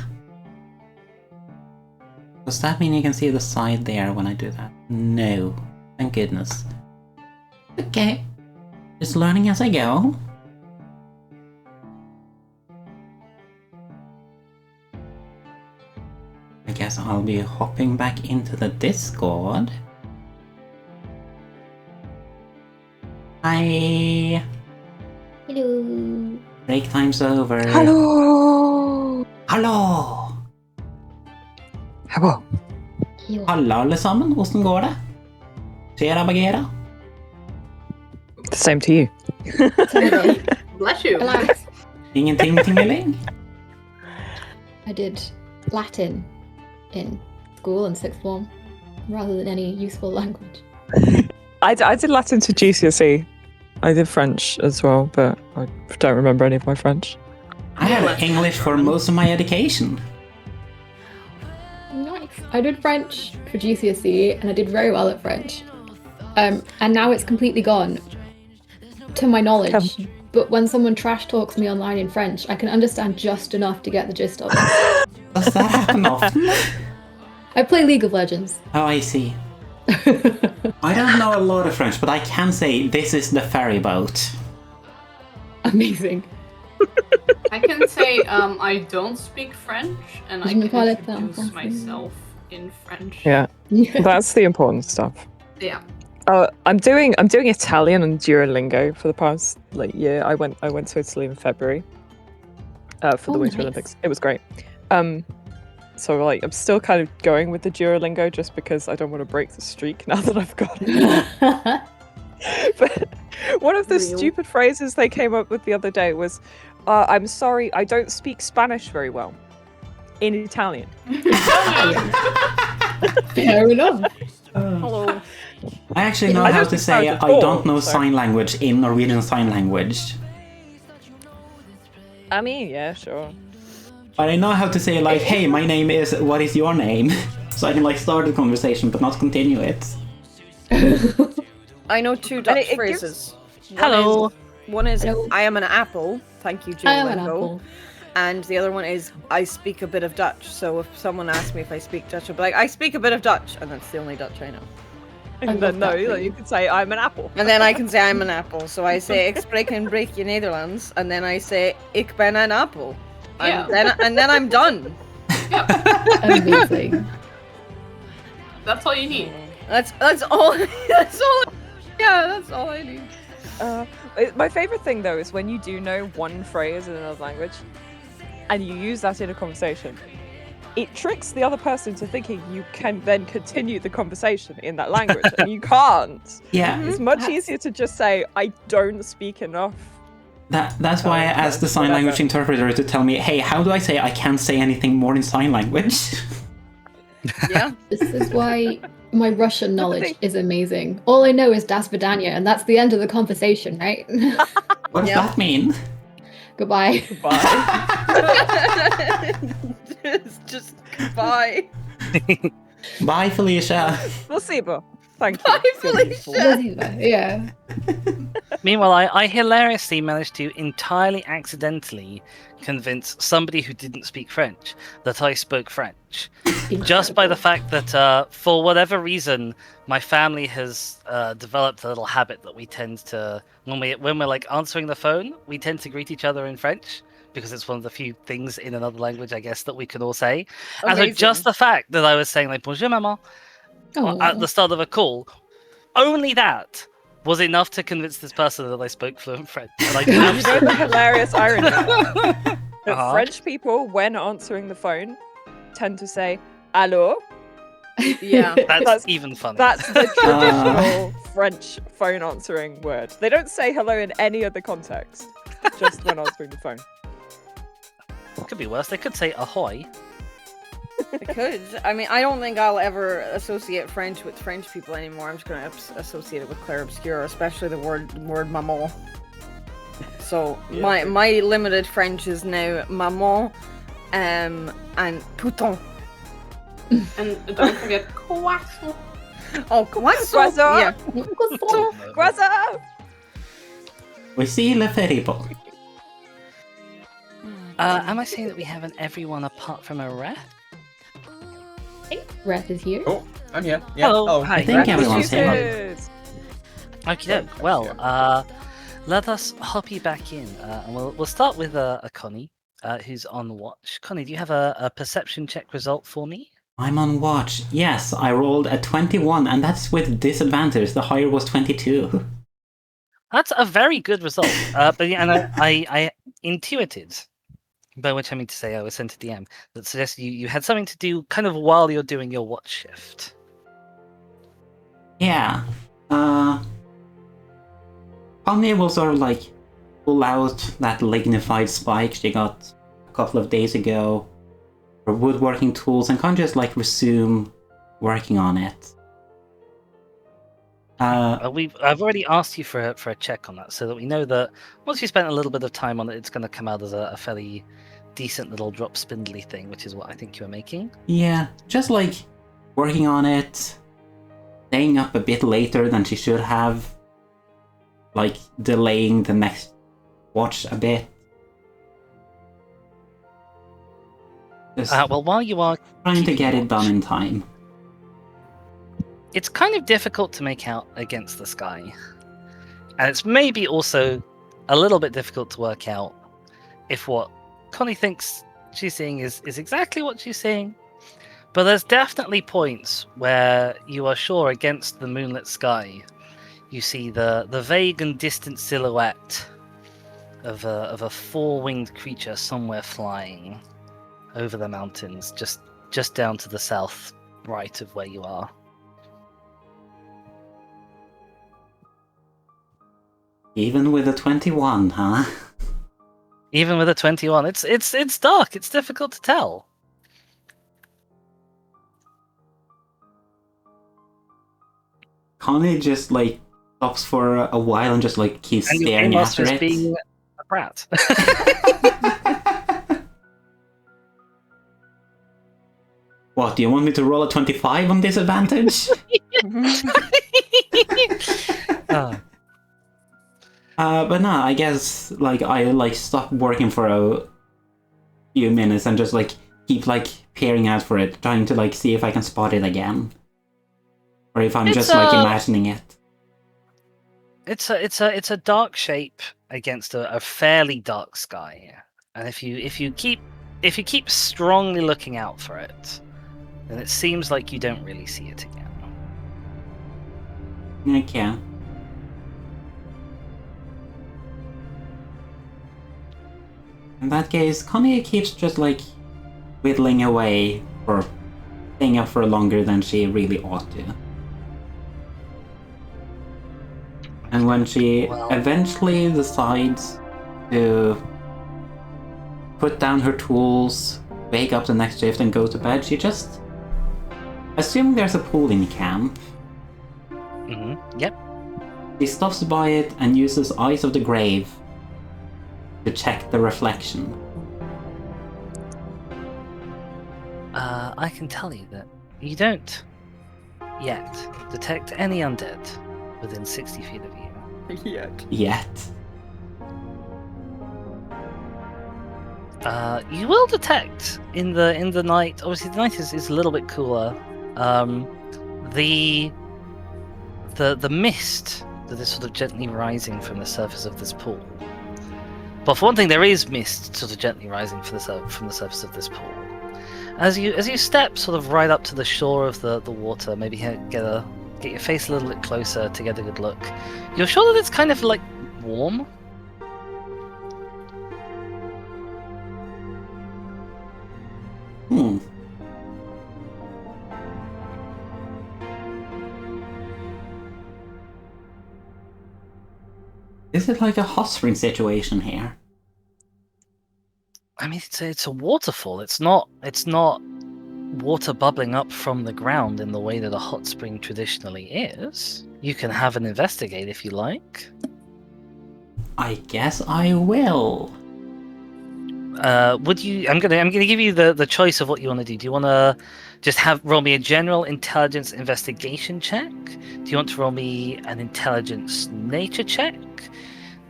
Does that mean you can see the side there when I do that? No. Thank goodness. Okay. Just learning as I go. I guess I'll be hopping back into the Discord. Hi! Hello. Break time's over. Hello! Hallo! Hello. Hello. Halla alle sammen, hvordan går det? Tjera bagera? The same to you. Sorry. Bless you. Relax. Ingenting tingeling? I did Latin in school in sixth form, rather than any useful language. I did Latin to GCSE. I did French as well, but I don't remember any of my French. I had English for most of my education. Nice. I did French for GCSE, and I did very well at French. And now it's completely gone, to my knowledge. But when someone trash talks me online in French, I can understand just enough to get the gist of it. Does that happen often? I play League of Legends. Oh, I see. I don't know a lot of French, but I can say this is the ferry boat. Amazing. I can say I don't speak French, and I Je ne can parle pas introduce français. myself in French. Yeah, that's the important stuff. Yeah. I'm doing Italian and Duolingo for the past year. I went to Italy in February for the Oh, Winter nice. Olympics. It was great. So I'm still kind of going with the Duolingo just because I don't want to break the streak now that I've got it. But one of the Real. stupid phrases they came up with the other day was, "I'm sorry, I don't speak Spanish very well." In Italian. Fair enough. Hello. I actually know I how don't to speak say Spanish I at all, don't know so- sign language in Norwegian Sign Language. I mean, yeah, sure. But I know how to say like, hey, my name is, what is your name? So I can like start the conversation but not continue it. I know two Dutch it gives- phrases. Hello. One is Hello. I am an apple. Thank you, I am an Duolingo. apple. And the other one is I speak a bit of Dutch. So if someone asks me if I speak Dutch, I'll be like, I speak a bit of Dutch, and that's the only Dutch I know. And love then no, that for you you. could say I'm an apple. And then I can say I'm an apple. So I say ik spreek een beetje Nederlands, and then I say ik ben een appel. Yeah. And then I'm done. Amazing. That's all you need. That's all. That's all. Yeah, that's all I need. My favorite thing though is when you do know one phrase in another language, and you use that in a conversation. It tricks the other person to thinking you can then continue the conversation in that language, and you can't. Yeah, It's much That's- easier to just say, "I don't speak enough." that's why I asked the sign language interpreter to tell me, hey, how do I say I can't say anything more in sign language? Yeah. This is why my Russian knowledge thing- is amazing. All I know is Das Vidanya, and that's the end of the conversation, right? What does Yeah. that mean? Goodbye. Bye. just goodbye. Bye, Felicia. Спасибо. Thank you. Bye, Good Felicia. people. Yeah. Meanwhile, I hilariously managed to entirely accidentally convince somebody who didn't speak French that I spoke French. Just by the fact that, for whatever reason, my family has developed a little habit that we tend to, when we're like answering the phone, we tend to greet each other in French because it's one of the few things in another language, I guess, that we can all say. And so Amazing. just the fact that I was saying like "Bonjour, maman" Oh, at the start of a call, only that was enough to convince this person that I spoke fluent French. And I You know the absolutely hilarious irony that Uh-huh. French people, when answering the phone, tend to say "Allô." Yeah. that's even funnier. That's the traditional French phone answering word. They don't say hello in any other context, just when answering the phone. Could be worse. They could say ahoy. I could. I mean, I don't think I'll ever associate French with French people anymore. I'm just going to associate it with Clair Obscur, especially the word maman. So Yeah. my limited French is now maman, and pouton. And don't forget croissant. Oh, croissant. Croissant. Yeah. Croissant! We see Le Ferripo. Am I saying that we haven't everyone apart from a ref? Wrath is here. Oh, I'm here. Yeah. Hello. Hi. I think everyone's here. Excuses. Okay, well, let us hop you back in, and we'll start with Connie, who's on watch. Connie, do you have a perception check result for me? I'm on watch. Yes, I rolled a 21, and that's with disadvantage. The higher was 22. That's a very good result. But yeah, and I intuited, by which I mean to say I was sent to DM, that suggests you had something to do kind of while you're doing your watch shift. Yeah. Connie will sort of like pull out that lignified spike she got a couple of days ago, her woodworking tools, and kind of just like resume working on it. I've already asked you for a check on that, so that we know that once you spent a little bit of time on it, it's going to come out as a fairly decent little drop spindly thing, which is what I think you were making. Yeah, just like working on it, staying up a bit later than she should have, like delaying the next watch a bit. Just Well, while you are trying to keeping get it watch, done in time. it's kind of difficult to make out against the sky. And it's maybe also a little bit difficult to work out if what Connie thinks she's seeing is exactly what she's seeing. But there's definitely points where you are sure against the moonlit sky you see the vague and distant silhouette of a four-winged creature somewhere flying over the mountains, just down to the south right of where you are. Even with a 21, huh? Even with a 21, it's dark. It's difficult to tell. Connie just like stops for a while and just like keeps And your staring game after master is it. being a brat. What, do you want me to roll a 25 on disadvantage? Ah. But no, I guess like I like stop working for a few minutes and just like keep like peering out for it, trying to like see if I can spot it again, or if I'm It's just like a- imagining it. It's a dark shape against a fairly dark sky, and if you keep strongly looking out for it, then it seems like you don't really see it again. Okay. In that case, Connie keeps just like whittling away or staying up for longer than she really ought to. And when she Well- eventually decides to put down her tools, wake up the next shift and go to bed, she just, assuming there's a pool in camp, Yep. she stops by it and uses Eyes of the Grave to check the reflection. I can tell you that you don't yet detect any undead within 60 feet of you. Yet. You will detect in the night. Obviously, the night is a little bit cooler. The mist that is sort of gently rising from the surface of this pool. But for one thing, there is mist sort of gently rising from the surface of this pool. As you step sort of right up to the shore of the water, maybe get your face a little bit closer to get a good look. You're sure that it's kind of like warm. Hmm. Is it like a hot spring situation here? I mean, it's a waterfall. It's not water bubbling up from the ground in the way that a hot spring traditionally is. You can have an investigate if you like. I guess I will. Would you? I'm gonna give you the choice of what you want to do. Do you want to just roll me a general intelligence investigation check? Do you want to roll me an intelligence nature check?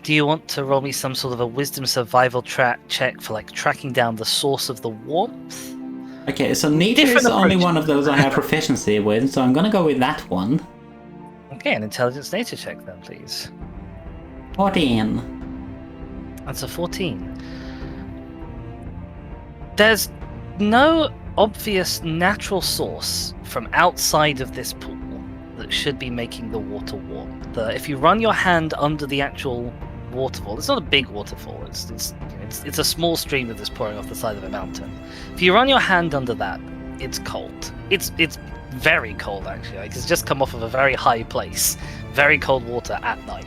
Do you want to roll me some sort of a wisdom survival check for like tracking down the source of the warmth? Okay, so nature is Different only approach. one of those I have proficiency with, so I'm gonna go with that one. Okay, an intelligence nature check then, please. 14. That's a 14. There's no obvious natural source from outside of this pool that should be making the water warm. If you run your hand under the actual waterfall, it's not a big waterfall. It's a small stream that is pouring off the side of a mountain. If you run your hand under that, it's cold. It's very cold actually. Like, it's just come off of a very high place. Very cold water at night.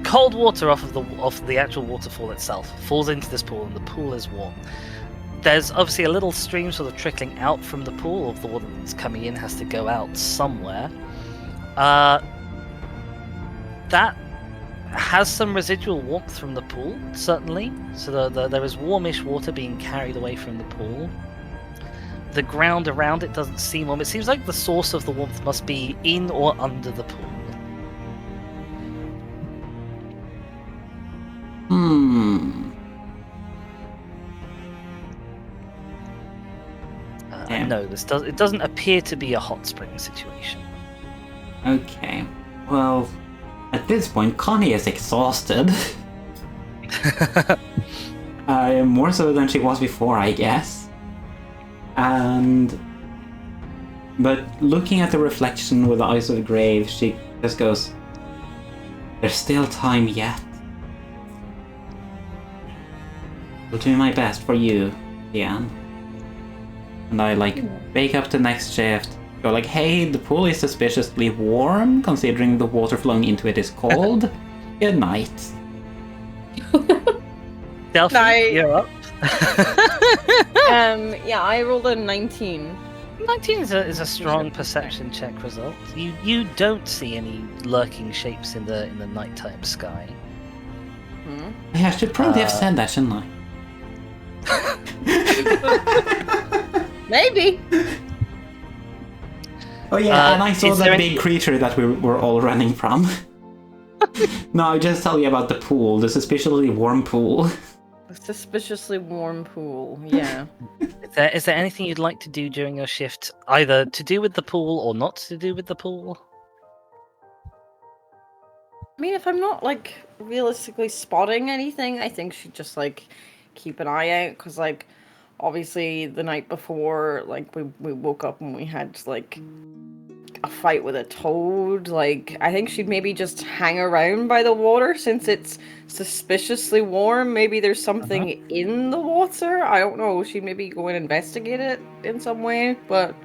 Cold water off the actual waterfall itself falls into this pool, and the pool is warm. There's obviously a little stream sort of trickling out from the pool. Of the water that's coming in has to go out somewhere. That has some residual warmth from the pool, certainly. So there is warmish water being carried away from the pool. The ground around it doesn't seem warm. It seems like the source of the warmth must be in or under the pool. No, it doesn't appear to be a hot spring situation. Okay. Well, at this point, Connie is exhausted. More so than she was before, I guess. But looking at the reflection with the eyes of the grave, she just goes, "There's still time yet. I'll do my best for you, Diane." And I wake up the next shift, go like, "Hey, the pool is suspiciously warm, considering the water flowing into it is cold. Good night." Delphi, Night. you're up. Yeah, I rolled a 19. 19 is a strong perception check result. You don't see any lurking shapes in the nighttime sky. I should probably have said that, shouldn't I? Maybe. Oh yeah, and I saw is that there big creature that we were all running from. No, I just tell you about the pool, the suspiciously warm pool. A suspiciously warm pool, yeah. Is there anything you'd like to do during your shift, either to do with the pool or not to do with the pool? I mean, if I'm not, realistically spotting anything, I think she'd just, keep an eye out, because, obviously the night before, we woke up and we had, a fight with a toad. I think she'd maybe just hang around by the water since it's suspiciously warm. Maybe there's something in the water. I don't know. She'd maybe go and investigate it in some way, but...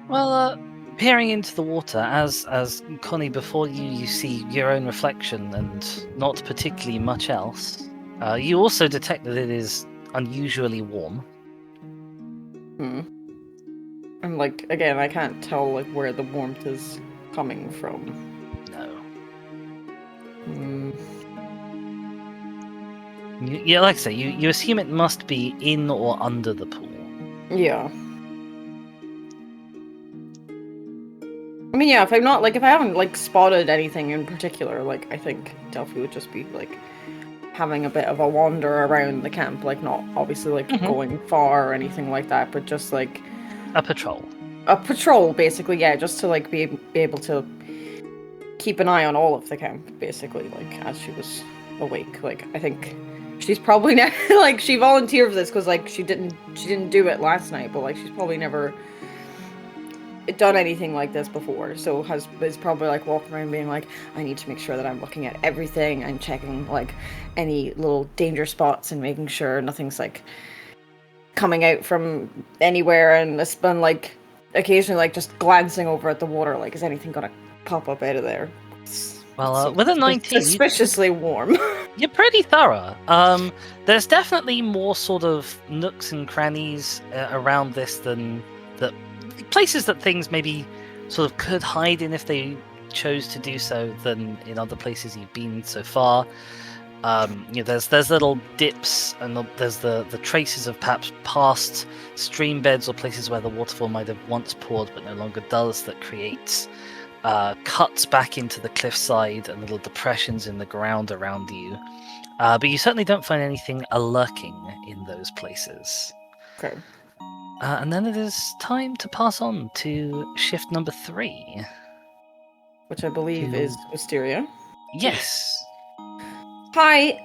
Well, peering into the water, as Connie, before you see your own reflection and not particularly much else. You also detect that it is unusually warm. And again, I can't tell where the warmth is coming from. No. Hmm. Yeah, like I say, you assume it must be in or under the pool. Yeah. I mean, yeah, if I'm not, if I haven't, spotted anything in particular, I think Delphi would just be, having a bit of a wander around the camp, not obviously, going far or anything like that, but just, A patrol. A patrol, basically, yeah, just to, be able to keep an eye on all of the camp, basically, as she was awake. I think she's probably never, she volunteered for this because, she didn't do it last night, but, she's probably never done anything like this before, so is probably walking around being I need to make sure that I'm looking at everything and checking any little danger spots and making sure nothing's coming out from anywhere, and it's been occasionally just glancing over at the water, is anything gonna pop up out of there? Well, with a 19, Suspiciously warm. you're pretty thorough. There's definitely more sort of nooks and crannies around this than the places that things maybe sort of could hide in if they chose to do so than in other places you've been so far. There's little dips and there's the traces of perhaps past stream beds or places where the waterfall might have once poured but no longer does that creates cuts back into the cliffside and little depressions in the ground around you. But you certainly don't find anything lurking in those places. Okay. And then it is time to pass on to shift number 3. Which I believe is Wisteria. Yes. Hi,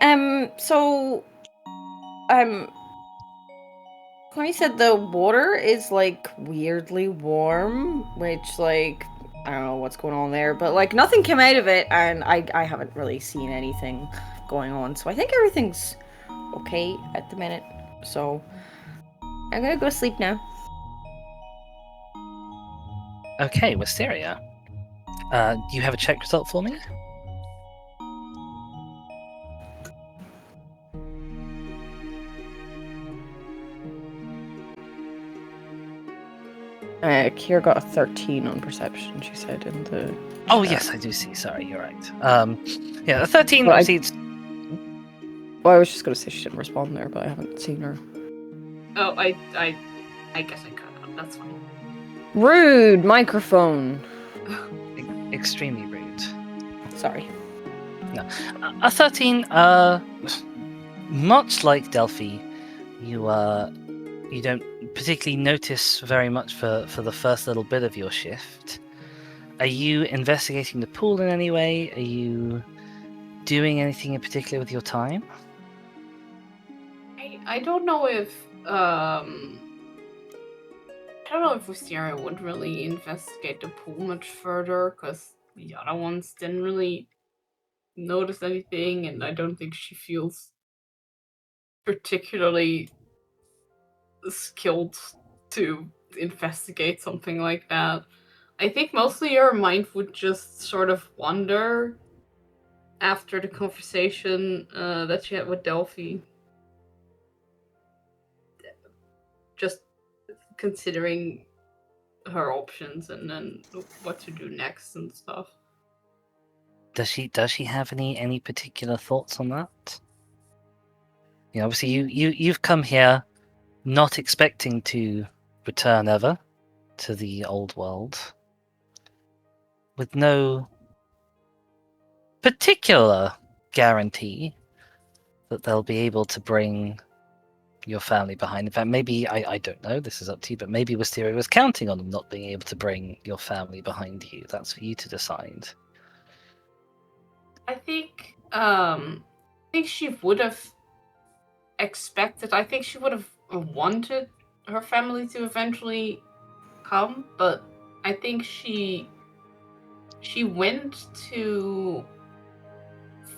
Connie said the water is, like, weirdly warm, which, like, I don't know what's going on there, but, like, nothing came out of it, and I haven't really seen anything going on, so I think everything's okay at the minute, so I'm gonna go to sleep now. Okay, Wisteria. Do you have a check result for me? Kier got a 13 on perception, she said in the... Oh, yes, I do see. Sorry, you're right. Yeah, a 13 Well, proceeds. Well, I was just gonna say she didn't respond there, but I haven't seen her. Oh, I guess I cut out. That's fine. Rude microphone! Extremely rude. Sorry. A 13, much like Delphi, you don't particularly notice very much for the first little bit of your shift. Are you investigating the pool in any way? Are you doing anything in particular with your time? I don't know if Wisteria would really investigate the pool much further, because the other ones didn't really notice anything, and I don't think she feels particularly skilled to investigate something like that. I think mostly your mind would just sort of wander after the conversation that you had with Delphi. Just considering her options and then what to do next and stuff. Does she have any particular thoughts on that? You know, obviously you've come here not expecting to return ever to the old world, with no particular guarantee that they'll be able to bring your family behind. In fact, maybe, I don't know, this is up to you, but maybe Wisteria was counting on them not being able to bring your family behind you. That's for you to decide. I think she would have expected, I think she would have wanted her family to eventually come, but I think she went to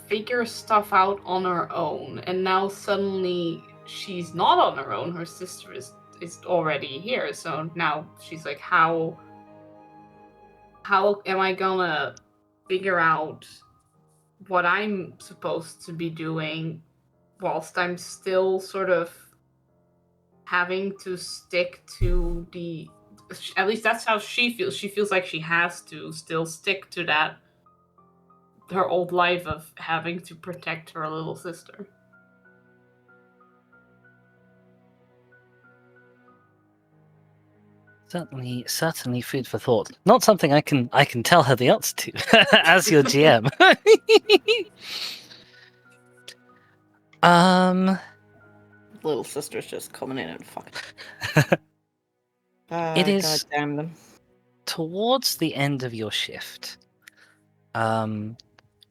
figure stuff out on her own, and now suddenly she's not on her own. Her sister is already here, so now she's like, how am I gonna figure out what I'm supposed to be doing whilst I'm still sort of having to stick to the... At least that's how she feels. She feels like she has to still stick to that, her old life of having to protect her little sister. Certainly food for thought. Not something I can tell her the answer to as your GM. Little sister's just coming in and fucking... It is... God damn them. Towards the end of your shift,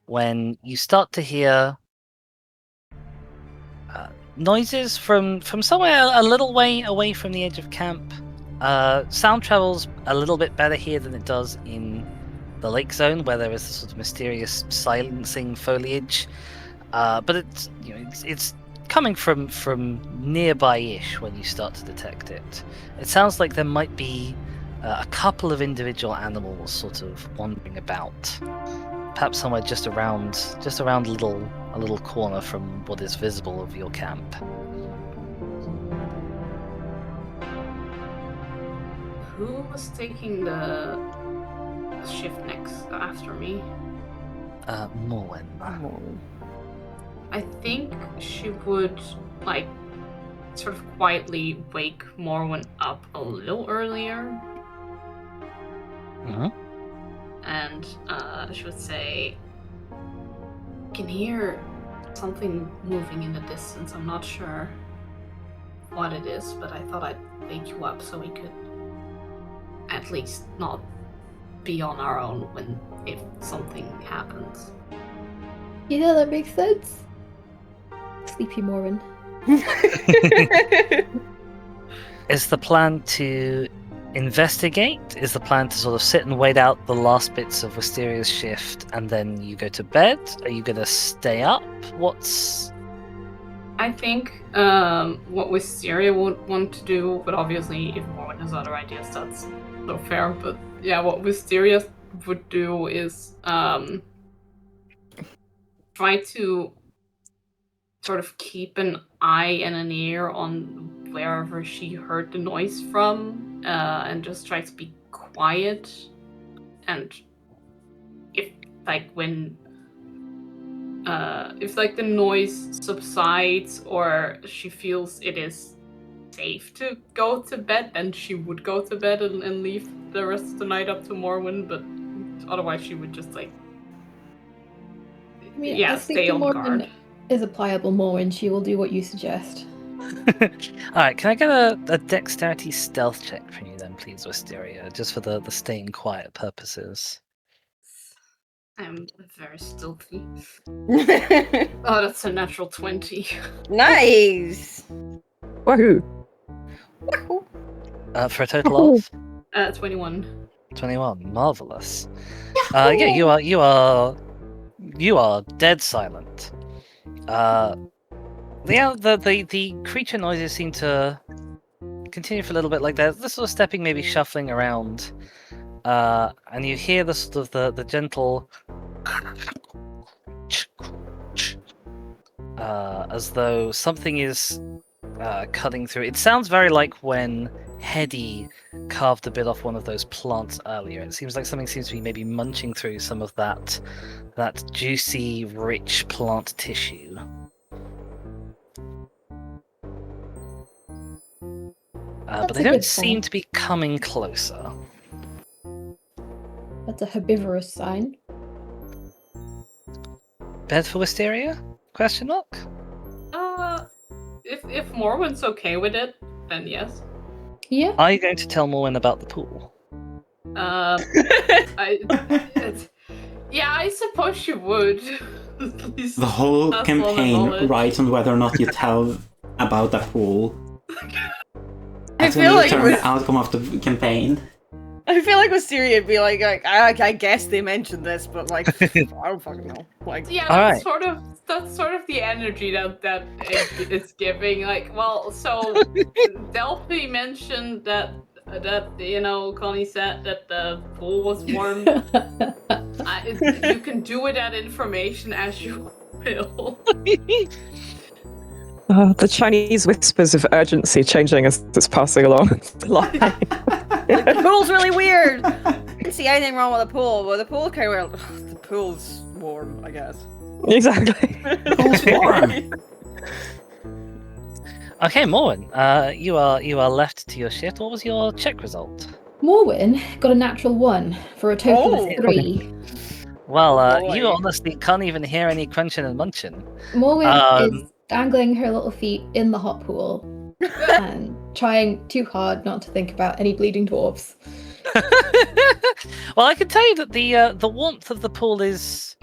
when you start to hear noises from somewhere a little way away from the edge of camp. Sound travels a little bit better here than it does in the lake zone, where there is this sort of mysterious silencing foliage. But it's coming from nearby-ish when you start to detect it. It sounds like there might be a couple of individual animals sort of wandering about. perhaps somewhere just around a little corner from what is visible of your camp. Who was taking the shift next after me? Morwen. I think she would like sort of quietly wake Morwen up a little earlier, Mhm. and she would say, "I can hear something moving in the distance. I'm not sure what it is, but I thought I'd wake you up so we could at least not be on our own if something happens." Yeah, that makes sense. Sleepy Morin. Is the plan to investigate? Is the plan to sort of sit and wait out the last bits of Wisteria's shift and then you go to bed? Are you gonna stay up? What's... I think what Wisteria would want to do, but obviously if Morwen has other ideas, that's so fair. But yeah, what Wisteria would do is try to sort of keep an eye and an ear on wherever she heard the noise from, and just try to be quiet. And if the noise subsides or she feels it is safe to go to bed, then she would go to bed and leave the rest of the night up to Morwen. But otherwise, she would just I mean, yeah, I think stay the on Morrin guard. is a pliable Morrin. She will do what you suggest. Alright, can I get a dexterity stealth check from you then, please, Wisteria? Just for the staying quiet purposes. I'm very stealthy. Oh, that's a natural 20. Nice. Woohoo! For a total of 21. 21. Marvelous. Yeah, you are dead silent. The creature noises seem to continue for a little bit, like they're sort of stepping, maybe shuffling around, and you hear the sort of the gentle as though something is cutting through. It sounds very like when Hedy carved a bit off one of those plants earlier. It seems like something seems to be maybe munching through some of that juicy, rich plant tissue. But That's they a don't good seem sign. to be coming closer. That's a herbivorous sign. Bed for Wisteria? Question mark? If Morwen's okay with it, then yes. Yeah. Are you going to tell Morwen about the pool? Yeah, I suppose you would. At least The whole pass on the campaign knowledge. rides on whether or not you tell about the pool. I That's feel gonna like determine with- the outcome of the campaign. I feel like Wisteria would be like I guess they mentioned this, but like I don't fucking know. Like Yeah, Alright. that's sort of the energy that it's giving. Like, well, so Delphi mentioned that Connie said that the pool was warm. You can do with that information as you will. The Chinese whispers of urgency changing as it's passing along the line. Like, the pool's really weird. I didn't see anything wrong with the pool, but the pool's kind of weird. The pool's warm, I guess. Exactly. Pool's warm. Okay, Morwen, you are left to your shift. What was your check result? Morwin got a natural 1 for a total Oh. of 3. Well, boy. you honestly can't even hear any crunching and munching. Morwin is dangling her little feet in the hot pool and trying too hard not to think about any bleeding dwarves. Well, I can tell you that the warmth of the pool is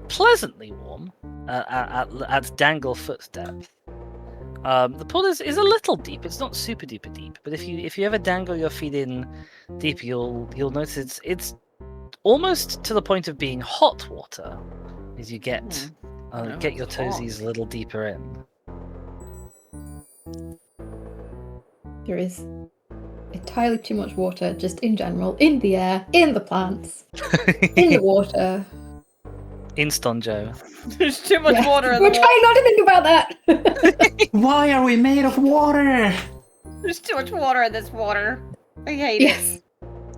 pleasantly warm at dangle foot depth. The pool is a little deep. It's not super duper deep, but if you ever dangle your feet in deep, you'll notice it's almost to the point of being hot water as you get No, get your it's hot. toesies a little deeper in. There is entirely too much water, just in general, in the air, in the plants, in the water. Instant Joe. There's too much Yeah. water in We're the water. trying not to think about that. Why are we made of water? There's too much water in this water. I hate Yes.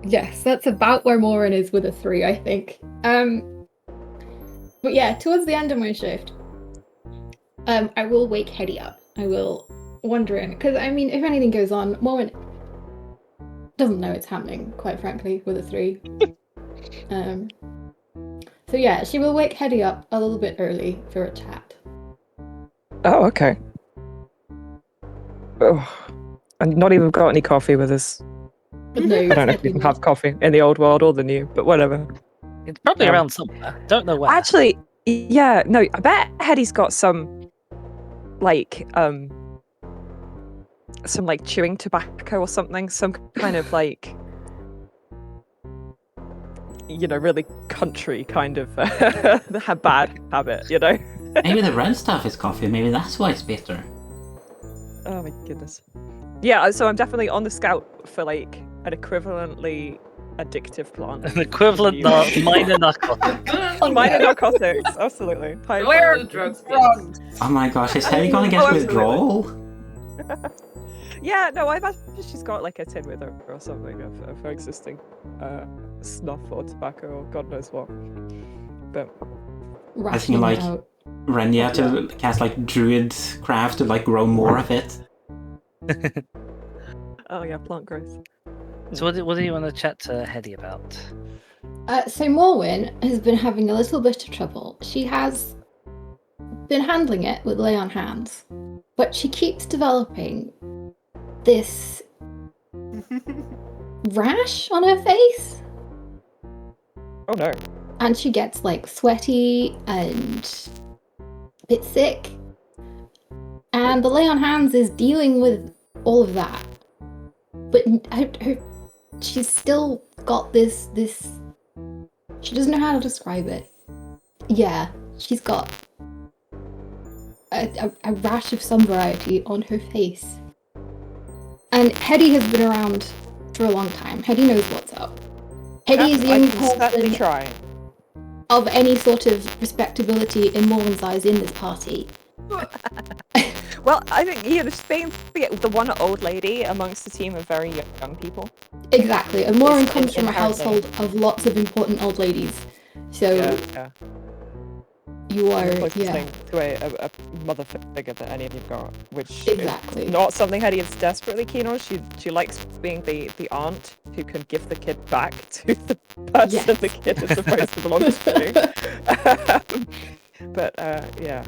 Yes, that's about where Morin is with a 3, I think. But yeah, towards the end of my shift, I will wake Hetty up. I will wander in. Because, I mean, if anything goes on, Morin doesn't know it's happening, quite frankly, with a 3. So yeah, she will wake Hetty up a little bit early for a chat. Oh, okay. Oh, and not even got any coffee with us. But no, I don't know if you can have coffee in the old world or the new, but whatever. It's probably Um, around somewhere. Don't know where. Actually, yeah, no, I bet Hetty's got some chewing tobacco or something, some kind of really country kind of bad habit, Maybe the red stuff is coffee. Maybe that's why it's bitter. Oh my goodness. Yeah, so I'm definitely on the scout for an equivalently addictive plant. An equivalent minor narcotic. Minor narcotics, absolutely. Where are the drugs? Drugs. Oh my gosh, is Hetty gonna get Oh, absolutely. withdrawal? Yeah, no, I imagine she's got a tin with her or something of her existing snuff or tobacco or God knows what. But Rationing like- out. Renya to cast druid craft to grow more of it. oh yeah, plant growth. So what do you want to chat to Hetty about? So Morwen has been having a little bit of trouble. She has been handling it with lay on hands, but she keeps developing this rash on her face, Oh no. and she gets sweaty and a bit sick. And the lay on hands is dealing with all of that, but she's still got this. She doesn't know how to describe it. Yeah, she's got a rash of some variety on her face. And Hetty has been around for a long time. Hetty knows what's up. Hetty is the I only can certainly person try. of any sort of respectability in Morwen's eyes in this party. Well, I think she's being the one old lady amongst a team of very young people. Exactly, and Morin It's comes from a inherently- household of lots of important old ladies. So Yeah. you are, The closest yeah, thing to a mother figure that any of you've got, which exactly. is not something Hetty is desperately keen on. She likes being the aunt who can give the kid back to the person Yes. the kid is supposed to belong to. But yeah.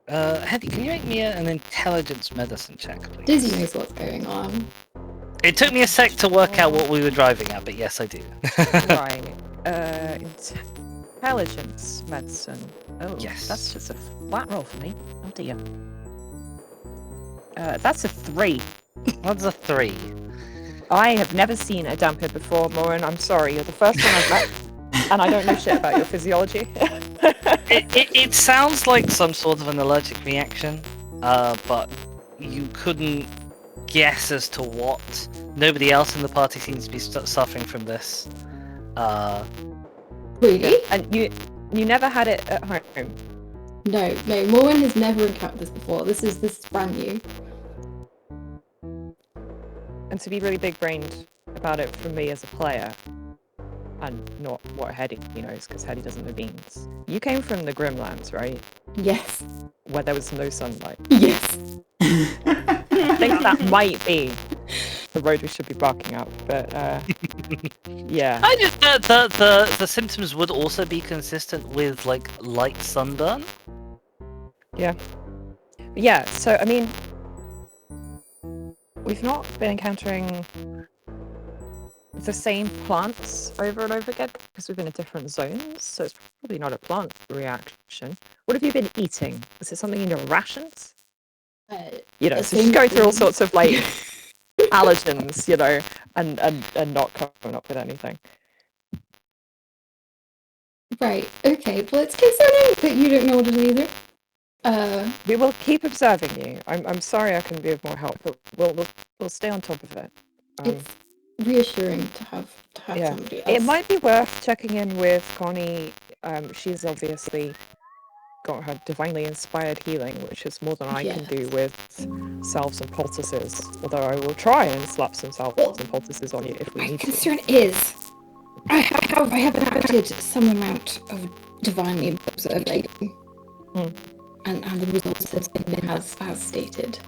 Hetty, can you make me an intelligence medicine check, please? Dizzy knows what's going on. It took me a sec to work out what we were driving at, but yes, I do. Right. Intelligence medicine. Oh, Yes. That's just a flat roll for me. Oh dear. That's a 3. That's a 3. I have never seen a damper before, Morin. I'm sorry. You're the first one I've met, and I don't know shit about your physiology. It sounds like some sort of an allergic reaction, but you couldn't guess as to what. Nobody else in the party seems to be suffering from this. Really? And you never had it at home. No, Morin has never encountered this before. This is brand new. And to be really big-brained about it from me as a player, and not what Hetty knows, because Hetty doesn't know beans. You came from the Grimlands, right? Yes. Where there was no sunlight. Yes. I think that might be the road we should be barking up, but yeah. I just the symptoms would also be consistent with light sunburn. Yeah, so I mean, we've not been encountering the same plants over and over again because we've been in different zones, so it's probably not a plant reaction. What have you been eating? Is it something in your rations? So she's going through all sorts of allergens, and not coming up with anything. Right. Okay. Well, it's concerning that you don't know what it is either. We will keep observing you. I'm sorry I couldn't be of more help, but we'll stay on top of it. It's reassuring to have yeah. somebody else. It might be worth checking in with Connie she's obviously got her divinely inspired healing, which is more than I can do Yes. with salves and poultices. Although I will try and slap some salves and poultices on you if we My need to. concern is, I have added some amount of divinely observing, and the results has been as stated.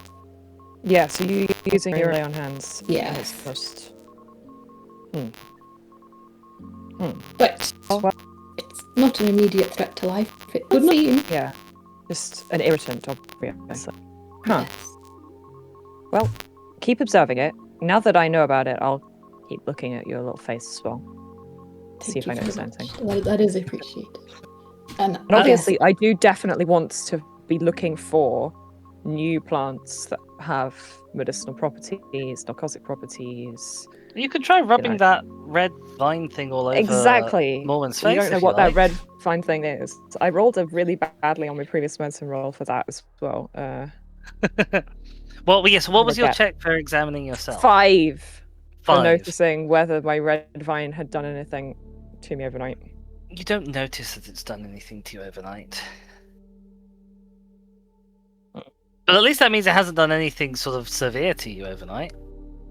Yeah, so you using your lay on hands. and Yes. it's just. But Well, it's not an immediate threat to life. It would seem. yeah, just an irritant, obviously. Huh. Yes. Well, keep observing it. Now that I know about it, I'll keep looking at your little face as well. See if I notice anything. That is appreciated. And And obviously, I do definitely want to be looking for new plants that have medicinal properties, narcotic properties. You could try rubbing know. that red vine thing all over Exactly. Morwen's You face. don't know if what you that like. red fine thing is. I rolled a really badly on my previous medicine roll for that as well. Well, yes. What was your Forget. check for examining yourself? 5 for 5. noticing whether my red vine had done anything to me overnight. You don't notice that it's done anything to you overnight. But at least that means it hasn't done anything sort of severe to you overnight.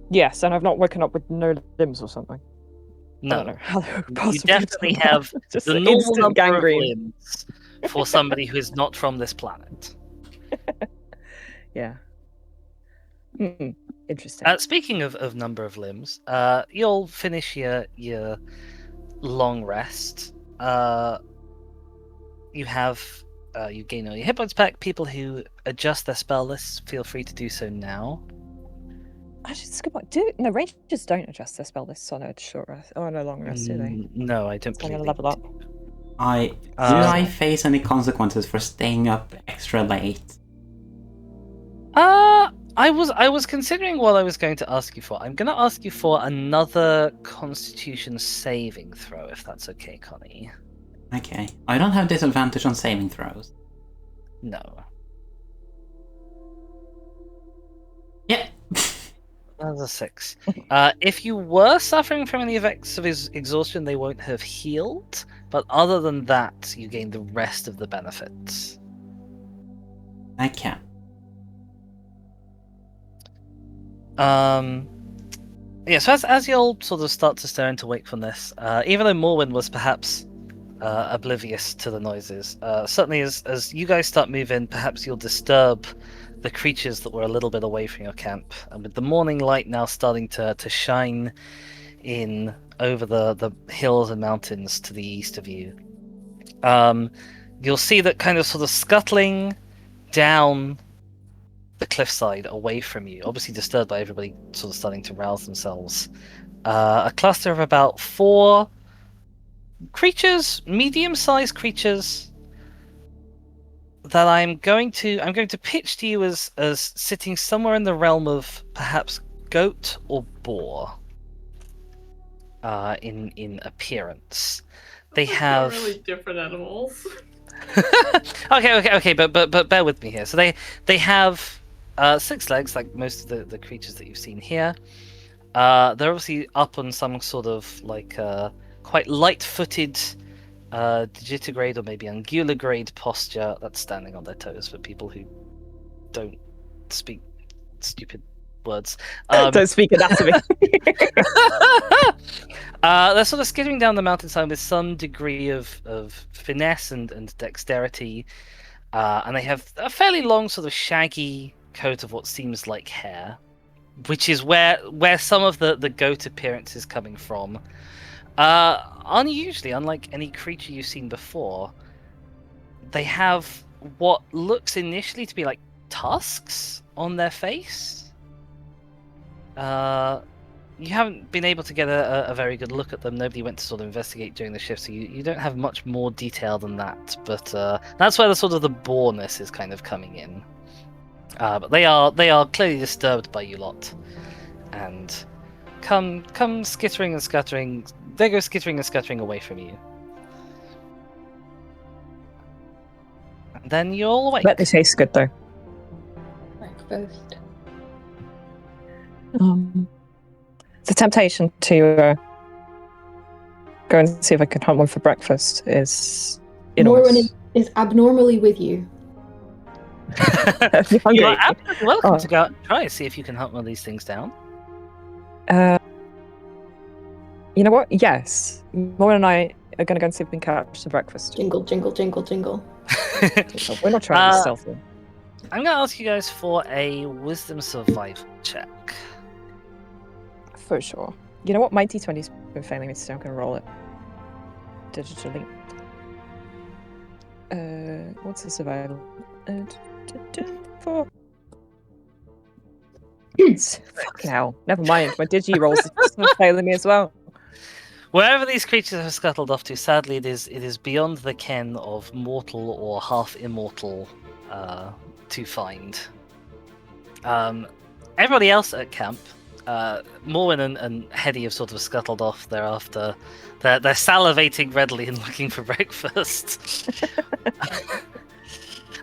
Yes, and I've not woken up with no limbs or something. I don't No. know how they would You possibly definitely done that. have just the an normal instant number gangrene. of limbs for somebody who is not from this planet. Yeah. Interesting. Speaking of number of limbs, you'll finish your long rest. You gain all your hit points back. People who adjust their spell lists, feel free to do so now. Actually, it's a good point. No, rangers don't adjust their spell lists on a short rest or on a long rest, do they? No, I don't I'm believe gonna they level up. Do I face any consequences for staying up extra late? I was considering what I was going to ask you for. I'm going to ask you for another Constitution saving throw, if that's okay, Connie. Okay. I don't have disadvantage on saving throws. No. Yeah. That's a 6. If you were suffering from any effects of exhaustion, they won't have healed. But other than that, you gain the rest of the benefits. Okay. Yeah, so as you'll sort of start to stir into wakefulness, even though Morwen was perhaps oblivious to the noises, certainly as you guys start moving, perhaps you'll disturb the creatures that were a little bit away from your camp. And with the morning light now starting to shine in over the hills and mountains to the east of you, you'll see that kind of sort of scuttling down the cliffside away from you, obviously disturbed by everybody sort of starting to rouse themselves. A cluster of about 4 creatures, medium-sized creatures, that I'm going to pitch to you as sitting somewhere in the realm of perhaps goat or boar. In appearance, they have really different animals. okay, but bear with me here. So they have 6 legs, like most of the creatures that you've seen here. They're obviously up on some sort of like quite light-footed digitigrade or maybe unguligrade posture. That's standing on their toes for people who don't speak stupid words. Don't speak anatomy. They're sort of skittering down the mountainside with some degree of finesse and dexterity, and they have a fairly long sort of shaggy coat of what seems like hair, which is where some of the goat appearance is coming from. Unusually, unlike any creature you've seen before, they have what looks initially to be like tusks on their face. You haven't been able to get a very good look at them. Nobody went to sort of investigate during the shift, so you don't have much more detail than that. But that's where the sort of the boreness is kind of coming in. But they are clearly disturbed by you lot, and come skittering and scuttering. They go skittering and scuttering away from you. And then you're all awake. Bet they taste good though. Breakfast. It's a temptation to go and see if I can hunt one for breakfast. Is Morwen enormous. is abnormally with you. If you're You hungry. are absolutely welcome Oh. to go out and try and see if you can hunt one of these things down. You know what? Yes. Morwen and I are going to go and see if we can catch the breakfast. Jingle, jingle, jingle, jingle. We're not trying to be stealthy. I'm going to ask you guys for a wisdom survival check. For sure. You know what? My D20's been failing me, so I'm going to roll it digitally. What's the survival? 4. Fucking hell. Never mind. My digi rolls are failing me as well. Wherever these creatures have scuttled off to, sadly, it is beyond the ken of mortal or half immortal to find. Everybody else at camp, Morwen and Hedy have sort of scuttled off thereafter. They're salivating readily and looking for breakfast.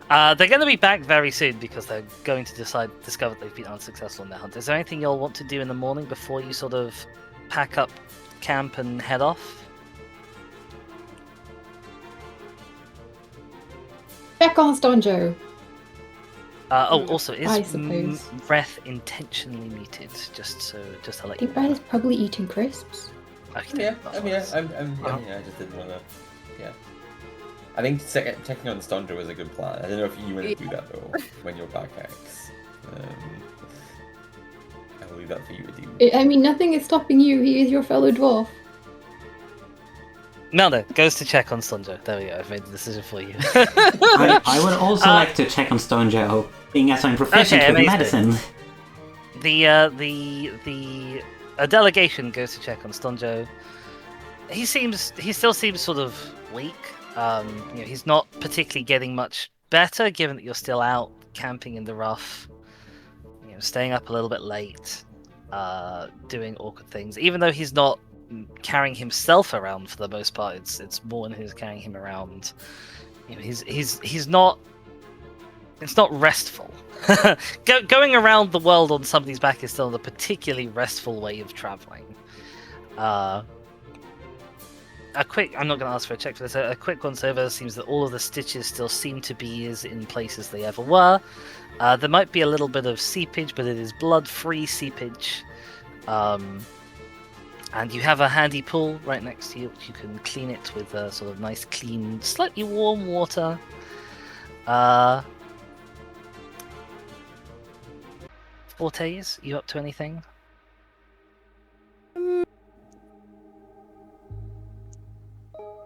They're going to be back very soon because they're going to discover they've been unsuccessful in their hunt. Is there anything y'all want to do in the morning before you sort of pack up camp and head off? Check on Stonjo. Also, I is suppose. Wrath intentionally muted? Just to I let you think know. Brad is probably eating crisps. Okay, Yeah, that's I mean, nice. I just didn't want to. Yeah. I think checking on Stonjo was a good plan. I don't know if you want to do that though when you're back, X. I'll leave that for you to do. I mean, nothing is stopping you. He is your fellow dwarf. Melda goes to check on Stonjo. There we go. I've made the decision for you. I would also like to check on Stonjo, being as I'm proficient Okay, with amazing. medicine. A delegation goes to check on Stonjo. He still seems sort of weak. He's not particularly getting much better, given that you're still out camping in the rough. Staying up a little bit late, doing awkward things. Even though he's not carrying himself around for the most part, it's Morwen who's carrying him around. He's not. It's not restful. Going around the world on somebody's back is still a particularly restful way of traveling. I'm not going to ask for a check for this. A quick once over seems that all of the stitches still seem to be as in place as they ever were. There might be a little bit of seepage, but it is blood-free seepage. And you have a handy pool right next to you, which you can clean it with sort of nice, clean, slightly warm water. Fortes, you up to anything? I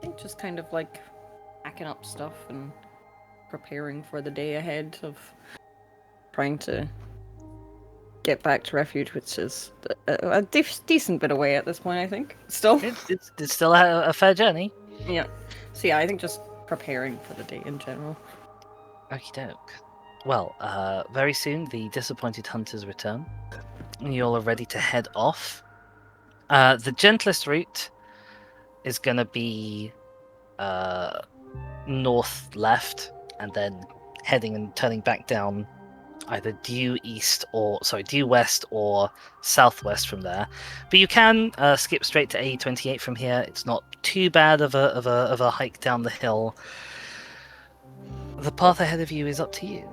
think just kind of like packing up stuff and preparing for the day ahead of trying to get back to refuge, which is a decent bit away at this point, I think. Still. It's still a fair journey. Yeah. So yeah, I think just preparing for the day in general. Okie doke. Well, very soon the disappointed hunters return. You all are ready to head off. The gentlest route is going to be north left, and then heading and turning back down either due west or southwest from there. But you can skip straight to A28 from here. It's not too bad of a hike down the hill. The path ahead of you is up to you.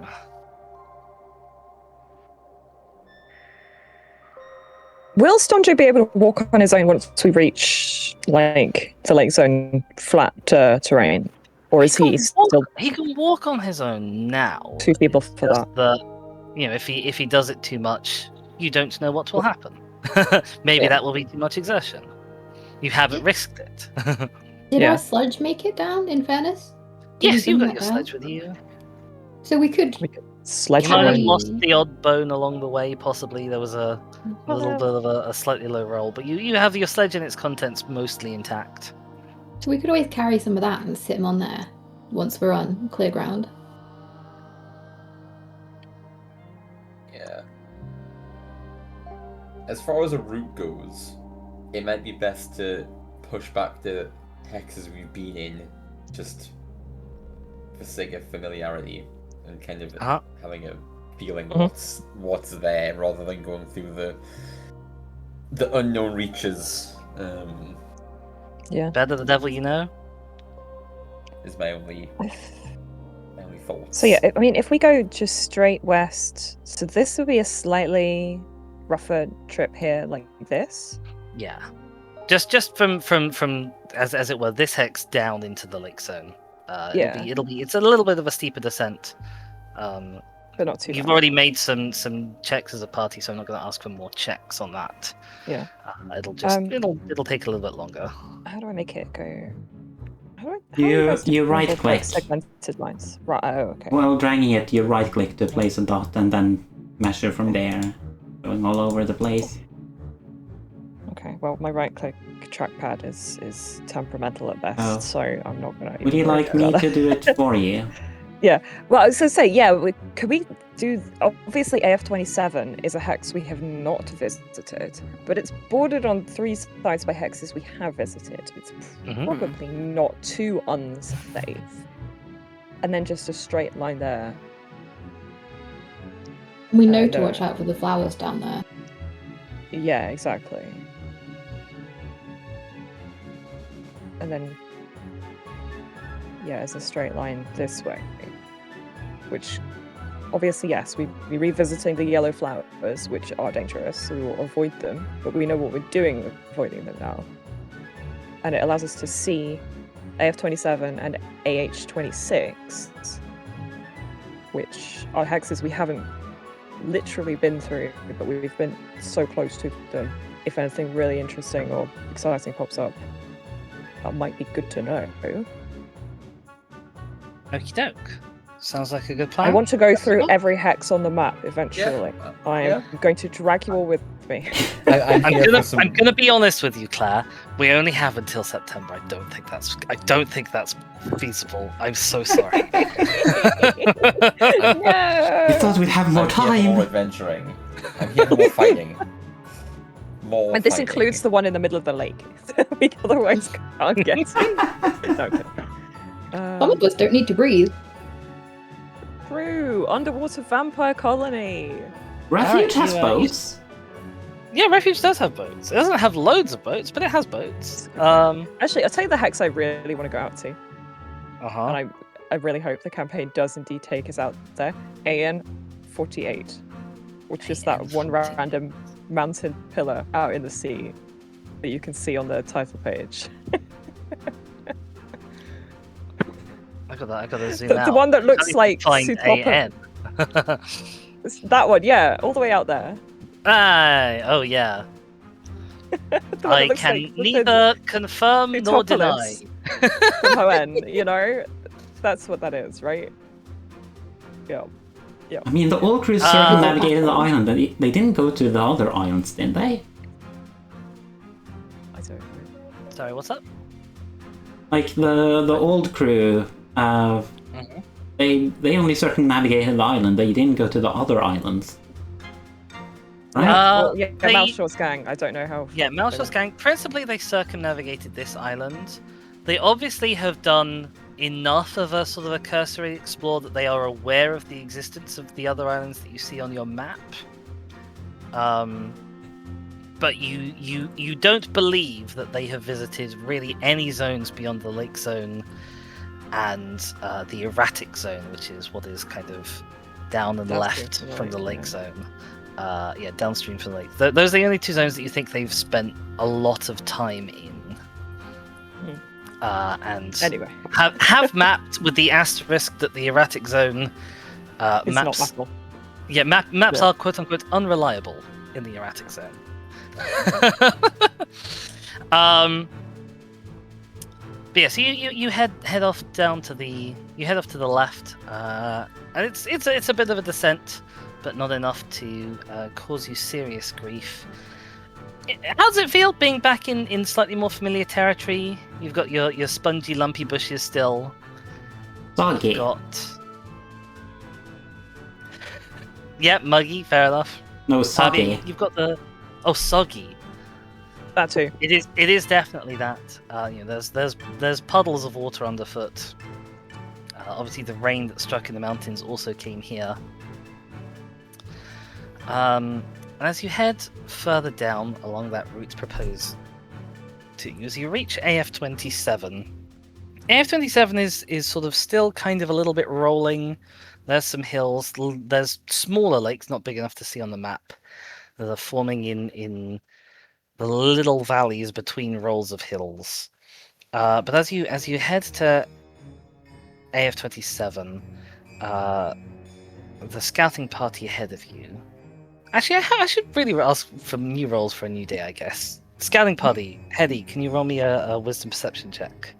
Will Stonjo be able to walk on his own once we reach the lake zone flat terrain? Or is he still He can walk on his own now. 2 people for Just that? If he does it too much, you don't know what will happen. Maybe Yeah. that will be too much exertion. You haven't risked it. Did Yeah. our sludge make it down, in fairness? Yes, Did you've we got bring your that sledge down? with you. So we could... Sledge You might have Carry- lost the odd bone along the way, possibly. There was a little bit of a slightly low roll, but you have your sledge and its contents mostly intact. So we could always carry some of that and sit them on there once we're on clear ground. Yeah. As far as a route goes, it might be best to push back the hexes we've been in, just for sake of familiarity and kind of Uh-huh. having a feeling Mhm. what's there, rather than going through the unknown reaches. Yeah. Better the devil you know. Is my only thoughts. So yeah, I mean, if we go just straight west, so this would be a slightly rougher trip here, like this. Yeah. Just from as it were, this hex down into the lake zone. Yeah. It's a little bit of a steeper descent. But not too You've bad. already made some checks as a party, so I'm not going to ask for more checks on that. Yeah. It'll just Um, it'll take a little bit longer. How do I make it go? How You- guys you handle, like, right-click. segmented lines. Right. Oh, okay. Well, dragging it, you right click to place a dot and then measure from there, going all over the place. Okay. Well, my right-click trackpad is temperamental at best, Oh. so I'm not gonna. Would even you worry like me about to that. do it for you? Well, I was gonna say, yeah. Could we do? Obviously, AF27 is a hex we have not visited, but it's bordered on 3 sides by hexes we have visited. It's Mhm. probably not too unsafe. And then just a straight line there. We know to no. watch out for the flowers down there. Yeah, exactly. And then, yeah, as a straight line this way. Which, obviously, yes, we're revisiting the yellow flowers, which are dangerous, so we will avoid them. But we know what we're doing with avoiding them now. And it allows us to see AF27 and AH26, which are hexes we haven't literally been through, but we've been so close to them. If anything really interesting or exciting pops up, that might be good to know. Okie doke. Sounds like a good plan. I want to go through every hex on the map eventually. Yeah, I yeah. am going to drag you all with me. I'm I'm here gonna for some. I'm gonna be honest with you, Claire. We only have until September. I don't think that's feasible. I'm so sorry. We thought we'd have more I'm here for more time. adventuring. I'm here for more fighting. More. And this fighting. includes the one in the middle of the lake. We otherwise can't get to. No, okay. Some of us don't need to breathe. True. Underwater vampire colony. Refuge Alright, has you, boats. Yeah, Refuge does have boats. It doesn't have loads of boats, but it has boats. Actually, I'll tell you the hex I really want to go out to. Uh-huh. And I really hope the campaign does indeed take us out there. AN 48, which is that one AN48. random mountain pillar out in the sea that you can see on the title page. I gotta zoom The out. one that looks Can't even like find Sutopo. AN. It's that one, yeah, all the way out there. Oh yeah. The one that I looks can like the neither confirm nor deny. Sutopolis from Hoenn, you know? That's what that is, right? Yeah. I mean, the old crew circumnavigated the island. They didn't go to the other islands, did they? I don't know. Sorry, what's up? Like the old crew, Mhm. they only circumnavigated the island. They didn't go to the other islands. Right? Well, yeah, they- Malshaw's gang, I don't know how. Yeah, Malshaw's gang. Principally, they circumnavigated this island. They obviously have done enough of a sort of a cursory explore that they are aware of the existence of the other islands that you see on your map. But you don't believe that they have visited really any zones beyond the lake zone and the erratic zone, which is what is kind of down and Downstream left from the from the lake, lake yeah. zone. Yeah, downstream from the lake. Those are the only two zones that you think they've spent a lot of time in. And Anyway, have mapped with the asterisk that the erratic zone it's not maps. mappable. Yeah, maps Yeah. are quote unquote unreliable in the erratic zone. But yeah, so you head off down to the left, and it's a bit of a descent, but not enough to cause you serious grief. How does it feel being back in slightly more familiar territory? You've got your spongy, lumpy bushes still. Soggy. You've got yeah, muggy, fair enough. No, soggy. You've got the soggy. That too. It is definitely that. There's puddles of water underfoot. Obviously, the rain that struck in the mountains also came here. And as you head further down along that route proposed to you as you reach AF27. AF27 is sort of still kind of a little bit rolling. There's some hills. There's smaller lakes, not big enough to see on the map, that are forming in the little valleys between rolls of hills. But as you head to AF27, the scouting party ahead of you. Actually, I should really ask for new rolls for a new day, I guess. Scouting party, Hedy, can you roll me a wisdom perception check?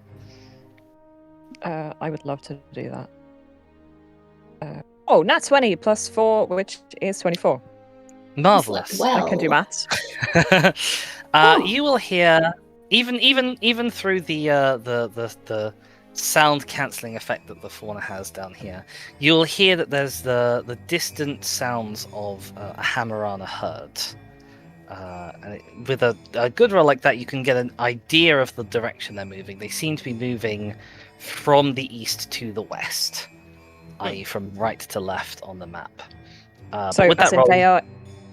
I would love to do that. Nat 20 plus 4, which is 24. Marvelous. Well, I can do maths. You will hear even through the sound cancelling effect that the fauna has down here. You'll hear that there's the distant sounds of a Hammerana herd. And with a good roll like that, you can get an idea of the direction they're moving. They seem to be moving from the east to the west, i.e., from right to left on the map. So with that as in roll, they are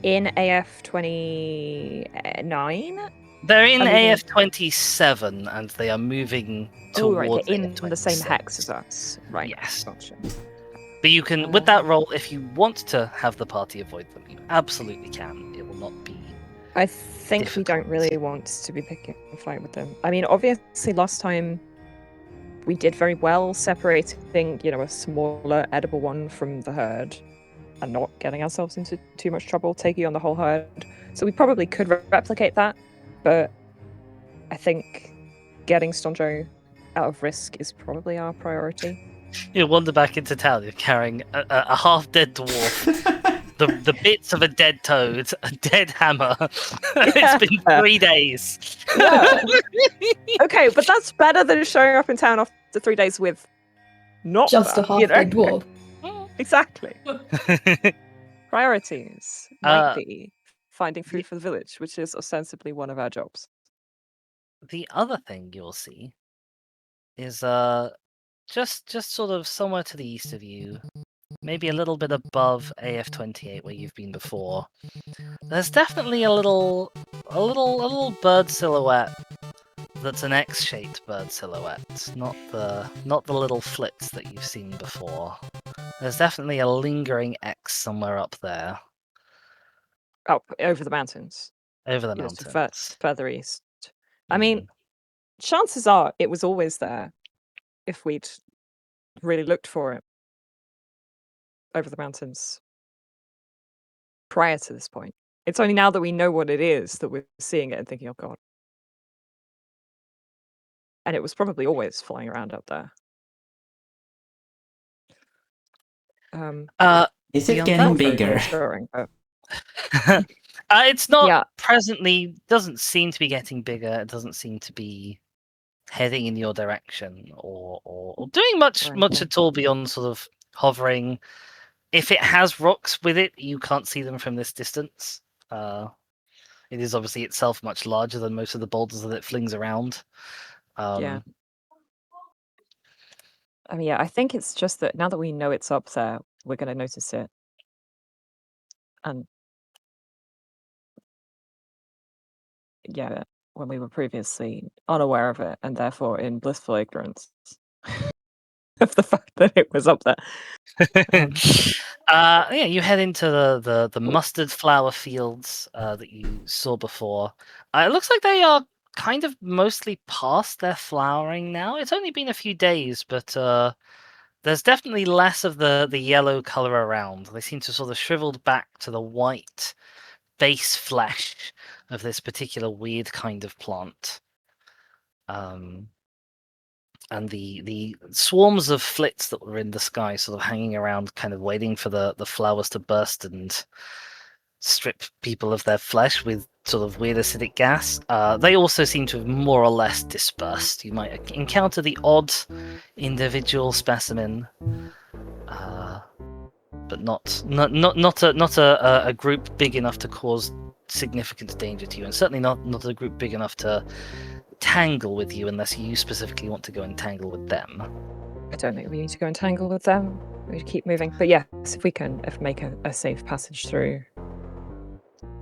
in AF 29? they're in I mean- AF27 and they are moving Oh, right, towards they're in the same AF26. hex as us. Right. Yes. Gotcha. But you can, with that roll, if you want to have the party avoid them, you absolutely can. It will not be. I think we don't really want to be picking a fight with them. I mean, obviously, last time we did very well separating, a smaller edible one from the herd and not getting ourselves into too much trouble, taking on the whole herd. So we probably could replicate that, but I think getting Stonjo out of risk is probably our priority. You wander back into town. You're carrying a half-dead dwarf, the bits of a dead toad, a dead hammer. It's been 3 days. Yeah. Okay, but that's better than showing up in town after 3 days with not just a that, half-dead dwarf. Exactly. Priorities might Uh, be finding food for the village, which is ostensibly one of our jobs. The other thing you'll see is just sort of somewhere to the east of you, maybe a little bit above AF28 where you've been before. There's definitely a little bird silhouette that's an X-shaped bird silhouette, not the little flits that you've seen before. There's definitely a lingering X somewhere up there, Up over the mountains. over the Yes, mountains. further east. I mean, chances are it was always there if we'd really looked for it over the mountains prior to this point. It's only now that we know what it is that we're seeing it and thinking, oh god. And it was probably always flying around up there. Is it Beyond getting that, very bigger? Reassuring, but It's not Yeah. presently, doesn't seem to be getting bigger. It doesn't seem to be heading in your direction or doing much Right. at all beyond sort of hovering. If it has rocks with it, you can't see them from this distance. It is obviously itself much larger than most of the boulders that it flings around. Yeah. I mean, yeah, I think it's just that now that we know it's up there, we're going to notice it. And yeah, when we were previously unaware of it and therefore in blissful ignorance of the fact that it was up there. Yeah, you head into the mustard flower fields that you saw before. It looks like they are kind of mostly past their flowering now. It's only been a few days, but there's definitely less of the yellow color around. They seem to sort of shriveled back to the white base flesh of this particular weird kind of plant. And the swarms of flits that were in the sky sort of hanging around, kind of waiting for the flowers to burst and strip people of their flesh with sort of weird acidic gas. They also seem to have more or less dispersed. You might encounter the odd individual specimen, but not a group big enough to cause significant danger to you, and certainly not a group big enough to tangle with you unless you specifically want to go and tangle with them. I don't think we need to go and tangle with them. We keep moving. But yes, if we can make a safe passage through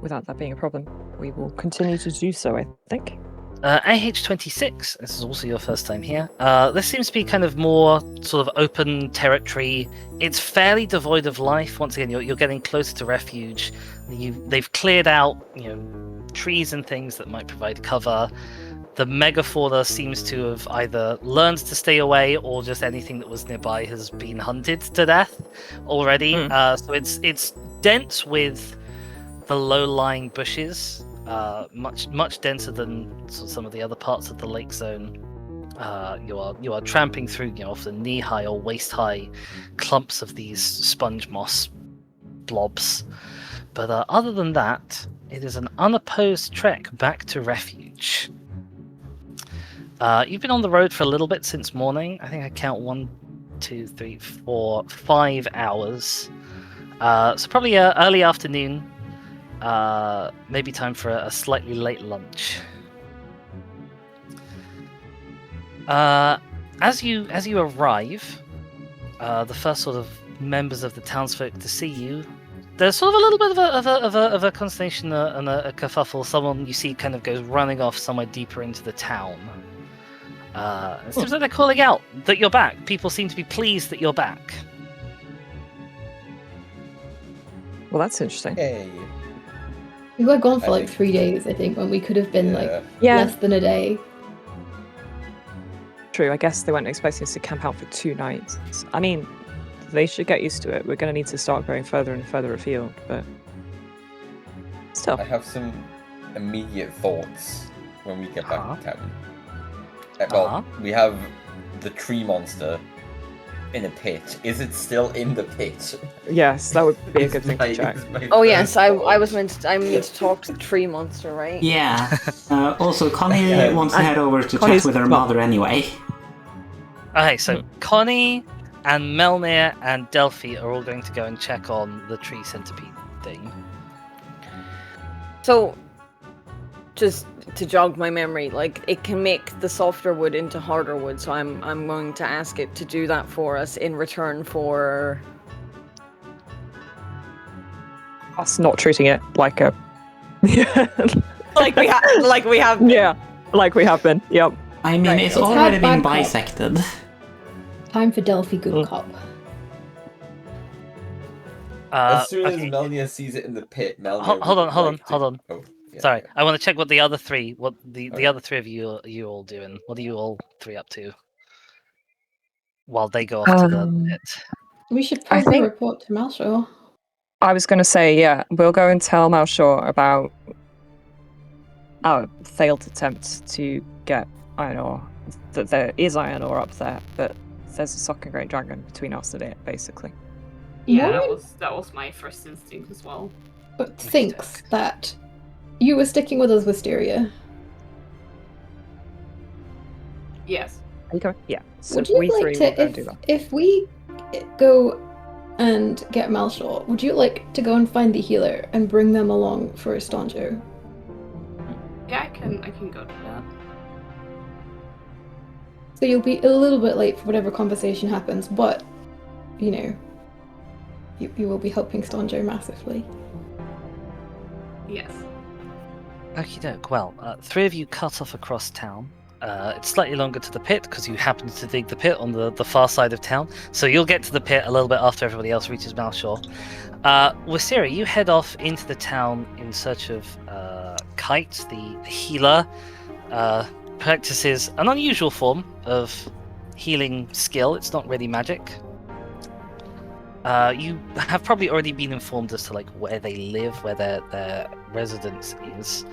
without that being a problem, we will continue to do so, I think. AH26, this is also your first time here. This seems to be kind of more sort of open territory. It's fairly devoid of life. Once again, you're getting closer to refuge. They've cleared out, trees and things that might provide cover. The megafauna seems to have either learned to stay away, or just anything that was nearby has been hunted to death already. So it's dense with the low-lying bushes. Much denser than some of the other parts of the lake zone. You are tramping through, often knee-high or waist-high clumps of these sponge moss blobs. But other than that, it is an unopposed trek back to refuge. You've been on the road for a little bit since morning. I think I count 1, 2, 3, 4, 5 hours. So probably early afternoon. Maybe time for a slightly late lunch. As you arrive, the first sort of members of the townsfolk to see you, there's sort of a little bit of a consternation and a kerfuffle. Someone you see kind of goes running off somewhere deeper into the town. It seems like they're calling out that you're back. People seem to be pleased that you're back. Well, that's interesting. Hey. We were gone for I like think- 3 days, I think, when we could have been like Yeah, less than a day. true. I guess they weren't expecting us to camp out for 2 nights. I mean, they should get used to it. We're going to need to start going further and further afield, but still. I have some immediate thoughts when we get back to town. We have the tree monster in a pit. Is it still in the pit? Yes, that would be a good thing to It's check. my Oh yes, first I thought. was meant to. I need to talk to the tree monster, right? Yeah. Also, Connie Yeah. wants to head over to Connie's chat with her not- mother anyway. Okay, so Connie and Melnir and Delphi are all going to go and check on the tree centipede thing. So, just to jog my memory, like it can make the softer wood into harder wood. So I'm going to ask it to do that for us in return for. Us not treating it like a. Like we have. Yeah, like we have been. Yep. I mean, Right, it's it's already had been bad cop. bisected. Time for Delphi Good Cop. As soon as Okay. Melnia sees it in the pit, Melnia. Hold would on, hold like on, to- hold on. Oh, yeah, Sorry, yeah. I want to check what the other three of you are all doing. What are you all three up to? While they go off to the pit. We should I probably think- report to Malshaw. I was going to say, yeah, we'll go and tell Malshaw about our failed attempt to get iron ore. That there is iron ore up there, but there's a Socken Great Dragon between us and it, basically. Yeah, Morgan that was my first instinct as well. thinks that you were sticking with us, Wisteria. Yes. Are you going? Yeah. So Would you we like three will to, go and do that. if we go and get Malshaw, would you like to go and find the healer and bring them along for Stanjo? Yeah, I can go do that. So you'll be a little bit late for whatever conversation happens, but, you know, you will be helping Stanjo massively. Yes. Okie doke. Well, 3 of you cut off across town. It's slightly longer to the pit because you happen to dig the pit on the far side of town. So you'll get to the pit a little bit after everybody else reaches Malshaw. Wasiri, you head off into the town in search of Kite, the healer. Practices an unusual form of healing skill. It's not really magic. You have probably already been informed as to like where they live, where their residence is.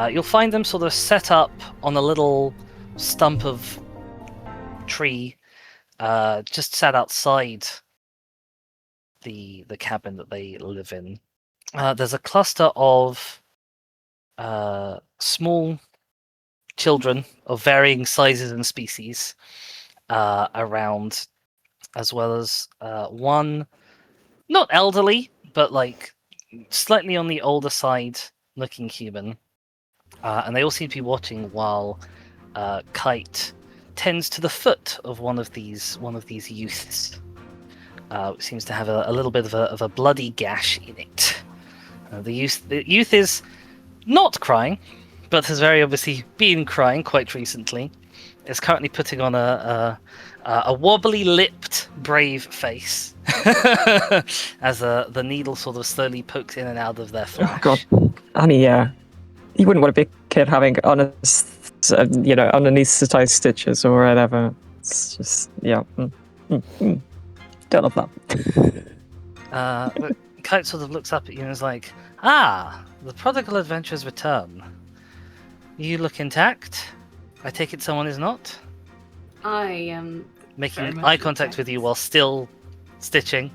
You'll find them sort of set up on a little stump of tree, just sat outside the cabin that they live in. There's a cluster of small children of varying sizes and species around, as well as one not elderly but like slightly on the older side looking human, and they all seem to be watching while Kite tends to the foot of one of these youths, which seems to have a little bit of a bloody gash in it. The youth is not crying, but has very obviously been crying quite recently. Is currently putting on a wobbly-lipped, brave face as the needle sort of slowly pokes in and out of their flesh. Oh God, honey, yeah. You wouldn't want a big kid having unanesthetized stitches or whatever. It's just, yeah. Don't love that. But Kite sort of looks up at you and is like, "Ah, the prodigal adventurers return. You look intact. I take it someone is not?" I am very Making much eye contact intact. with you while still stitching.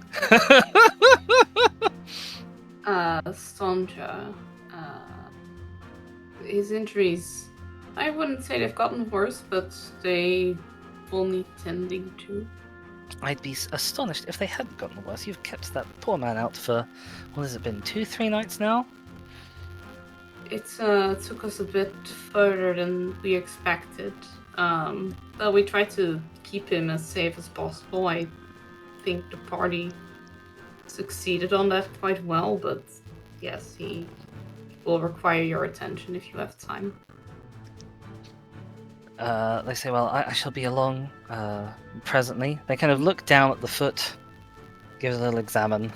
Sandra, his injuries, I wouldn't say they've gotten worse, but they will need tending to. I'd be astonished if they hadn't gotten worse. You've kept that poor man out for, what has it been, 2-3 nights now? It took us a bit further than we expected, but we tried to keep him as safe as possible. I think the party succeeded on that quite well, but yes, he will require your attention if you have time. They say, well, I shall be along presently. They kind of look down at the foot, give it a little examine,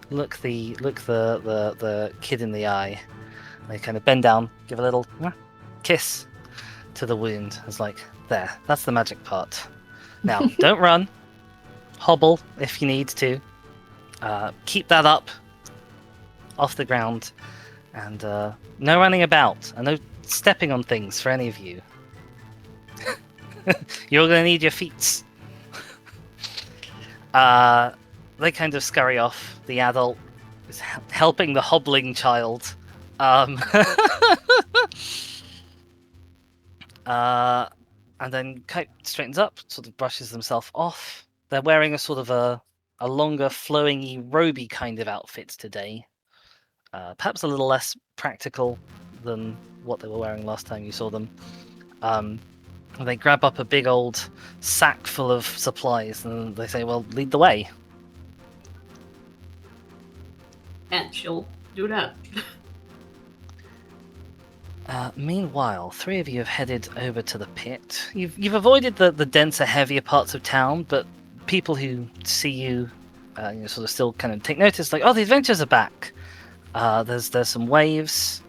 look the kid in the eye. They kind of bend down, give a little kiss to the wound. It's like, there, that's the magic part. Now, don't run. Hobble if you need to. Keep that up off the ground. And no running about. And no stepping on things for any of you. You're going to need your feet. They kind of scurry off. The adult is helping the hobbling child. And then Kite straightens up, sort of brushes himself off. They're wearing a sort of a longer, flowing-y, roby kind of outfit today. Perhaps a little less practical than what they were wearing last time you saw them. They grab up a big old sack full of supplies and they say, well, lead the way. And she'll do that. Meanwhile, 3 of you have headed over to the pit. You've avoided the denser, heavier parts of town, but people who see you, sort of still kind of take notice, like, oh, the adventurers are back. There's some waves.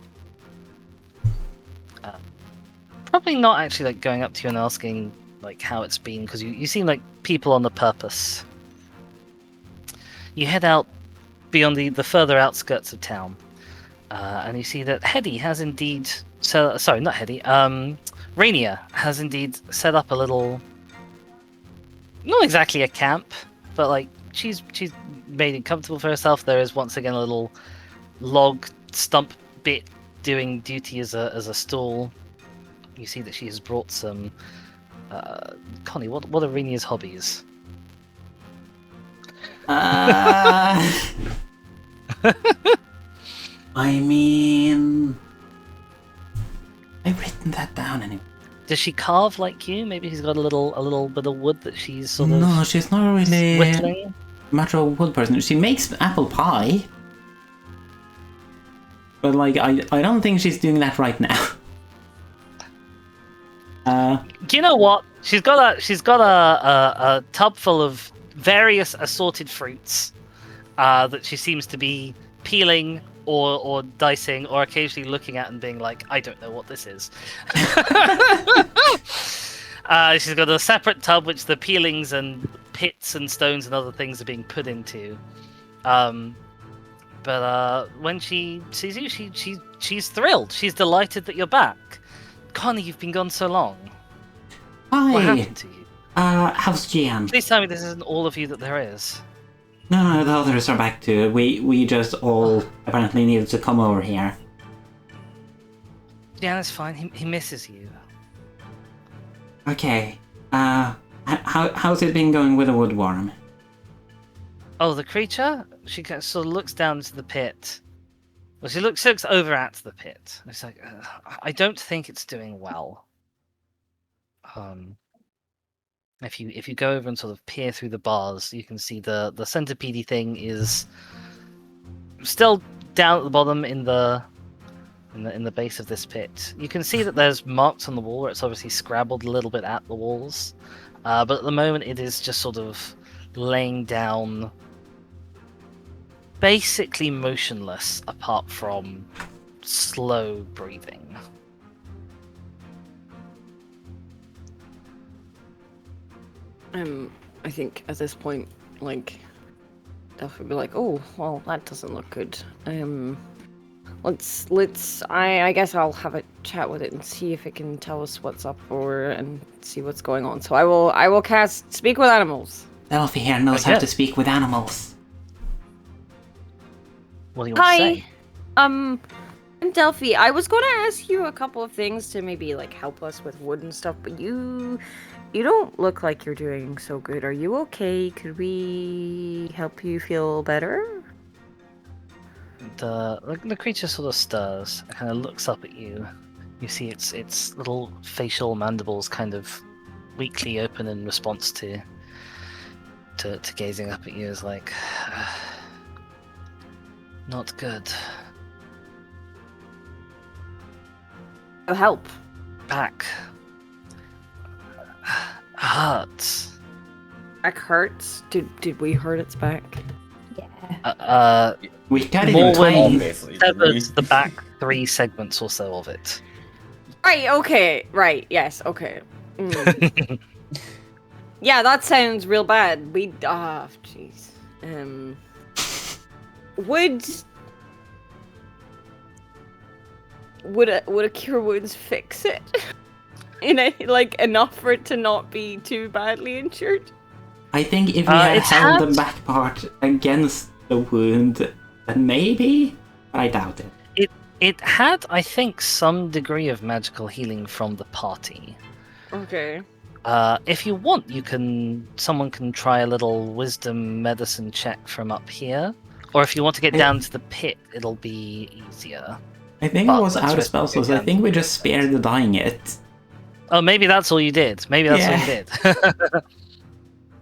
Probably not actually like going up to you and asking like how it's been, because you seem like people on the purpose. You head out beyond the further outskirts of town, and you see that Hedy has indeed. Sorry, not Hedy. Rainier has indeed set up a little. Not exactly a camp, but like she's made it comfortable for herself. There is once again a little log stump bit doing duty as a stall. You see that she has brought some. Connie, what are Rainier's hobbies? I mean, I've written that down anyway. Does she carve like you? Maybe she's got a little bit of wood that she's sort of. No, she's not really whittling. much of a wood person. She makes apple pie, but like I don't think she's doing that right now. Do you know what? She's got a tub full of various assorted fruits that she seems to be peeling or dicing or occasionally looking at and being like, I don't know what this is. She's got a separate tub which the peelings and pits and stones and other things are being put into. But when she sees you, she's thrilled. She's delighted that you're back. Connie, you've been gone so long. Hi. What happened to you? How's Gian? Please tell me this isn't all of you that there is. No, the others are back too. We just all apparently needed to come over here. Gian is fine. He misses you. Okay. How's it been going with the woodworm? Oh, the creature? She sort of looks down into the pit. Well, she looks over at the pit. It's like, I don't think it's doing well. If you go over and sort of peer through the bars, you can see the centipede thing is still down at the bottom in the in the base of this pit. You can see that there's marks on the wall where it's obviously scrabbled a little bit at the walls, but at the moment it is just sort of laying down, basically motionless, apart from slow breathing. I think at this point, like, Delphi would be like, "Oh, well, that doesn't look good. Let's. I guess I'll have a chat with it and see if it can tell us what's up and see what's going on. So I will cast Speak with Animals. Delphi here knows how Okay. to speak with animals. What do you want to say? I'm Delphi. I was going to ask you a couple of things to maybe like help us with wood and stuff, but you don't look like you're doing so good. Are you okay? Could we help you feel better? The creature sort of stirs, kind of looks up at you. You see its little facial mandibles kind of weakly open in response to gazing up at you. Is like, not good. Oh, help. Back hurts. Back hurts. Did we hurt its back? Yeah. We cut it More in when- twain. Obviously. Severed the back 3 segments or so of it. Right. Okay. Right. Yes. Okay. Mm. Yeah, that sounds real bad. Jeez. Would a cure wounds fix it? Enough for it to not be too badly injured? I think if we had It's held the had- back part against the wound, then maybe. But I doubt it. It had, I think, some degree of magical healing from the party. Okay. If you want, someone can try a little wisdom medicine check from up here. Or if you want to get down to the pit, it'll be easier. I think But it was let's out of risk spell it slots. I again. think we just spared dying it. Oh, maybe that's all you did. Maybe that's all you Yeah. did.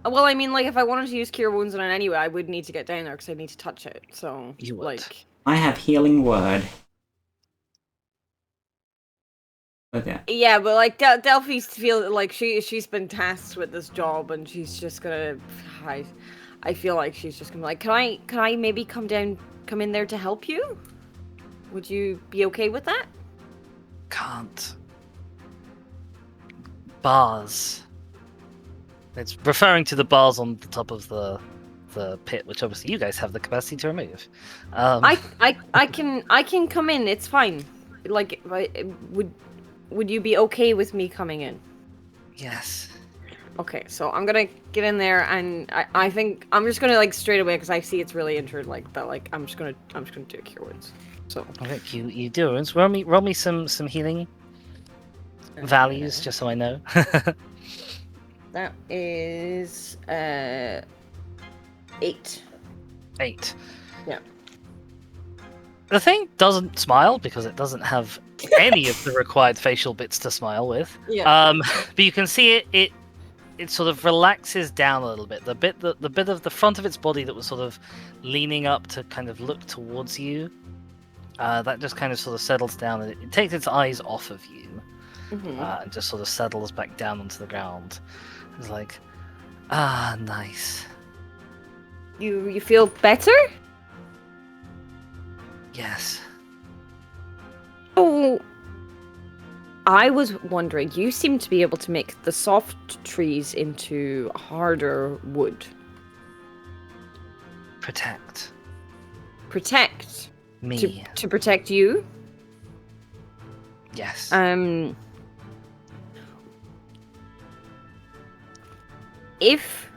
Well, I mean, like, if I wanted to use cure wounds on it anyway, I would need to get down there because I need to touch it. So, You would. like, I have healing word. But yeah. but like Delphi's feel like she's been tasked with this job, and she's just gonna. I feel like she's just gonna be like, can I maybe come in there to help you? Would you be okay with that? Can't. Bars. It's referring to the bars on the top of the pit, which obviously you guys have the capacity to remove. I can come in. It's fine. Like, would you be okay with me coming in? Yes. Okay, so I'm gonna get in there, and I think I'm just gonna like straight away because I see it's really injured like that. Like I'm just gonna do a cure wounds. So Okay, you do it. Roll me some healing values, just so I know. that is 8. 8. Yeah. The thing doesn't smile because it doesn't have any of the required facial bits to smile with. Yeah. But you can see it sort of relaxes down a little bit. The bit of the front of its body that was sort of leaning up to kind of look towards you, that just kind of sort of settles down, and it takes its eyes off of you, and just sort of settles back down onto the ground. It's like, nice. You feel better? Yes. Oh, I was wondering. You seem to be able to make the soft trees into harder wood. Protect Protect me. to protect you. Yes. If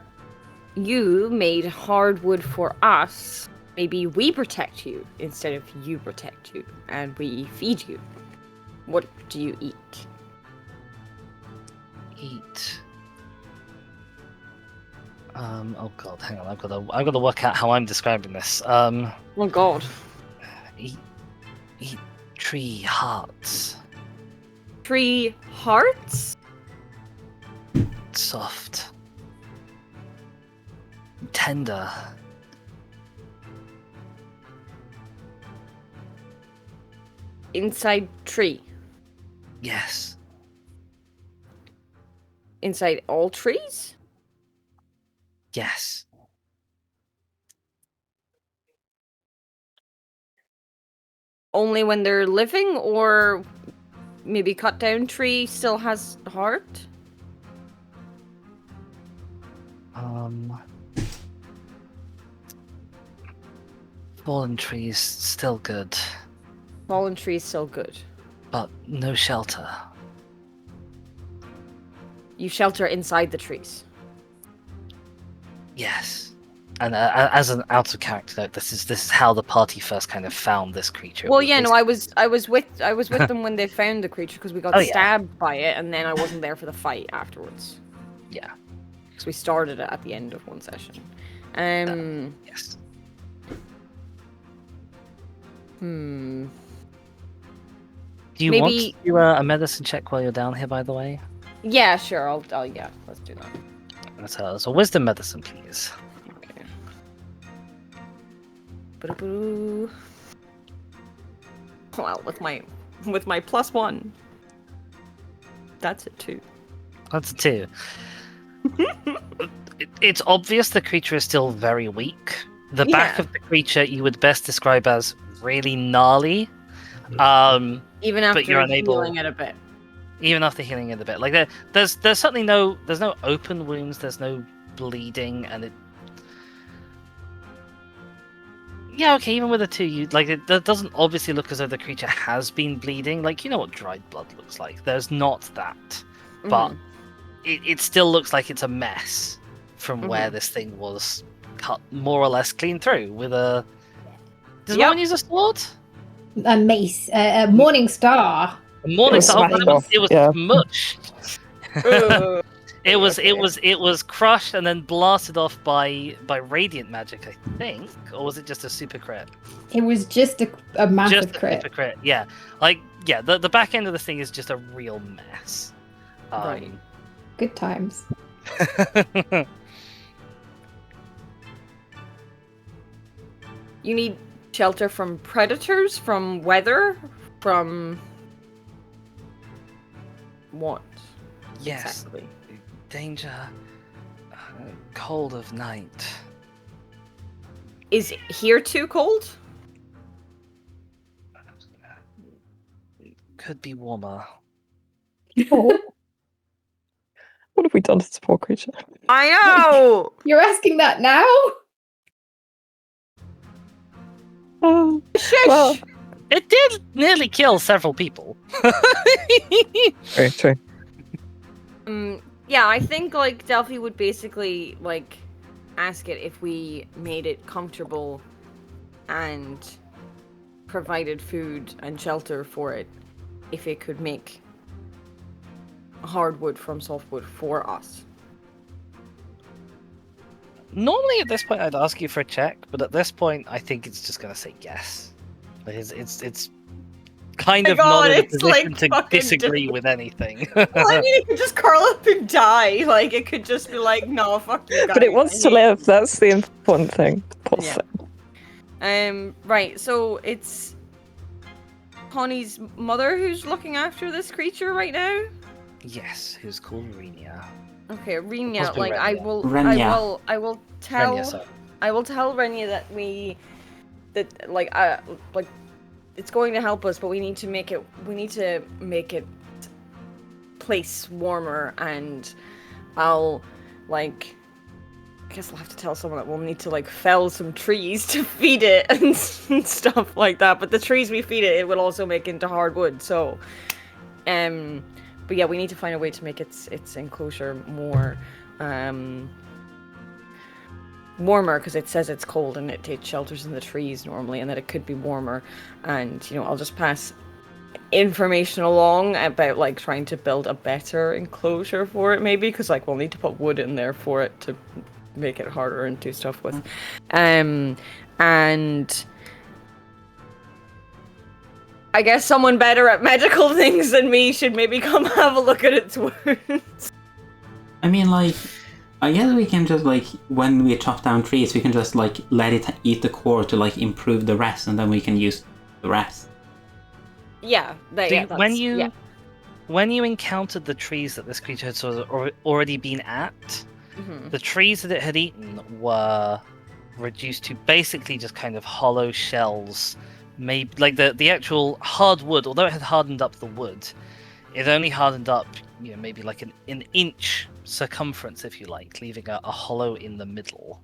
you made hardwood for us, maybe we protect you instead of you protect you, and we feed you. What do you eat? Eat. Oh god, hang on. I've got to work out how I'm describing this. Oh God. Eat tree hearts. Tree hearts? Soft. Tender. Inside tree. Yes. Inside all trees? Yes. Only when they're living, or maybe cut down tree still has heart? Fallen trees still good, Fallen tree still good. but no shelter. You shelter inside the trees. Yes. And as an out of character note, this is how the party first kind of found this creature. Well, It was yeah, no, basically- I was with them when they found the creature because we got Oh, yeah. stabbed by it, and then I wasn't there for the fight afterwards. Yeah. Because we started it at the end of one session. Yes. Hmm. Do you Maybe- want to do a medicine check while you're down here? By the way, Yeah, sure. Yeah, let's do that. that's a wisdom medicine, please. Okay. Ba-da-boo. Well, with my +1, that's it too. That's a 2. It's obvious the creature is still very weak. The back Yeah. of the creature you would best describe as really gnarly. Even after you're unable- healing it a bit. Even after healing it a bit, like there's certainly no open wounds, there's no bleeding, and it. Yeah, okay. Even with a 2, that doesn't obviously look as though the creature has been bleeding. Like, you know what dried blood looks like. There's not that, but Mhm. it still looks like it's a mess from where Mhm. this thing was cut more or less clean through with a. Does Yep. no one use a sword? A mace, a morning star. A morning was star. smashed It was, off, it was yeah. mushed. Ugh. It was Okay. crushed and then blasted off by radiant magic, I think, or was it just a super crit? It was just a massive Just a crit. super crit, yeah. The back end of the thing is just a real mess. Right. Good times. You need shelter from predators, from weather, from what? Yes, Exactly. danger, cold of night. Is here too cold? Could be warmer. Oh. What have we done to this poor creature? I know. You're asking that now? Oh, Shush. well, It did nearly kill several people. very true. Yeah, I think like Delphi would basically like ask it if we made it comfortable and provided food and shelter for it, if it could make hardwood from softwood for us. Normally at this point I'd ask you for a check, but at this point I think it's just gonna say yes. It's kind My of not God, in a it's, like, position to fucking disagree with anything. Well, I mean, it could just curl up and die. Like, it could just be like, no, fuck you guys. But it wants to live. That's the important thing. Poor Yeah. thing. Right, so it's Connie's mother who's looking after this creature right now? Yes, who's called Renia. Okay, Renia, Supposed to be like I Renia. will Renia. I will tell Renia, sorry. I will tell Renia that it's going to help us, but we need to make it place warmer, and I'll I guess I'll have to tell someone that we'll need to fell some trees to feed it and stuff like that. But the trees we feed it will also make into hardwood. So, but yeah, we need to find a way to make its enclosure more warmer, because it says it's cold and it shelters in the trees normally, and that it could be warmer. And I'll just pass information along about trying to build a better enclosure for it, maybe, because we'll need to put wood in there for it to make it harder and do stuff with. And I guess someone better at medical things than me should maybe come have a look at its wounds. I mean, I guess we can just, when we chop down trees, we can just, let it eat the core to, improve the rest, and then we can use the rest. Yeah, So yeah, when that's- you yeah. when you encountered the trees that this creature had sort of already been at, Mhm. the trees that it had eaten were reduced to basically just kind of hollow shells. Maybe like the actual hard wood, although it had hardened up the wood, it only hardened up, maybe like an inch circumference, if you like, leaving a hollow in the middle,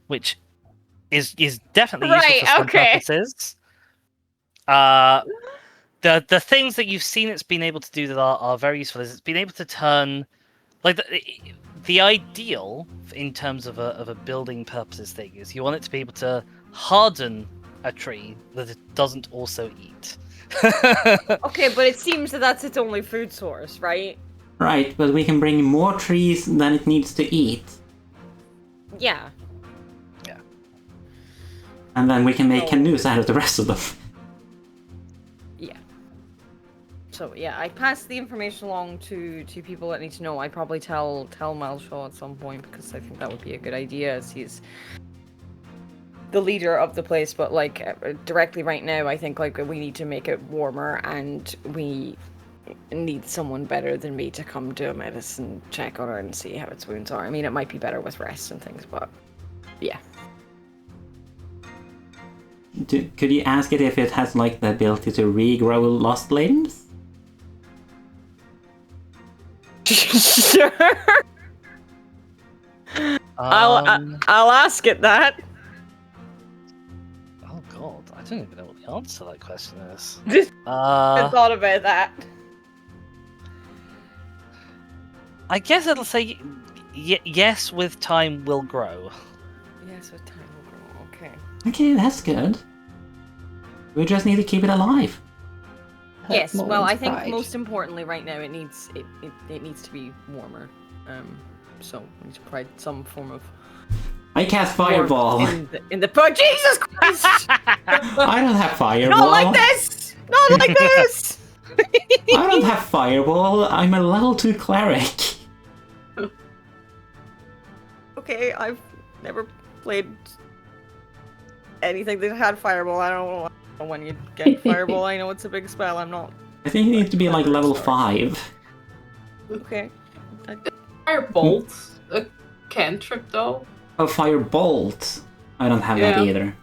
which is definitely useful Right, for some okay. purposes. The things that you've seen it's been able to do that are very useful is it's been able to turn, like the ideal in terms of a building purposes thing is you want it to be able to harden a tree that it doesn't also eat. Okay, but it seems that that's its only food source, right? Right, but we can bring more trees than it needs to eat. Yeah. And then we can make No. canoes out of the rest of them. Yeah. So yeah, I pass the information along to people that need to know. I'd probably tell Malshaw at some point because I think that would be a good idea as he's the leader of the place, but like directly right now I think like we need to make it warmer and we need someone better than me to come do a medicine check on her and see how its wounds are. I mean, it might be better with rest and things, but yeah. Could you ask it if it has like the ability to regrow lost limbs? Sure. I'll ask it that. Oh god, I don't even know what the answer to that question is. I thought about that. I guess it'll say yes, with time will grow. Yes, with time will grow. Okay. Okay, that's good. We just need to keep it alive. Yes. Well, Morn's I think pride. most importantly, right now, it needs to be warmer. So we need to provide some form of I cast fireball. warmth in the oh, Jesus Christ! I don't have fireball. Not like this! Not like this! I don't have fireball. I'm a level 2 cleric. Okay, I've never played anything that had fireball. I don't know when you get fireball. I know it's a big spell. I'm not I think you need to be like level 5. okay. Firebolt, a cantrip though. Oh, firebolt. I don't have that Yeah. either.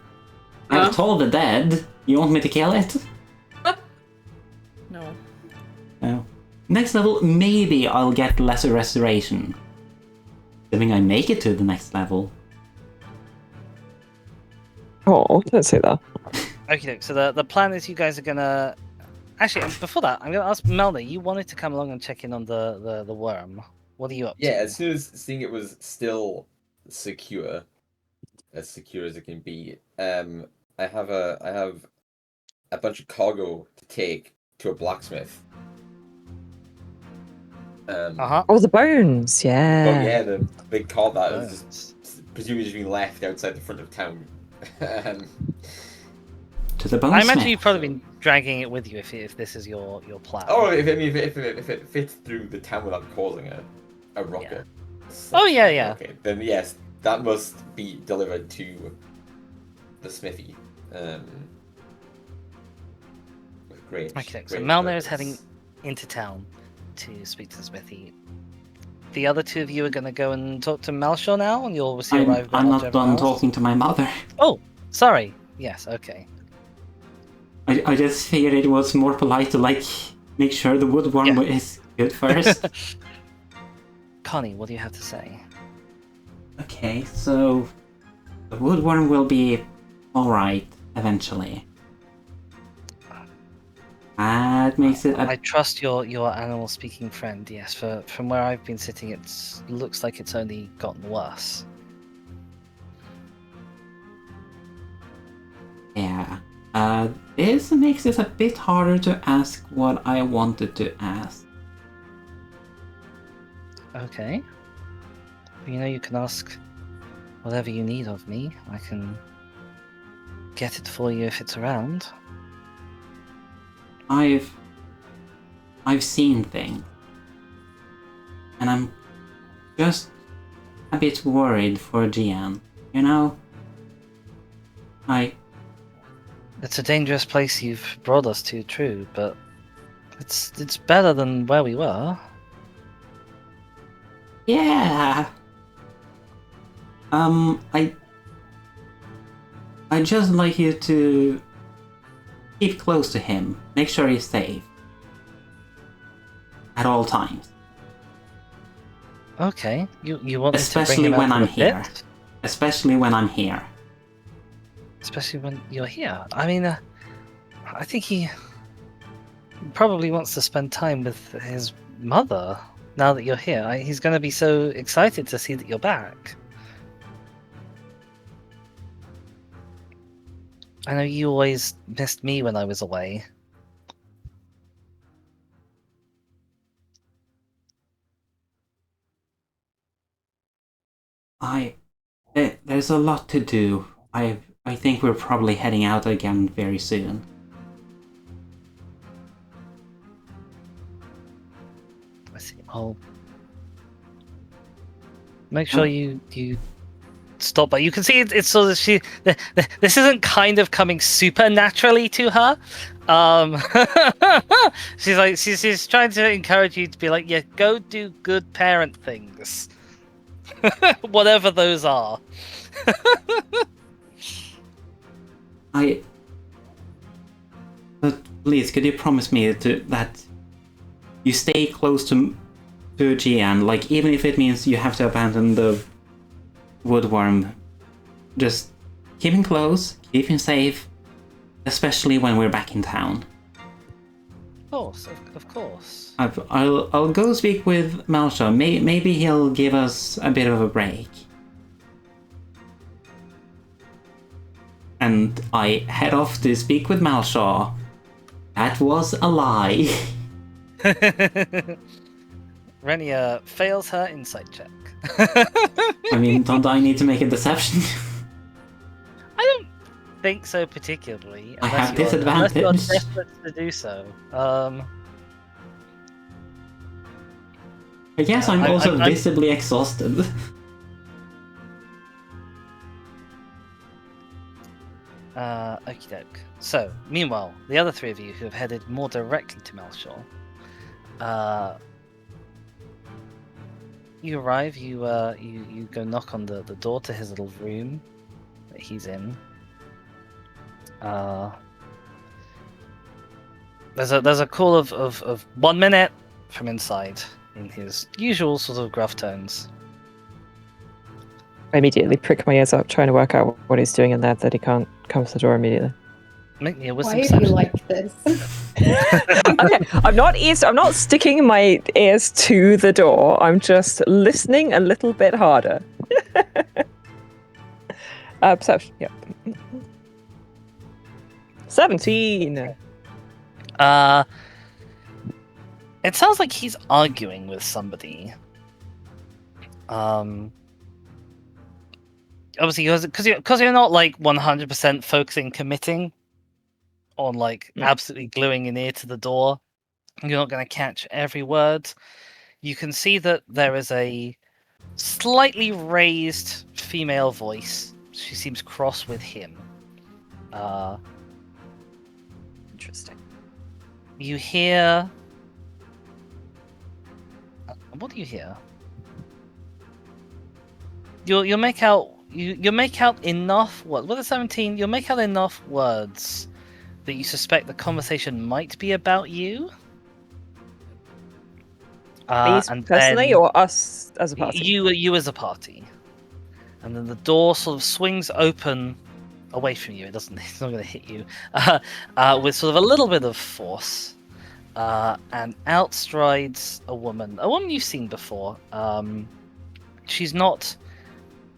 I've told the dead. You want me to kill it? No. No. Next level, maybe I'll get lesser restoration. Assuming I make it to the next level. Oh, don't say that. Okay, so the plan is you guys are gonna. Actually, before that, I'm gonna ask Melna. You wanted to come along and check in on the worm. What are you up to? Yeah, as soon as seeing it was still secure as it can be, I have a bunch of cargo to take to a blacksmith. Uh-huh. Oh, the bones, yeah. But yeah, the big cart that was Bones. just presumably just been left outside the front of town. To the bonesmith. I imagine you've probably been dragging it with you if this is your plan. Oh, if it fits through the town without causing a rocket. Oh, yeah. Okay, then yes, that must be delivered to the smithy. With great. Okay, so great Melna is purpose. heading into town to speak to the smithy. The other two of you are going to go and talk to Malshaw now, and you'll see arrive. I'm not done talking to my mother. Oh, sorry. Yes, okay. I just figured it was more polite to like make sure the woodworm Yeah. is good first. Connie, what do you have to say? Okay, so the woodworm will be alright eventually. That makes it I trust your animal speaking friend. Yes, from where I've been sitting, it looks like it's only gotten worse. yeah. This makes it a bit harder to ask what I wanted to ask. Okay. Well, you can ask whatever you need of me. I can get it for you if it's around. I've seen things. And I'm just a bit worried for Gian. You know? It's a dangerous place you've brought us to, true, but it's better than where we were. Yeah. I'd just like you to keep close to him. Make sure he's safe. At all times. Okay, you want me to Especially bring him when out I'm of the here. pit? Especially when I'm here. Especially when you're here. I mean, I think he probably wants to spend time with his mother now that you're here. He's going to be so excited to see that you're back. I know you always missed me when I was away. There's a lot to do. I think we're probably heading out again very soon. I see. I'll make sure you stop by. You can see it's sort of this isn't kind of coming super naturally to her. She's trying to encourage you to be like, yeah, go do good parent things. Whatever those are. But please, could you promise me that you stay close to Gian, like even if it means you have to abandon the woodworm, just keep him close, keep him safe, especially when we're back in town. Of course. I'll go speak with Malshaw. Maybe he'll give us a bit of a break. And I head off to speak with Malshaw. That was a lie. Renia fails her insight check. I mean, don't I need to make a deception? I don't think so particularly. I have unless disadvantage. you're desperate to do so. I guess I'm also I'm- visibly exhausted. Okie doke. So, meanwhile, the other three of you who have headed more directly to Malshaw, you arrive. You go knock on the door to his little room that he's in. There's a call of 1 minute from inside in his usual sort of gruff tones. I immediately prick my ears up, trying to work out what he's doing in there that he can't come to the door immediately. Make me a wisdom Why are you perception. like this? Okay, I'm not sticking my ears to the door. I'm just listening a little bit harder. Perception. Yep. 17. It sounds like he's arguing with somebody. Obviously, because you're not like 100% focusing, committing on like absolutely gluing an ear to the door. You're not going to catch every word. You can see that there is a slightly raised female voice. She seems cross with him. Interesting. You hear. What do you hear? You'll make out. You make out enough. With a 17, you'll make out enough words that you suspect the conversation might be about you. These And personally, then or us as a party? you as a party, and then the door sort of swings open away from you. It's not going to hit you with sort of a little bit of force, and out strides a woman you've seen before. She's not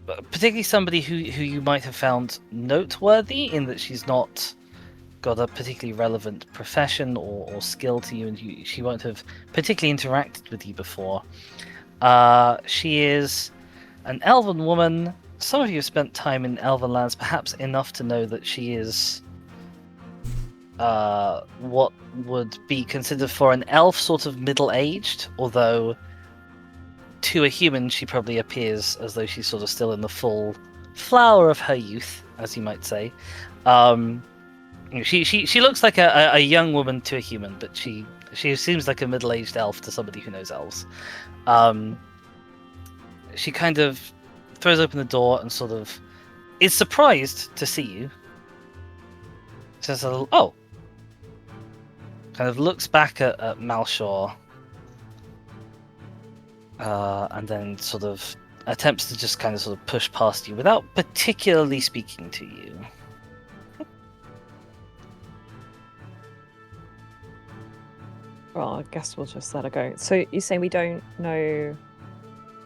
particularly somebody who you might have found noteworthy in that she's not got a particularly relevant profession or skill to you, and she won't have particularly interacted with you before. She is an elven woman. Some of you have spent time in elven lands, perhaps enough to know that she is what would be considered for an elf sort of middle-aged, although to a human she probably appears as though she's sort of still in the full flower of her youth, as you might say. She looks like a young woman to a human, but she seems like a middle-aged elf to somebody who knows elves. She kind of throws open the door and sort of is surprised to see you. Says a little, oh. Kind of looks back at Malshaw. And then sort of attempts to just kind of sort of push past you without particularly speaking to you. Well, I guess we'll just let her go. So you're saying we don't know...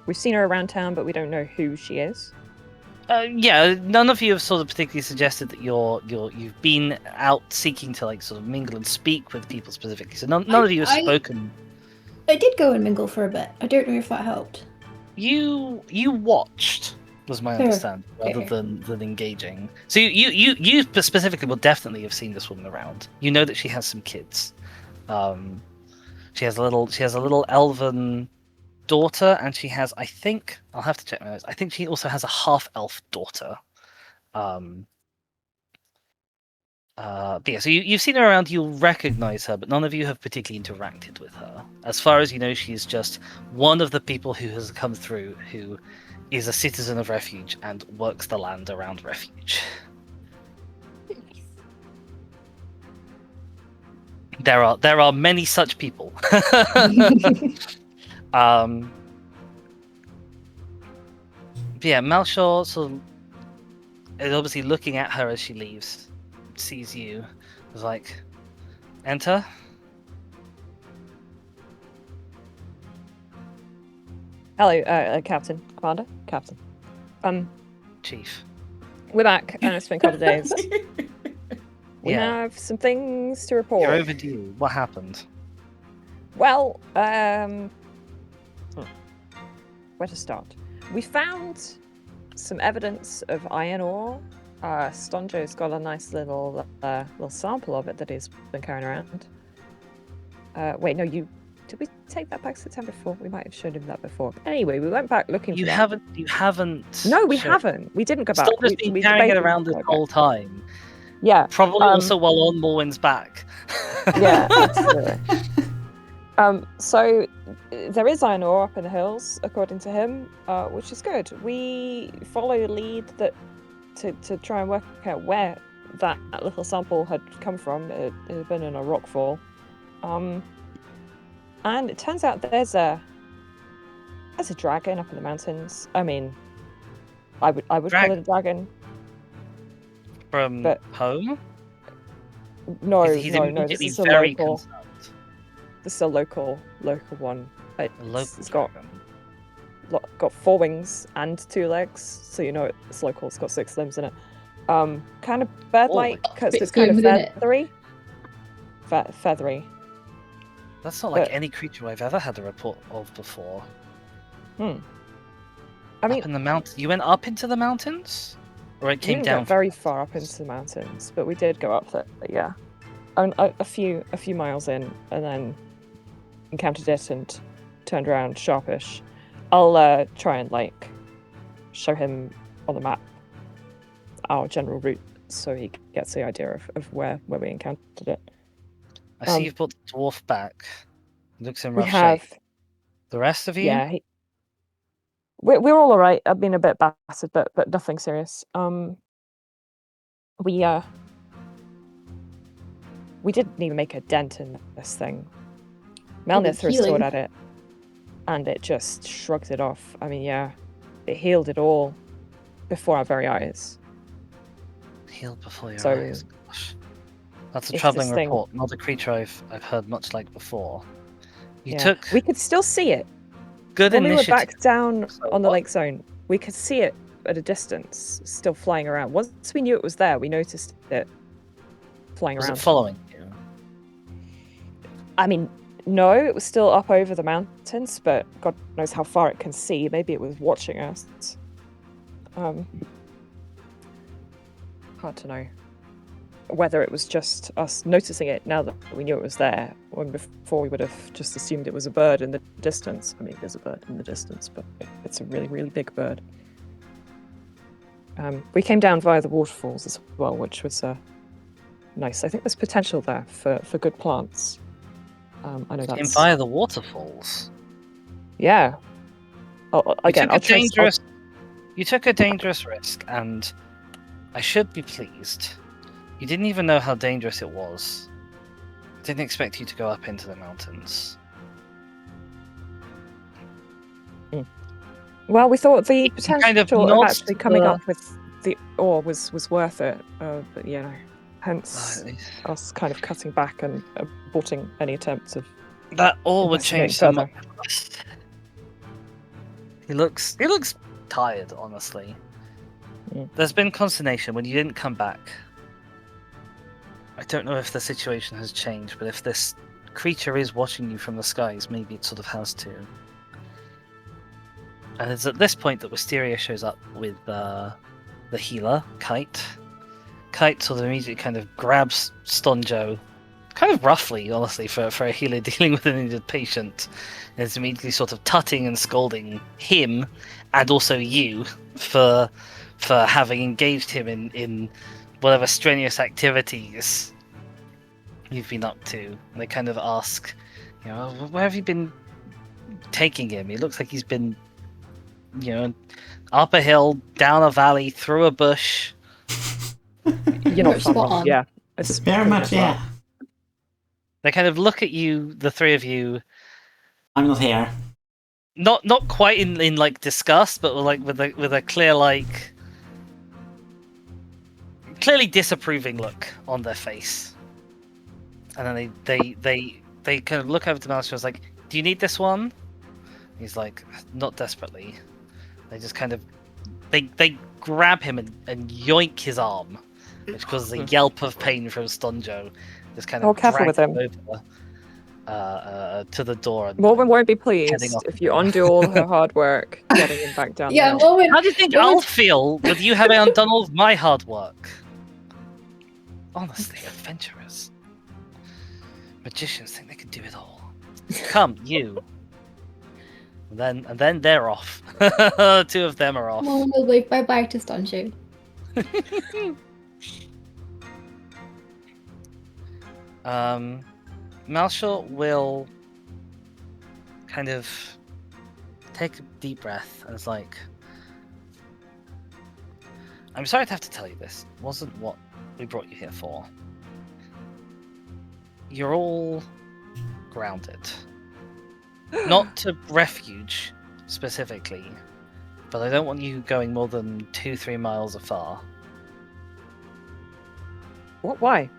We've seen her around town, but we don't know who she is? Yeah, none of you have sort of particularly suggested that you've been out seeking to like sort of mingle and speak with people specifically. So none of you have spoken. I did go and mingle for a bit. I don't know if that helped. You watched, was my Fair. understanding, rather than engaging. So you specifically will definitely have seen this woman around. You know that she has some kids. She has a little elven daughter, and she has, I think, I'll have to check my notes. I think she also has a half-elf daughter. But yeah, so you've seen her around, you'll recognize her, but none of you have particularly interacted with her. As far as you know, she's just one of the people who has come through, who is a citizen of Refuge and works the land around Refuge. There are many such people. But yeah, Malshaw sort of is obviously looking at her as she leaves, sees you, is like, enter. Hello, Captain, Commander, Captain. Chief. We're back, and it's been a couple of days. We Yeah. have some things to report. You're overdue. What happened? Well, where to start? We found some evidence of iron ore. Stonjo's got a nice little sample of it that he's been carrying around. Wait, no, did we take that back to the town before? We might have showed him that before. But anyway, we went back looking You for that. haven't. No, we shown- haven't. We didn't go back. Stonjo's been carrying it debated around this going whole back. time. Yeah. Probably also while on Morwen's back. Yeah, absolutely. So there is iron ore up in the hills, according to him, which is good. We follow a lead that to try and work out where that little sample had come from. It had been in a rockfall, and it turns out there's a dragon up in the mountains. I mean, I would call it a dragon. From But- home? No, He's no, this immediately is a very local. concerned. This is a local one. A local It's got dragon. got 4 wings and 2 legs, so you know it's local. It's got 6 limbs in it. Kind of bird-like, because Bits it's kind of going within it. feathery. Feathery. That's not like but- any creature I've ever had a report of before. I mean, Up in the mountain. You went up into the mountains? Or it we came didn't down? get very far up into the mountains, but we did go up there. Yeah, and a few miles in, and then encountered it and turned around sharpish. I'll try and show him on the map our general route, so he gets the idea of where we encountered it. I see you've brought the dwarf back. Looks in We rough have, shape. The rest of you? yeah. We're all alright. I've been a bit battered, but nothing serious. We didn't even make a dent in this thing. Melnir threw a sword healing. at it, and it just shrugged it off. I mean, yeah, it healed it all before our very eyes. Healed before your So, eyes. Gosh. That's a it's troubling this thing- report. Not a creature I've heard much like before. You Yeah. took We could still see it good when we were initiative. back down So on the what? lake zone. We could see it at a distance, still flying around. Once we knew it was there, we noticed it flying Was around. it following you? I mean, no, it was still up over the mountains, but God knows how far it can see. Maybe it was watching us. Hard to know whether it was just us noticing it now that we knew it was there, when before we would have just assumed it was a bird in the distance. I mean, there's a bird in the distance, but it's a really, really big bird. We came down via the waterfalls as well, which was Nice. I think there's potential there for good plants. I know Came that's via the waterfalls. yeah. Again, I'll try. You took a dangerous risk, and I should be pleased. You didn't even know how dangerous it was. Didn't expect you to go up into the mountains. Well, we thought the He potential kind of of nods actually to coming the- up with the ore was worth it. But you know, hence us kind of cutting back and aborting any attempts of. That all would Investigate change so further. much. He looks tired, honestly. Mm. There's been consternation when you didn't come back. I don't know if the situation has changed, but if this creature is watching you from the skies, maybe it sort of has to. And it's at this point that Wisteria shows up with the healer, Kite. Kite sort of immediately kind of grabs Stonjo, kind of roughly, honestly, for a healer dealing with an injured patient, and is immediately sort of tutting and scolding him, and also you, for having engaged him in whatever strenuous activities you've been up to. And they kind of ask, you know, where have you been taking him? He looks like he's been, you know, up a hill, down a valley, through a bush. You're not Spot far wrong. on. Yeah, it's Very pretty much, well. yeah. They kind of look at you, the three of you, I'm not here. not quite in like disgust, but like with a clear like clearly disapproving look on their face. And then they kind of look over to Malishar, like, do you need this one? He's like, not desperately. They just kind of they grab him and yoink his arm, which causes a yelp of pain from Stonjo. Just kind of Oh, careful with drag him. over to the door. And, Morwen won't be Heading pleased off. if you undo all her hard work getting him back down. Yeah, the hill. Morwen. How do you think Well, I'll feel with you having undone all of my hard work? Honestly, adventurers. Magicians think they can do it all. Come, you. And then they're off. Two of them are off. Morwen will wave bye bye to Stonju. Malshor will kind of take a deep breath and is like, I'm sorry to have to tell you this. It wasn't what we brought you here for. You're all grounded. Not to refuge, specifically, but I don't want you going more than 2-3 miles afar. What? Why?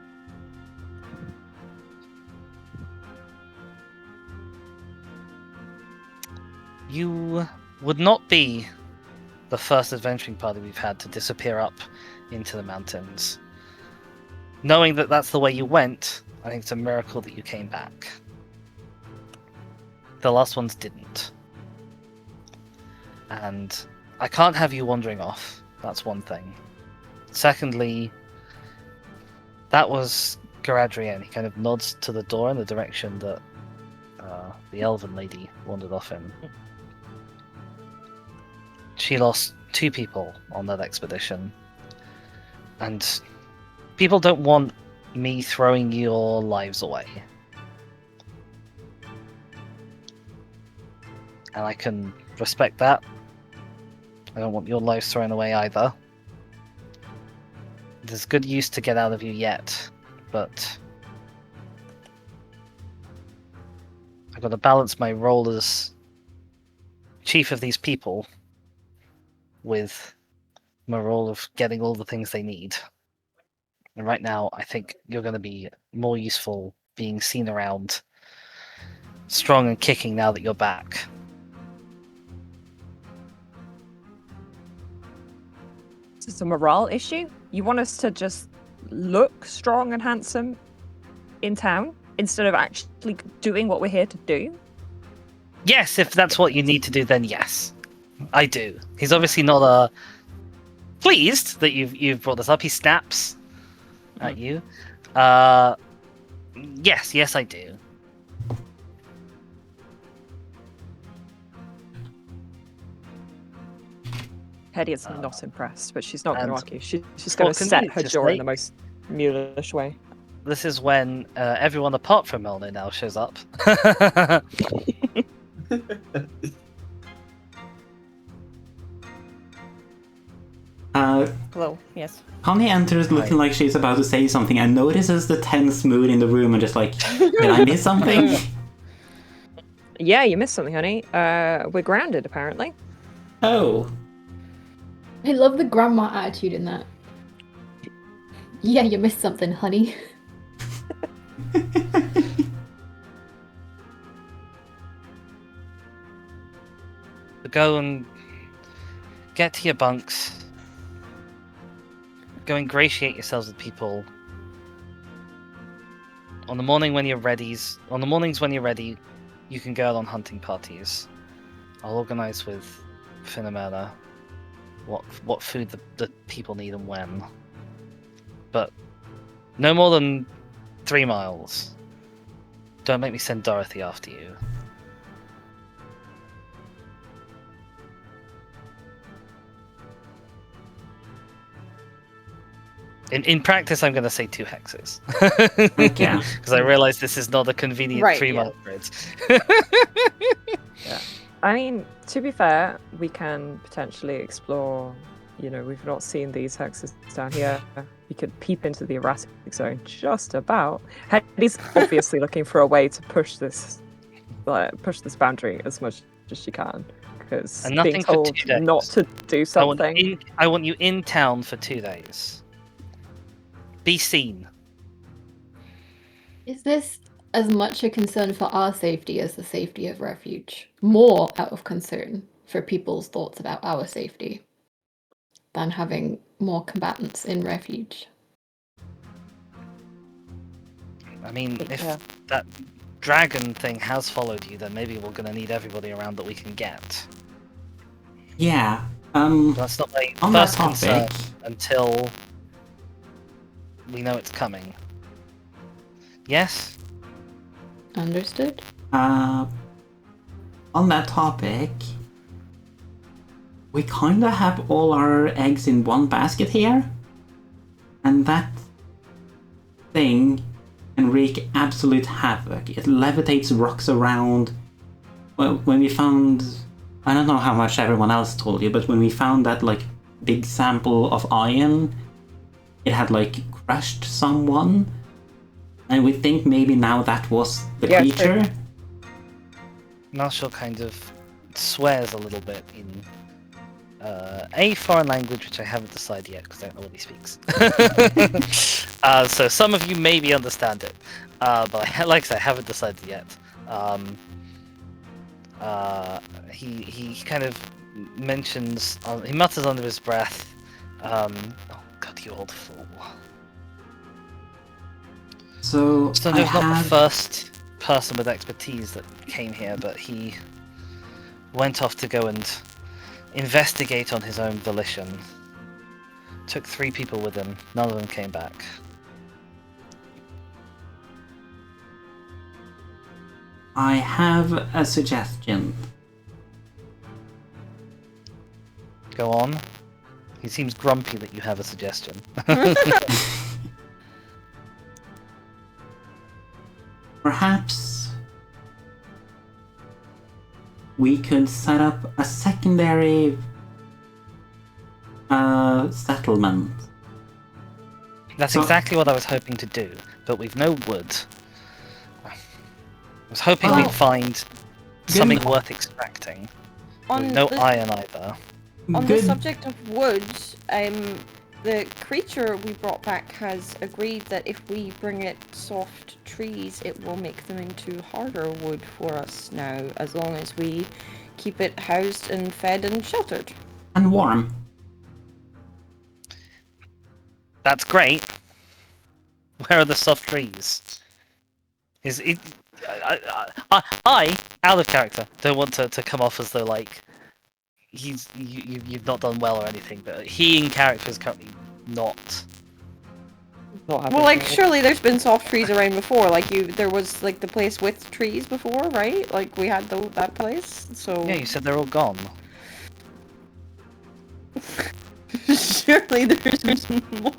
You would not be the first adventuring party we've had to disappear up into the mountains. Knowing that that's the way you went, I think it's a miracle that you came back. The last ones didn't. And I can't have you wandering off. That's one thing. Secondly, that was Garadriel. He kind of nods to the door in the direction that the elven lady wandered off in. She lost 2 people on that expedition. And people don't want me throwing your lives away. And I can respect that. I don't want your lives thrown away either. There's good use to get out of you yet, but I've got to balance my role as chief of these people with my role of getting all the things they need. And right now, I think you're going to be more useful being seen around, strong and kicking now that you're back. Is this a morale issue? You want us to just look strong and handsome in town instead of actually doing what we're here to do? Yes, if that's what you need to do, then yes, I do. He's obviously not pleased that you've brought this up. He snaps at you. Yes, I do. Hetty is not impressed, but she's not going to and argue. She's going what to can set you her just jaw in say? the most mulish way. when everyone apart from Melna now shows up. Hello. Yes. Connie enters looking like she's about to say something and notices the tense mood in the room and just like, did I miss something? Yeah, you missed something, honey. We're grounded, apparently. Oh. I love the grandma attitude in that. Yeah, you missed something, honey. Go and get to your bunks. Go ingratiate yourselves with people. On the mornings when you're ready, you can go out on hunting parties. I'll organize with Finamela what food the people need and when. But no more than 3 miles. Don't make me send Dorothy after you. In practice, I'm going to say 2 hexes. Yeah. Because I realize this is not a convenient Right, 3-mile grid. I mean, to be fair, we can potentially explore. You know, we've not seen these hexes down here. We could peep into the erratic zone just about. He's obviously looking for a way to push this boundary as much as she can. Because And nothing being for told 2 days. not to do something. I want you in town for 2 days. Be seen. Is this as much a concern for our safety as the safety of refuge? More out of concern for people's thoughts about our safety than having more combatants in refuge? I mean, if Yeah. that dragon thing has followed you, then maybe we're going to need everybody around that we can get. Yeah. That's not my On that first concern topic, until we know it's coming. Yes? Understood? on that topic, we kinda have all our eggs in one basket here. And that thing can wreak absolute havoc. It levitates rocks around. Well, when we found... I don't know how much everyone else told you, but when we found that, like, big sample of iron, it had, like, crushed someone. And we think maybe now that was the Yeah, creature. sure. Marshall kind of swears a little bit in a foreign language, which I haven't decided yet because I don't know what he speaks. So some of you maybe understand it, but like I said, I haven't decided yet. He kind of mentions, he mutters under his breath, oh god, you old fool. So So I there's not the have... first person with expertise that came here, but he went off to go and investigate on his own volition. Took 3 people with him, none of them came back. I have a suggestion. Go on. He seems grumpy that you have a suggestion. Perhaps we could set up a secondary settlement. That's So- exactly what I was hoping to do, but we've no wood. I was hoping Oh. we'd find something Good. worth extracting. On With no the, iron either. on the Good. subject of wood, the creature we brought back has agreed that if we bring it soft trees, it will make them into harder wood for us now, as long as we keep it housed and fed and sheltered. And warm. That's great. Where are the soft trees? Is it? I out of character, don't want to come off as though like you've not done well or anything, but he in character is currently not. Not having Well, like, trouble. surely there's been soft trees around before. Like, there was like the place with trees before, right? Like, we had that place. So Yeah, you said they're all gone. surely there's more.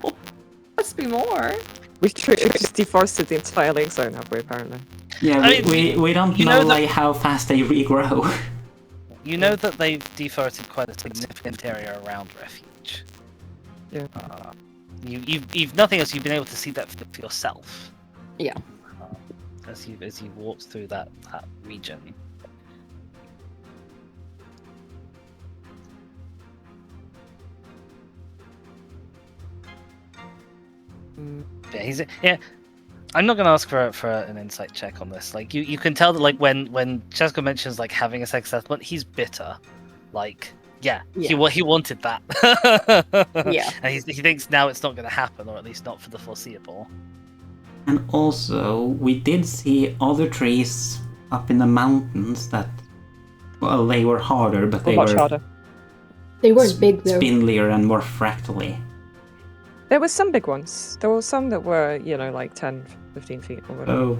Must be more. We've just deforested the entire lake zone, have we, apparently? Yeah, I mean, we don't you know, know that- like how fast they regrow. You know that they've deforested quite a significant area around Refuge. Yeah. You've nothing else. You've been able to see that for yourself. Yeah. As you walked through that region. Yeah. I'm not gonna ask for an insight check on this. Like you can tell that like when Chesko mentions like having a sex assessment, he's bitter. Like he wanted that. Yeah. And he thinks now it's not gonna happen, or at least not for the foreseeable. And also, we did see other trees up in the mountains that, well, they were harder, but they Much were harder. They weren't big though. spindlier and more fractally. There were some big ones. There were some that were, like 10, 15 feet or whatever. So,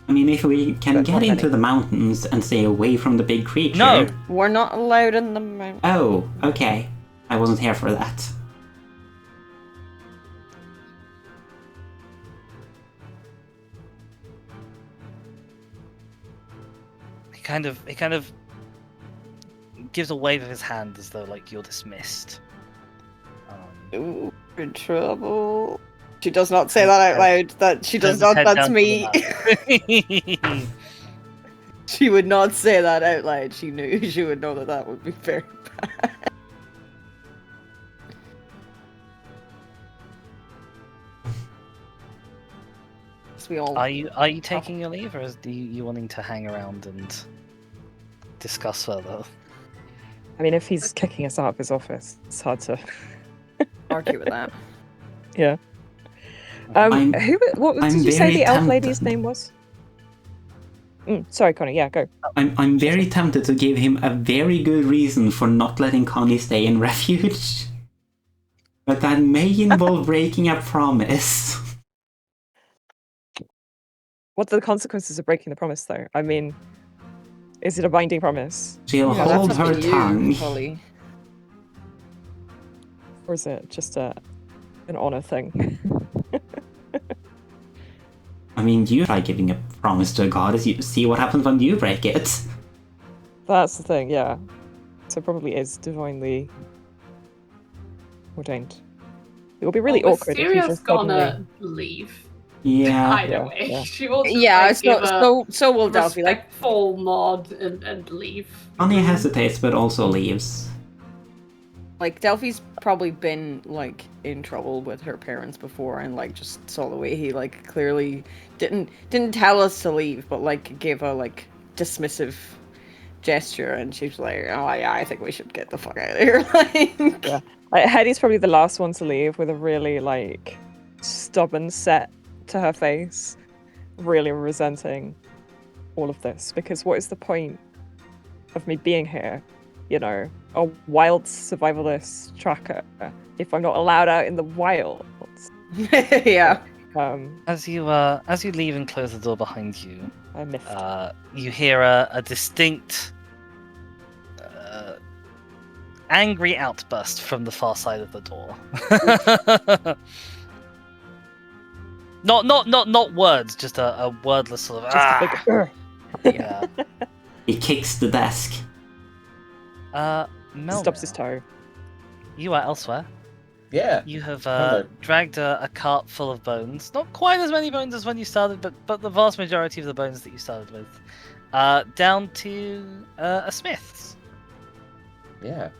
I mean, if we can But get not into many. the mountains and stay away from the big creature... No! We're not allowed in the mountain. Oh, okay. I wasn't here for that. He kind of gives a wave of his hand as though like you're dismissed. Ooh, in trouble. She does not say that out loud. That she does not. Head That's down to me. the map. She would not say that out loud. She knew. She would know that would be very bad. We all. Are you taking your leave, or is you wanting to hang around and discuss further? I mean, if he's kicking us out of his office, it's hard to... argue with that. Yeah. I'm- What I'm did you say very the elf tempted. lady's name was? Sorry, Connie. Yeah, go. I'm very tempted to give him a very good reason for not letting Connie stay in refuge. But that may involve breaking a promise. What are the consequences of breaking the promise, though? I mean, is it a binding promise, She'll Yeah, that's hold up her to you, tongue. Holly. or is it just an honor thing? I mean, you try giving a promise to a goddess, you see what happens when you break it. That's the thing, yeah. So it probably is divinely ordained. It will be really awkward if you Mysteria's just gonna suddenly... leave. Yeah. Either way, yeah. she will just, Yeah. like, give a So will Delphi. Like, respectful nod and leave. Connie hesitates, but also leaves. Delphi's probably been like in trouble with her parents before, and like just saw the way he like clearly didn't tell us to leave, but like gave a like dismissive gesture, and she's like, "Oh yeah, I think we should get the fuck out of here." Like, Yeah. Like, Hetty's probably the last one to leave with a really, like, stubborn set to her face, really resenting all of this. Because what is the point of me being here? You know, a wild survivalist tracker if I'm not allowed out in the wilds. yeah. As you leave and close the door behind you, I missed. you hear a distinct angry outburst from the far side of the door. Not words, just a wordless sort of Just a big... yeah. He kicks the desk. Melvin, Stubs his toe. you are elsewhere. Yeah. You have Hello. dragged a cart full of bones. Not quite as many bones as when you started, but the vast majority of the bones that you started with, down to a smith's. Yeah.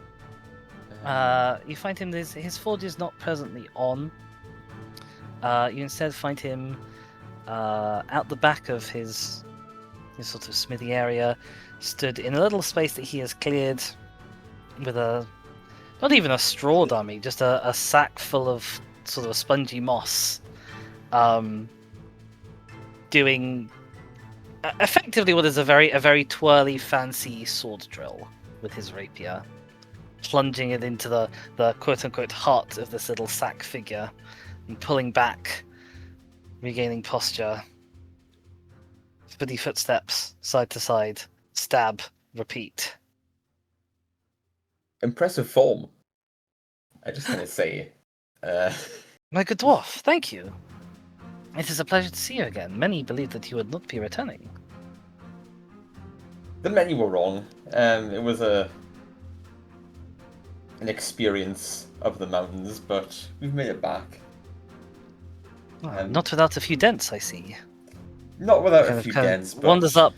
You find him. His forge is not presently on. You instead find him out the back of his sort of smithy area, stood in a little space that he has cleared with not even a straw dummy, just a sack full of sort of spongy moss, doing effectively what is a very twirly, fancy sword drill with his rapier, plunging it into the quote-unquote heart of this little sack figure, and pulling back, regaining posture. Speedy footsteps, side to side, stab, repeat. Impressive form. I just want to say. My good dwarf, thank you. It is a pleasure to see you again. Many believed that you would not be returning. The many were wrong. It was an experience of the mountains, but we've made it back. Not without a few dents, I see. Not without Kind a of- few kind of dents, but wanders up.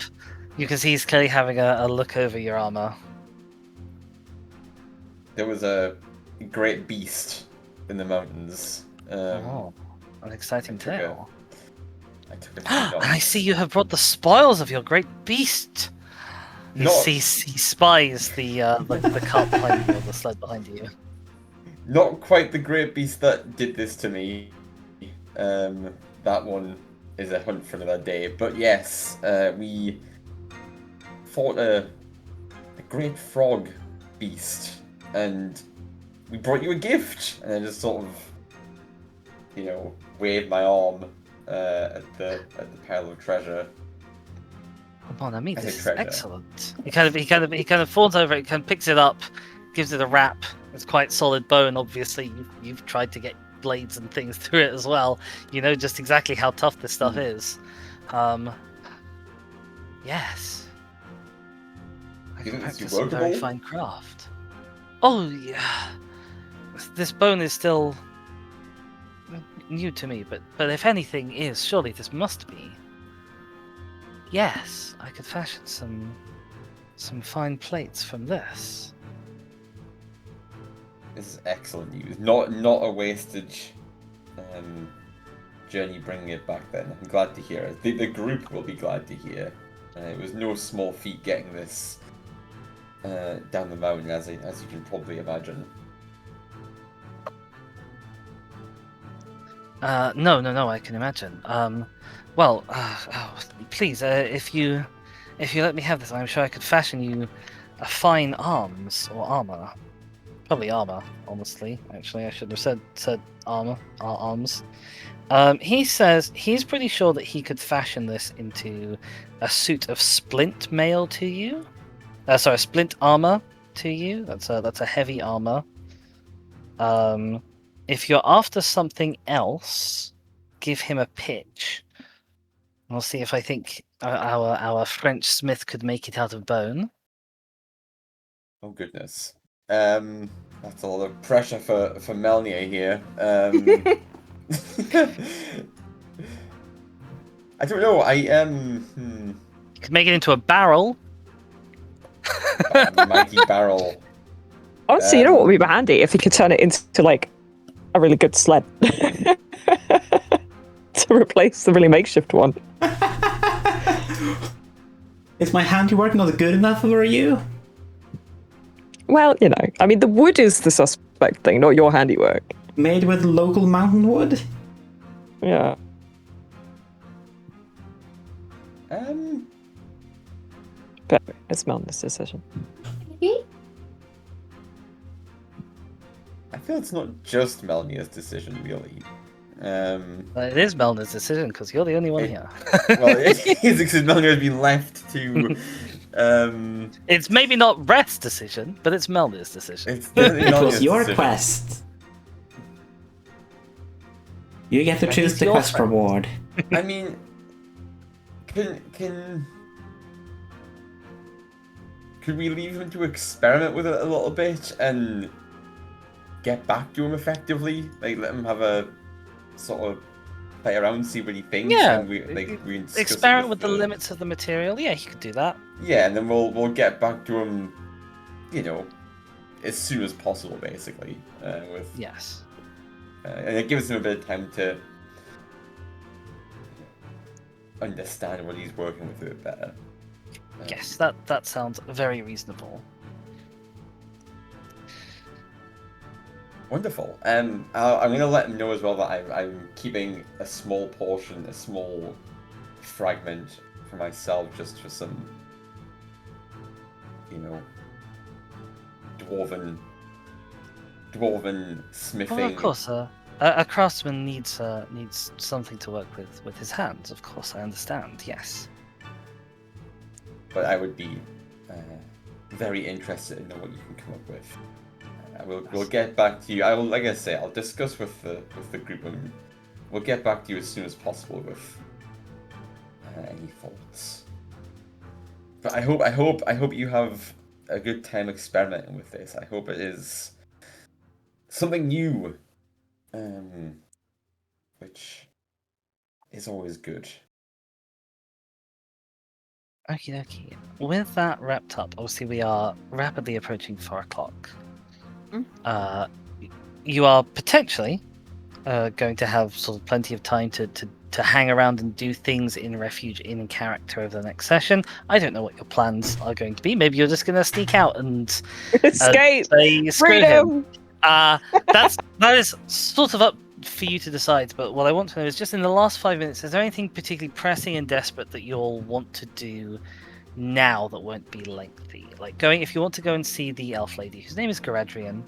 You can see he's clearly having a look over your armor. there was a great beast in the mountains. An exciting took a- tale. I took a few And I knocks. see you have brought the spoils of your great beast. He Not- he spies the cart behind you, or the sled behind you. Not quite the great beast that did this to me. That one is a hunt for another day. But yes, we fought a great frog beast, and we brought you a gift. And I just sort of, waved my arm at the pile of treasure. Come on, I mean, As a this is treasure. excellent. He kind of falls over it, kind of picks it up, gives it a wrap. It's quite solid bone. Obviously, you've tried to get blades and things through it as well. You know just exactly how tough this stuff is. Yes. I You can think this is practice some very workable? fine craft. Oh yeah. This bone is still new to me, but if anything is, surely this must be. Yes, I could fashion some fine plates from this. This is excellent news. Not a wastage journey bringing it back then. I'm glad to hear it. The group will be glad to hear. It was no small feat getting this down the mountain, as you can probably imagine. No, I can imagine. Please, if you let me have this, I'm sure I could fashion you a fine arms or armor. Probably armor, honestly. Actually, I should have said armor, arms. He says he's pretty sure that he could fashion this into a suit of splint mail to you. Splint armor to you. That's a heavy armor. If you're after something else, give him a pitch. We'll see if I think our French smith could make it out of bone. Oh goodness. That's a lot of pressure for Melnier here. I don't know. You could make it into a barrel. Mighty barrel. Honestly, you know what would be handy if he could turn it into like a really good sled to replace the really makeshift one. Is my handiwork not good enough for you? Well, I mean, the wood is the suspect thing, not your handiwork. Made with local mountain wood? Yeah. But it's Melton's decision. Maybe? I feel it's not just Melnier's decision, really. It is Melner's decision because you're the only one here. Well, it is because Melnier has been left to. It's maybe not Reth's decision, but it's Melner's decision. It's definitely It was Melnier's your decision. quest. You get to choose it's the your quest friend. reward. I mean, could we leave him to experiment with it a little bit and get back to him effectively? Like, let him have a sort of play around, see what he thinks. Yeah, and we discuss it Experiment with the limits of the material. Yeah, he could do that. Yeah, and then we'll get back to him, as soon as possible, basically. Yes. And it gives him a bit of time to understand what he's working with a bit better. Yes, that sounds very reasonable. Wonderful. I'm going to let him know as well that I'm keeping a small portion, a small fragment for myself, just for some, dwarven smithing. Well, of course, a craftsman needs something to work with his hands. Of course, I understand. Yes. But I would be very interested in know what you can come up with. We'll get back to you. Like I say, I'll discuss with the group we'll get back to you as soon as possible with any thoughts. But I hope you have a good time experimenting with this. I hope it is something new, which is always good. Okay. With that wrapped up, obviously we are rapidly approaching 4 o'clock. You are potentially going to have sort of plenty of time to hang around and do things in Refuge in character over the next session. I don't know what your plans are going to be. Maybe you're just going to sneak out and Escape! say, screw him. Freedom! That is sort of up for you to decide, but what I want to know is just in the last 5 minutes, is there anything particularly pressing and desperate that you'll want to do now that won't be lengthy? Like if you want to go and see the elf lady, whose name is Garadrian,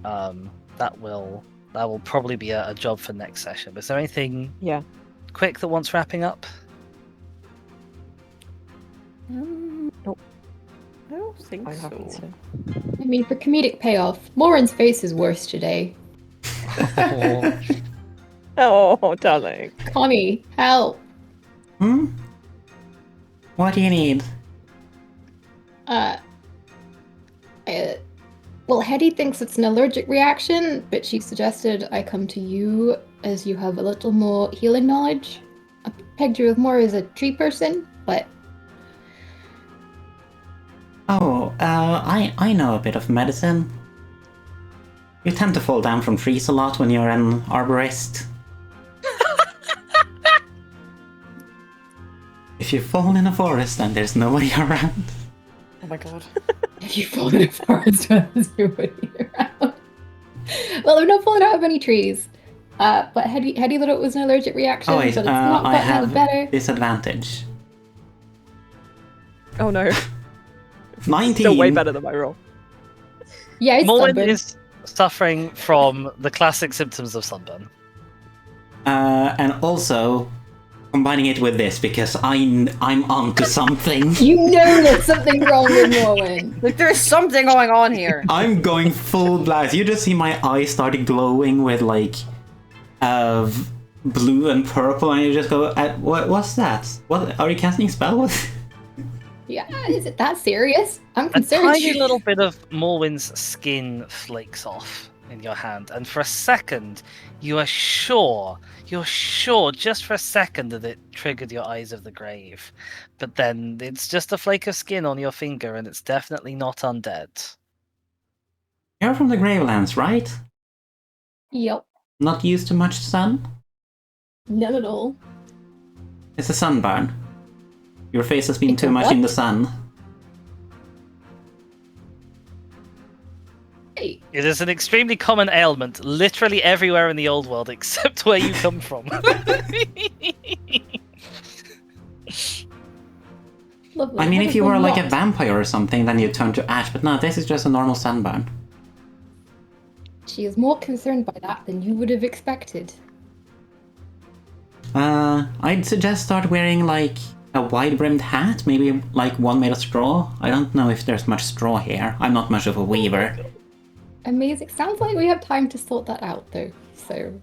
that will probably be a job for next session. But is there anything quick that wants wrapping up? Nope. I don't think I'm happy so. to. I mean, for comedic payoff, Morin's face is worse today. Oh, darling. Connie, help. What do you need? Well, Hetty thinks it's an allergic reaction, but she suggested I come to you as you have a little more healing knowledge. I pegged you more as a tree person, but I know a bit of medicine. You tend to fall down from trees a lot when you're an arborist. If you fall in a forest and there's nobody around. Oh my god. if you fall in a forest when there's nobody around. Well, I'm not falling out of any trees. But Hetty thought it was an allergic reaction, Oh wait, but it's not I gotten have any better. disadvantage. Oh no. 19. Still way better than my roll. Yeah, it's Morwen stubborn. is suffering from the classic symptoms of sunburn. And also combining it with this because I'm onto something. You know there's something wrong with Morwen. Like there's something going on here. I'm going full blast. You just see my eyes started glowing with like blue and purple, and you just go, what's that? What are you casting a spell with? Yeah, is it that serious? I'm A concerned. tiny little bit of Morwen's skin flakes off in your hand, and for a second, you're sure, just for a second, that it triggered your Eyes of the Grave. But then it's just a flake of skin on your finger, and it's definitely not undead. You're from the Gravelands, right? Yep, Not used to much sun? none at all. It's a sunburn. Your face has been It's too a much what? in the sun. Hey, It is an extremely common ailment, literally everywhere in the old world except where you come from. lovely. I mean, What if you have were we like a lost? vampire or something, then you'd turn to ash, but no, this is just a normal sunburn. She is more concerned by that than you would have expected. I'd suggest start wearing like a wide-brimmed hat, maybe like one made of straw. I don't know if there's much straw here. I'm not much of a weaver. Amazing. Sounds like we have time to sort that out, though. So,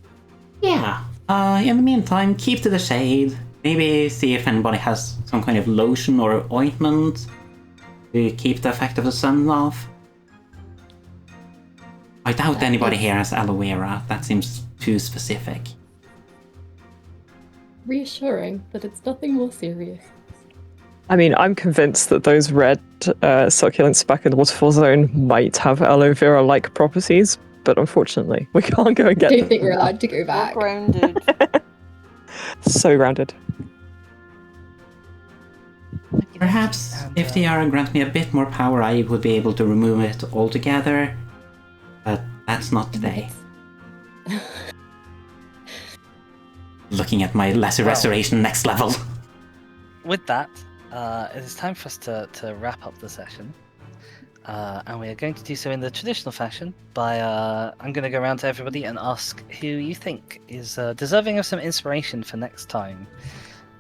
Yeah. In the meantime, keep to the shade. Maybe see if anybody has some kind of lotion or ointment to keep the effect of the sun off. I doubt anybody here has aloe vera. That seems too specific. reassuring that it's nothing more serious. I mean, I'm convinced that those red succulents back in the waterfall zone might have aloe vera-like properties, but unfortunately, we can't go and I get don't them. think we're allowed to go back. Grounded. So grounded. Perhaps if the Yara grant me a bit more power, I would be able to remove it altogether. But that's not today. Looking at my lesser Well. restoration next level. With that, it is time for us to wrap up the session. And we are going to do so in the traditional fashion by I'm going to go around to everybody and ask who you think is deserving of some inspiration for next time.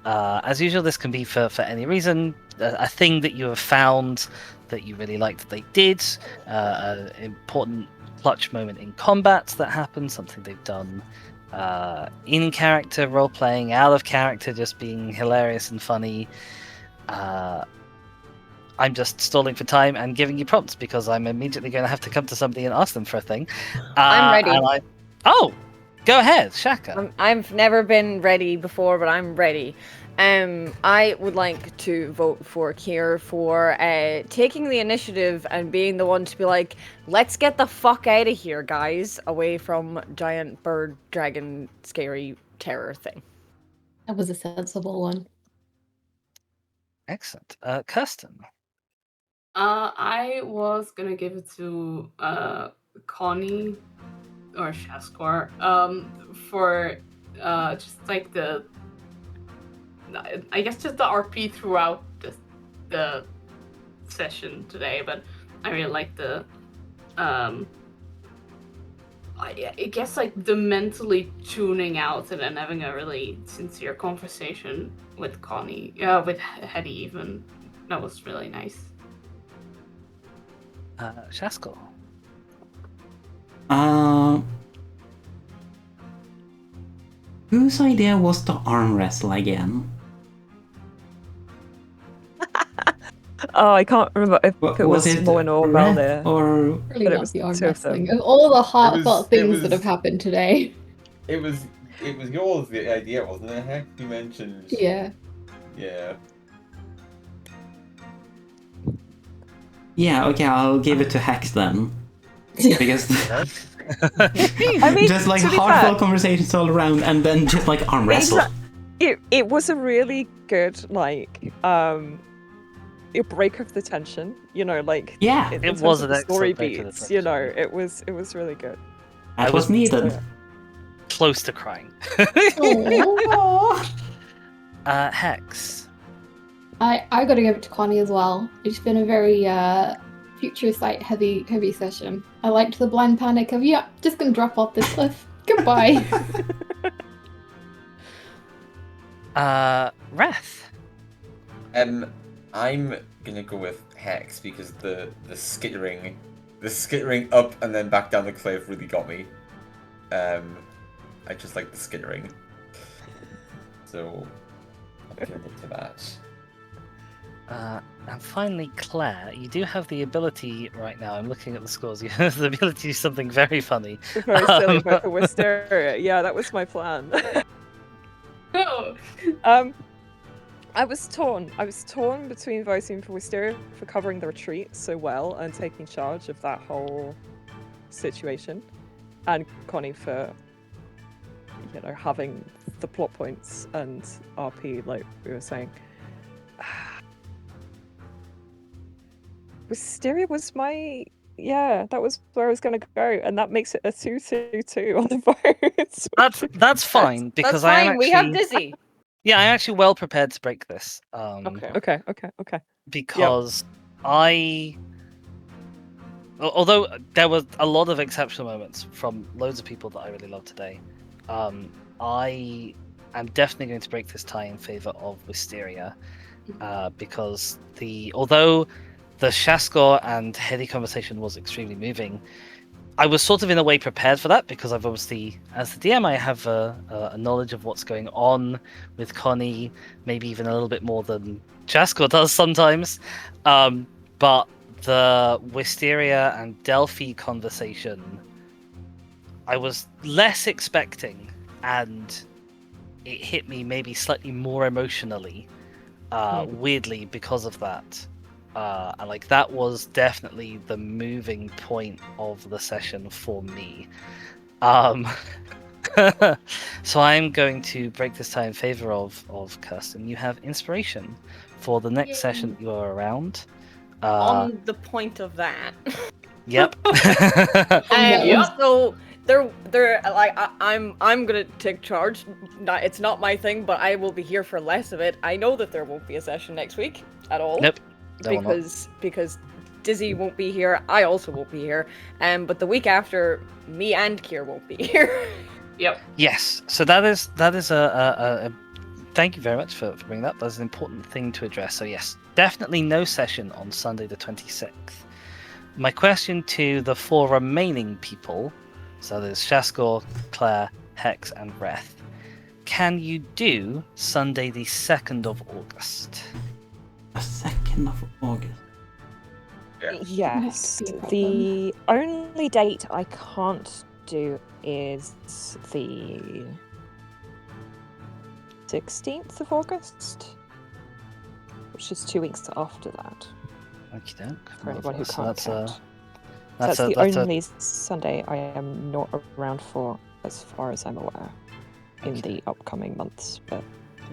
As usual, this can be for any reason. A thing that you have found that you really liked that they did, an important clutch moment in combat that happened, something they've done in character role playing, out of character just being hilarious and funny. I'm just stalling for time and giving you prompts because I'm immediately going to have to come to somebody and ask them for a thing. I'm ready. Oh, go ahead, Shaka. I've never been ready before, but I'm ready. I would like to vote for Kier for taking the initiative and being the one to be like, let's get the fuck out of here, guys, away from giant bird, dragon, scary terror thing. That was a sensible one. Excellent. Kirsten. I was gonna give it to Connie or Shaskar for just like I guess just the RP throughout the session today, but I really like the I guess like the mentally tuning out and then having a really sincere conversation with Connie, with Hetty even. That was really nice. Shaskar. Whose idea was the arm wrestle again? Oh, I can't remember if it was Moen or Reth Valdir. or Really But it not was the arm two of them. wrestling. Of all the heartfelt it things was- that have happened today. It was yours, the idea, wasn't it? Heck, you mentioned. Yeah. Yeah. Yeah, okay, I'll give it to Hex then. Because I mean, just like to be heartfelt fair, conversations all around and then just like arm wrestle. it was a really good like a break of the tension, you know, like Yeah, in It terms was of an the story excellent break of the beats, you know, tension. it was really good. that was needed. Close to crying. Aw. Hex. I gotta give it to Connie as well. It's been a very future sight heavy session. I liked the blind panic of just gonna drop off this cliff. Goodbye. Wrath. I'm gonna go with Hex because the skittering up and then back down the cliff really got me. I just like the skittering. So I'm giving it to that. And finally, Claire, you do have the ability right now. I'm looking at the scores. You have the ability to do something very funny. Very silly about the Wisteria. Yeah, that was my plan. Oh, I was torn. I was torn between voting for Wisteria for covering the retreat so well and taking charge of that whole situation, and Connie for, you know, having the plot points and RP like we were saying. Wisteria was my that was where I was gonna go, and that makes it a 2-2-2 on the vote. That's fine because That's I am fine. actually, We have Dizzy. yeah, I'm actually well prepared to break this. Okay. Because although there were a lot of exceptional moments from loads of people that I really loved today, I am definitely going to break this tie in favor of Wisteria, because although the Shaskar and Hetty conversation was extremely moving, I was sort of in a way prepared for that because I've obviously, as the DM, I have a knowledge of what's going on with Connie, maybe even a little bit more than Shaskar does sometimes. But the Wisteria and Delphi conversation, I was less expecting, and it hit me maybe slightly more emotionally, weirdly, because of that. And like that was definitely the moving point of the session for me. So I'm going to break this tie in favor of Kirsten. You have inspiration for the next session you are around. On the point of that. Yep. So they're like I'm gonna take charge. It's not my thing, but I will be here for less of it. I know that there won't be a session next week at all. Nope. There will not. Because Dizzy won't be here. I also won't be here. But the week after, me and Kier won't be here. yep. Yes. So that is a thank you very much for bringing that. That's an important thing to address. So yes, definitely no session on Sunday the 26th. my question to the 4 remaining people, so there's Shaskor, Claire, Hex, and Reth. Can you do Sunday the 2nd of August? The 2nd of August. Yes. Not be a The only date I can't do is the 16th of August, which is 2 weeks after that. Okie doke. For anyone who So can't that's count. a That's the that's a- only Sunday I am not around for, as far as I'm aware, in the upcoming months. But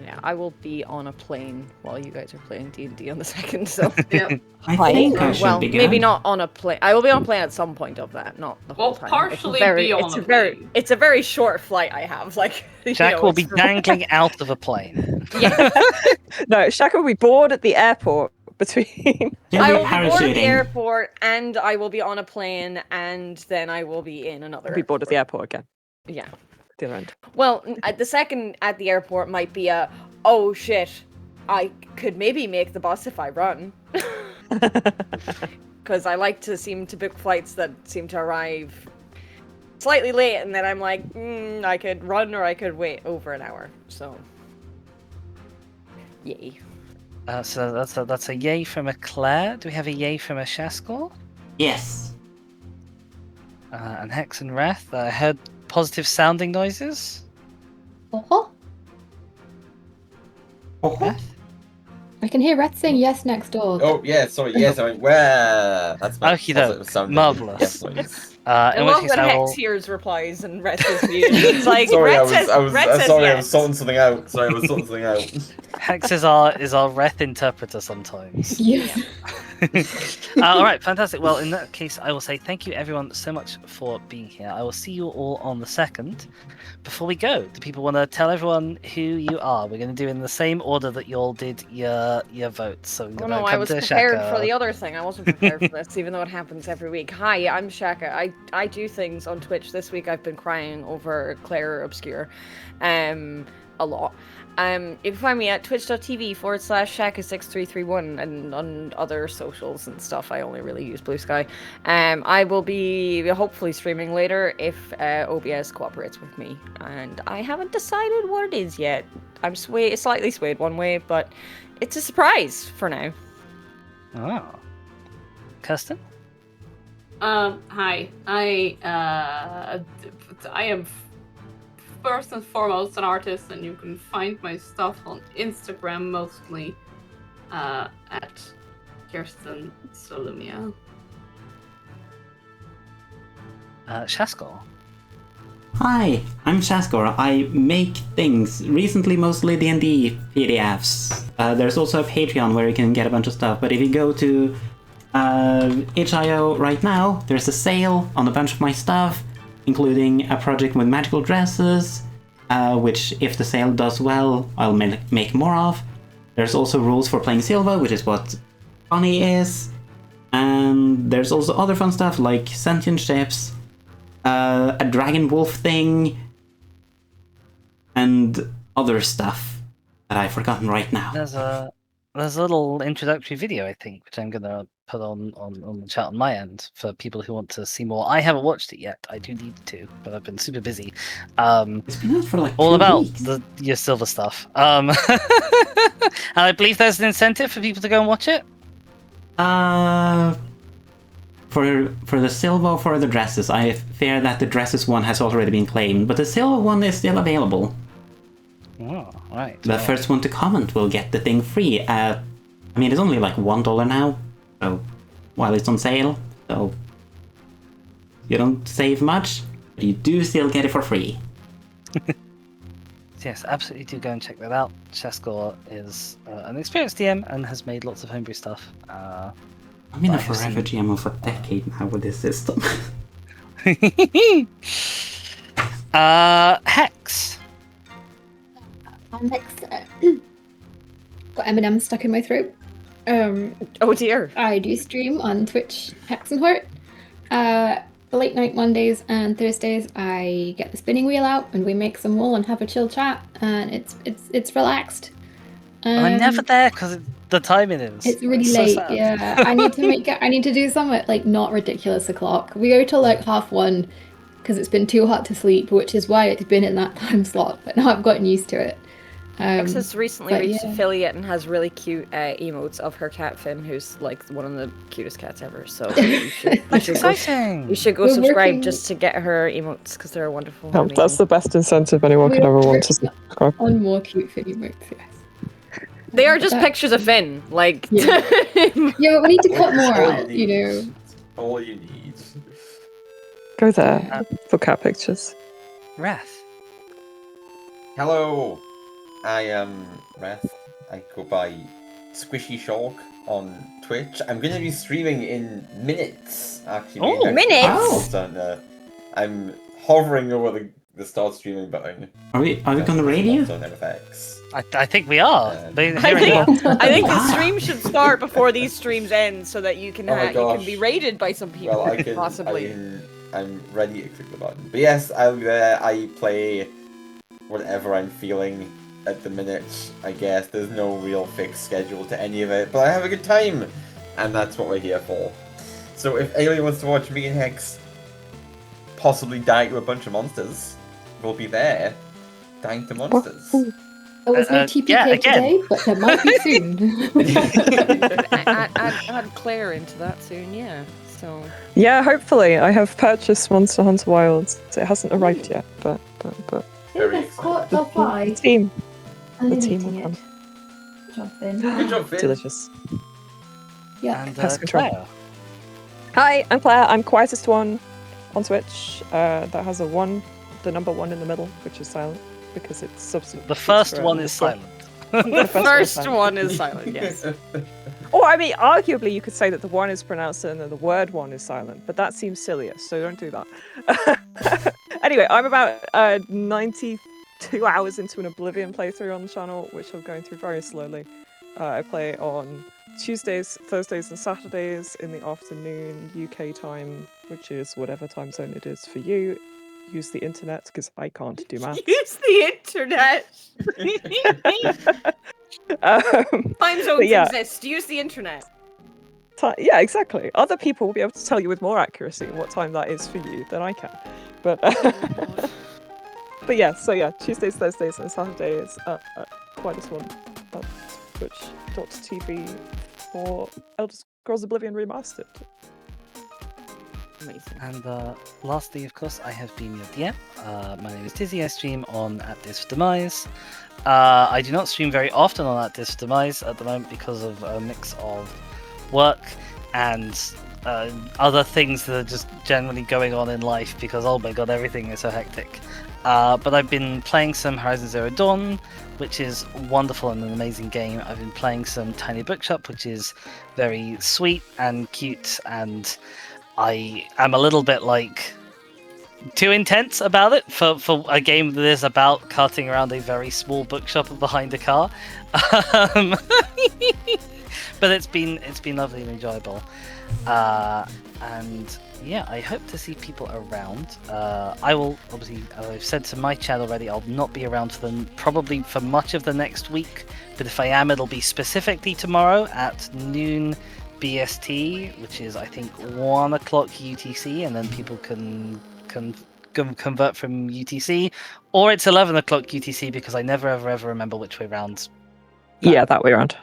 Yeah, I will be on a plane while you guys are playing D&D on the 2nd, so... Yep. I think I should well, be good. maybe not on a plane. I will be on a plane at some point of that, not the whole Well, time. partially be on a plane. It's a very short flight I have. Like Jack will be it's for- dangling out of a plane. Yeah, no, Shaka will be bored at the airport between. You'll I be will be bored at the parachuting. airport, and I will be on a plane, and then I will be in another. be bored at the airport again. Yeah. The other end. Well, the second at the airport might be a, oh shit, I could maybe make the bus if I run. Because I like to seem to book flights that seem to arrive slightly late, and then I'm like, I could run or I could wait over an hour. So, yay. So that's a yay from a Claire. Do we have a yay from a Shaskor? Yes. And Hex and Wrath. I heard positive sounding noises. Oh, Oh, Wrath? I can hear Red saying yes next door. Oh yeah, sorry. Yes, I mean, where? That's my Okie doke. positive sounding. Marvellous. Yes, please. I In which love case when I Hex will... hears replies and Red says mute. It's like, Sorry, Red I was says, Red says sorry, I yes. was sorting something out. Sorry, I was sorting something out. Hex is our Wrath interpreter sometimes. Yes. All right, fantastic. Well, in that case, I will say thank you everyone so much for being here. I will see you all on the 2nd. Before we go, do people want to tell everyone who you are? We're going to do in the same order that you all did your votes. So we're Oh going no, to I come was to prepared Shaka. for the other thing. I wasn't prepared for this, even though it happens every week. Hi, I'm Shaka. I do things on Twitch. This week I've been crying over Claire Obscure, a lot. You can find me at twitch.tv/Shaka6331 and on other socials and stuff. I only really use Blue Sky. I will be hopefully streaming later if OBS cooperates with me, and I haven't decided what it is yet. I'm slightly swayed one way, but it's a surprise for now. Oh. Kirsten? Hi. I am first and foremost an artist, and you can find my stuff on Instagram mostly at Kirsten Solumia. Shaskor? Hi, I'm Shaskor. I make things, recently mostly D&D PDFs. There's also a Patreon where you can get a bunch of stuff, but if you go to itch.io right now, there's a sale on a bunch of my stuff, including a project with magical dresses, which if the sale does well, I'll make more of. There's also rules for playing Silva, which is what Bonnie is. And there's also other fun stuff like sentient ships, a dragon wolf thing, and other stuff that I've forgotten right now. There's a little introductory video, I think, which I'm gonna put on the chat on my end for people who want to see more. I haven't watched it yet. I do need to, but I've been super busy. It's been out for like All 2 about weeks. your silver stuff. And I believe there's an incentive for people to go and watch it. For the silver or for the dresses, I fear that the dresses one has already been claimed, but the silver one is still available. Oh, right. The first one to comment will get the thing free. I mean, it's only like $1 now, so while it's on sale, so you don't save much, but you do still get it for free. Yes, absolutely do go and check that out. Shaskor is an experienced DM and has made lots of homebrew stuff. I've been a I have forever GM of a decade now with this system. Hex. Next, got M&M stuck in my throat. Oh dear. I do stream on Twitch Hexenhort. Late night Mondays and Thursdays, I get the spinning wheel out and we make some wool and have a chill chat, and it's relaxed. I'm never there because the timing is. It's really so late. sad. Yeah, I need to do something like not ridiculous o'clock. We go till like 1:30 because it's been too hot to sleep, which is why it's been in that time slot. But now I've gotten used to it. X has recently but reached yeah. affiliate and has really cute emotes of her cat Finn, who's like one of the cutest cats ever. So you should, That's exciting. you should go We're subscribe working- just to get her emotes because they're wonderful. Oh, and that's amazing. the best incentive anyone We could ever are want to working subscribe. on more cute Finn emotes. Yes. They are just That- pictures of Finn. Like, Yeah. Yeah, but we need to cut more All out. You know. All you need. Go there for cat pictures. Wrath. Hello, I am Wrath. I go by Squishy Shulk on Twitch. I'm going to be streaming in minutes, actually. Oh, Me and minutes? Hector don't, I'm hovering over the start streaming button. Are we gonna raid you? On NFX. I think we are. I I think I think the Wow. stream should start before these streams end, so that you can Oh my you can gosh. be raided by some people, Well, I can, possibly. I'm ready to click the button. But yes, I'll be there. I play whatever I'm feeling at the minute, I guess. There's no real fixed schedule to any of it, but I have a good time, and that's what we're here for. So if anyone wants to watch me and Hex possibly die to a bunch of monsters, we'll be there, dying to monsters. There was no TPK yeah, again. today, but there might be soon. add Claire into that soon, yeah. So Yeah, hopefully. I have purchased Monster Hunter Wilds. It hasn't arrived yet, but Very I've caught excited. top 5. the team, and the then team eating will it. come. Good job, Finn. Good job, Finn. Delicious. Yeah. And Pest control. Claire. Hi, I'm Claire. I'm quietest one on Twitch. That has a 1, the number 1 in the middle, which is silent because it's substitute. The first one is silent. the first first one is silent. Yes. Or, I mean, arguably, you could say that the 1 is pronounced and then the word 1 is silent, but that seems sillier, so don't do that. Anyway, I'm about 92 hours into an Oblivion playthrough on the channel, which I'm going through very slowly. I play on Tuesdays, Thursdays, and Saturdays in the afternoon UK time, which is whatever time zone it is for you. Use the internet because I can't do math. Use the internet. Time zones But yeah. exist. Use the internet. Yeah, exactly. Other people will be able to tell you with more accuracy what time that is for you than I can. But but yeah, so yeah, Tuesdays, Thursdays, and Saturdays at Quietest One at twitch.tv for Elder Scrolls Oblivion Remastered. Amazing. And lastly, of course, I have been your DM. My name is Tizzy. I stream on At This Demise. I do not stream very often on At This Demise at the moment because of a mix of work and other things that are just generally going on in life because, oh my god, everything is so hectic. But I've been playing some Horizon Zero Dawn, which is wonderful and an amazing game. I've been playing some Tiny Bookshop, which is very sweet and cute, and I am a little bit like too intense about it for a game that is about carting around a very small bookshop behind a car. But it's been lovely and enjoyable. And yeah, I hope to see people around. I will obviously, as I've said to my chat already, I'll not be around probably for much of the next week. But if I am, it'll be specifically tomorrow at noon BST, which is I think 1 o'clock UTC, and then people can convert from UTC, or it's 11 o'clock UTC because I never ever remember which way round. Yeah, that way around.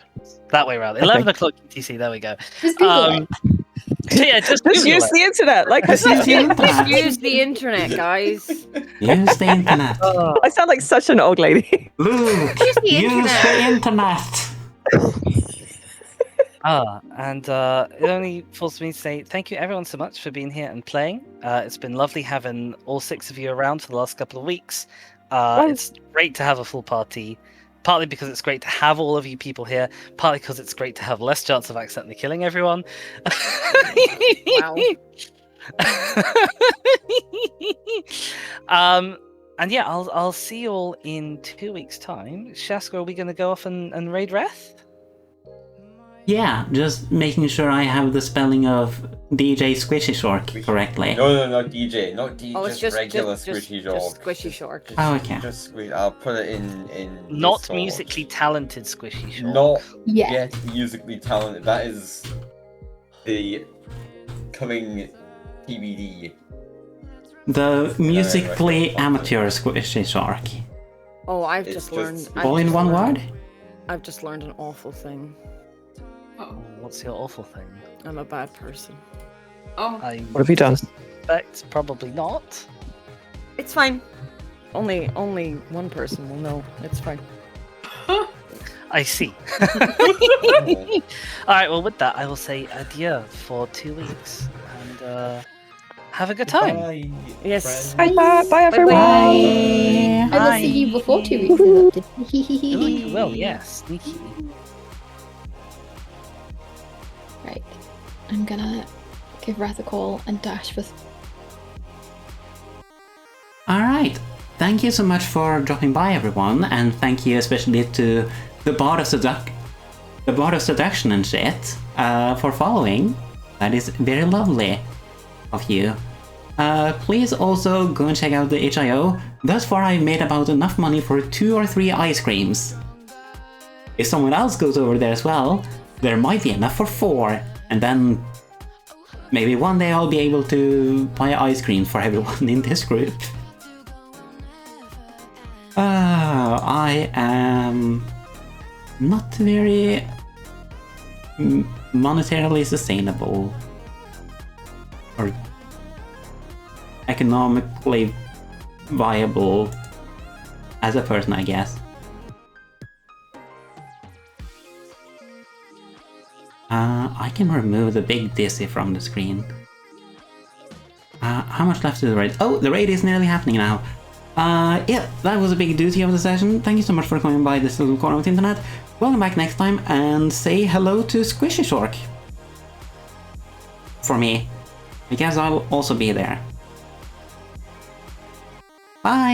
That way around. 11 o'clock UTC. There we go. Just Google it. So yeah, just Just Google use it. the internet, like I said. Just use the internet, guys. Use the internet. I sound like such an old lady. Luke, Use the use the internet. And it only falls to me to say thank you everyone so much for being here and playing. It's been lovely having all 6 of you around for the last couple of weeks. It's great to have a full party, partly because it's great to have all of you people here, partly because it's great to have less chance of accidentally killing everyone. Wow. And yeah, I'll see you all in 2 weeks' time. Shaska, are we going to go off and raid Wrath? Yeah, just making sure I have the spelling of DJ Squishy Shark correctly. No, not DJ, not DJ, Oh, it's just just regular just Squishy just Shark. Squishy Shark. Oh, okay. Just squishy. I'll put it in. Not Discord. musically talented Squishy Shark. Not Yeah. yet musically talented. That is the coming TBD. The musically amateur Squishy Shark. Oh, I've It's just just- learned. All in one word? I've just learned an awful thing. Oh. What's your awful thing? I'm a bad person. Oh. I What have you done? suspect probably not. It's fine. Only one person will know. It's fine. I see. Oh. Alright, well, with that, I will say adieu for 2 weeks. And have a good time. Bye, Yes. friends. Bye, everyone. I will see you before 2 weeks is up. Ooh, you will, yes. Sneaky. Right. I'm gonna give Wrath a call and dash with. Alright, thank you so much for dropping by, everyone, and thank you especially to the Bard of Seduction and shit for following. That is very lovely of you. Please also go and check out the HIO. Thus far I've made about enough money for 2 or 3 ice creams. If someone else goes over there as well, there might be enough for 4, and then maybe one day I'll be able to buy ice cream for everyone in this group. I am not very monetarily sustainable or economically viable as a person, I guess. I can remove the big dizzy from the screen. How much left is the raid? Oh, the raid is nearly happening now. Yeah, that was a big duty of the session. Thank you so much for coming by this little corner of the internet. Welcome back next time and say hello to Squishy Shark. For me. I guess I'll also be there. Bye!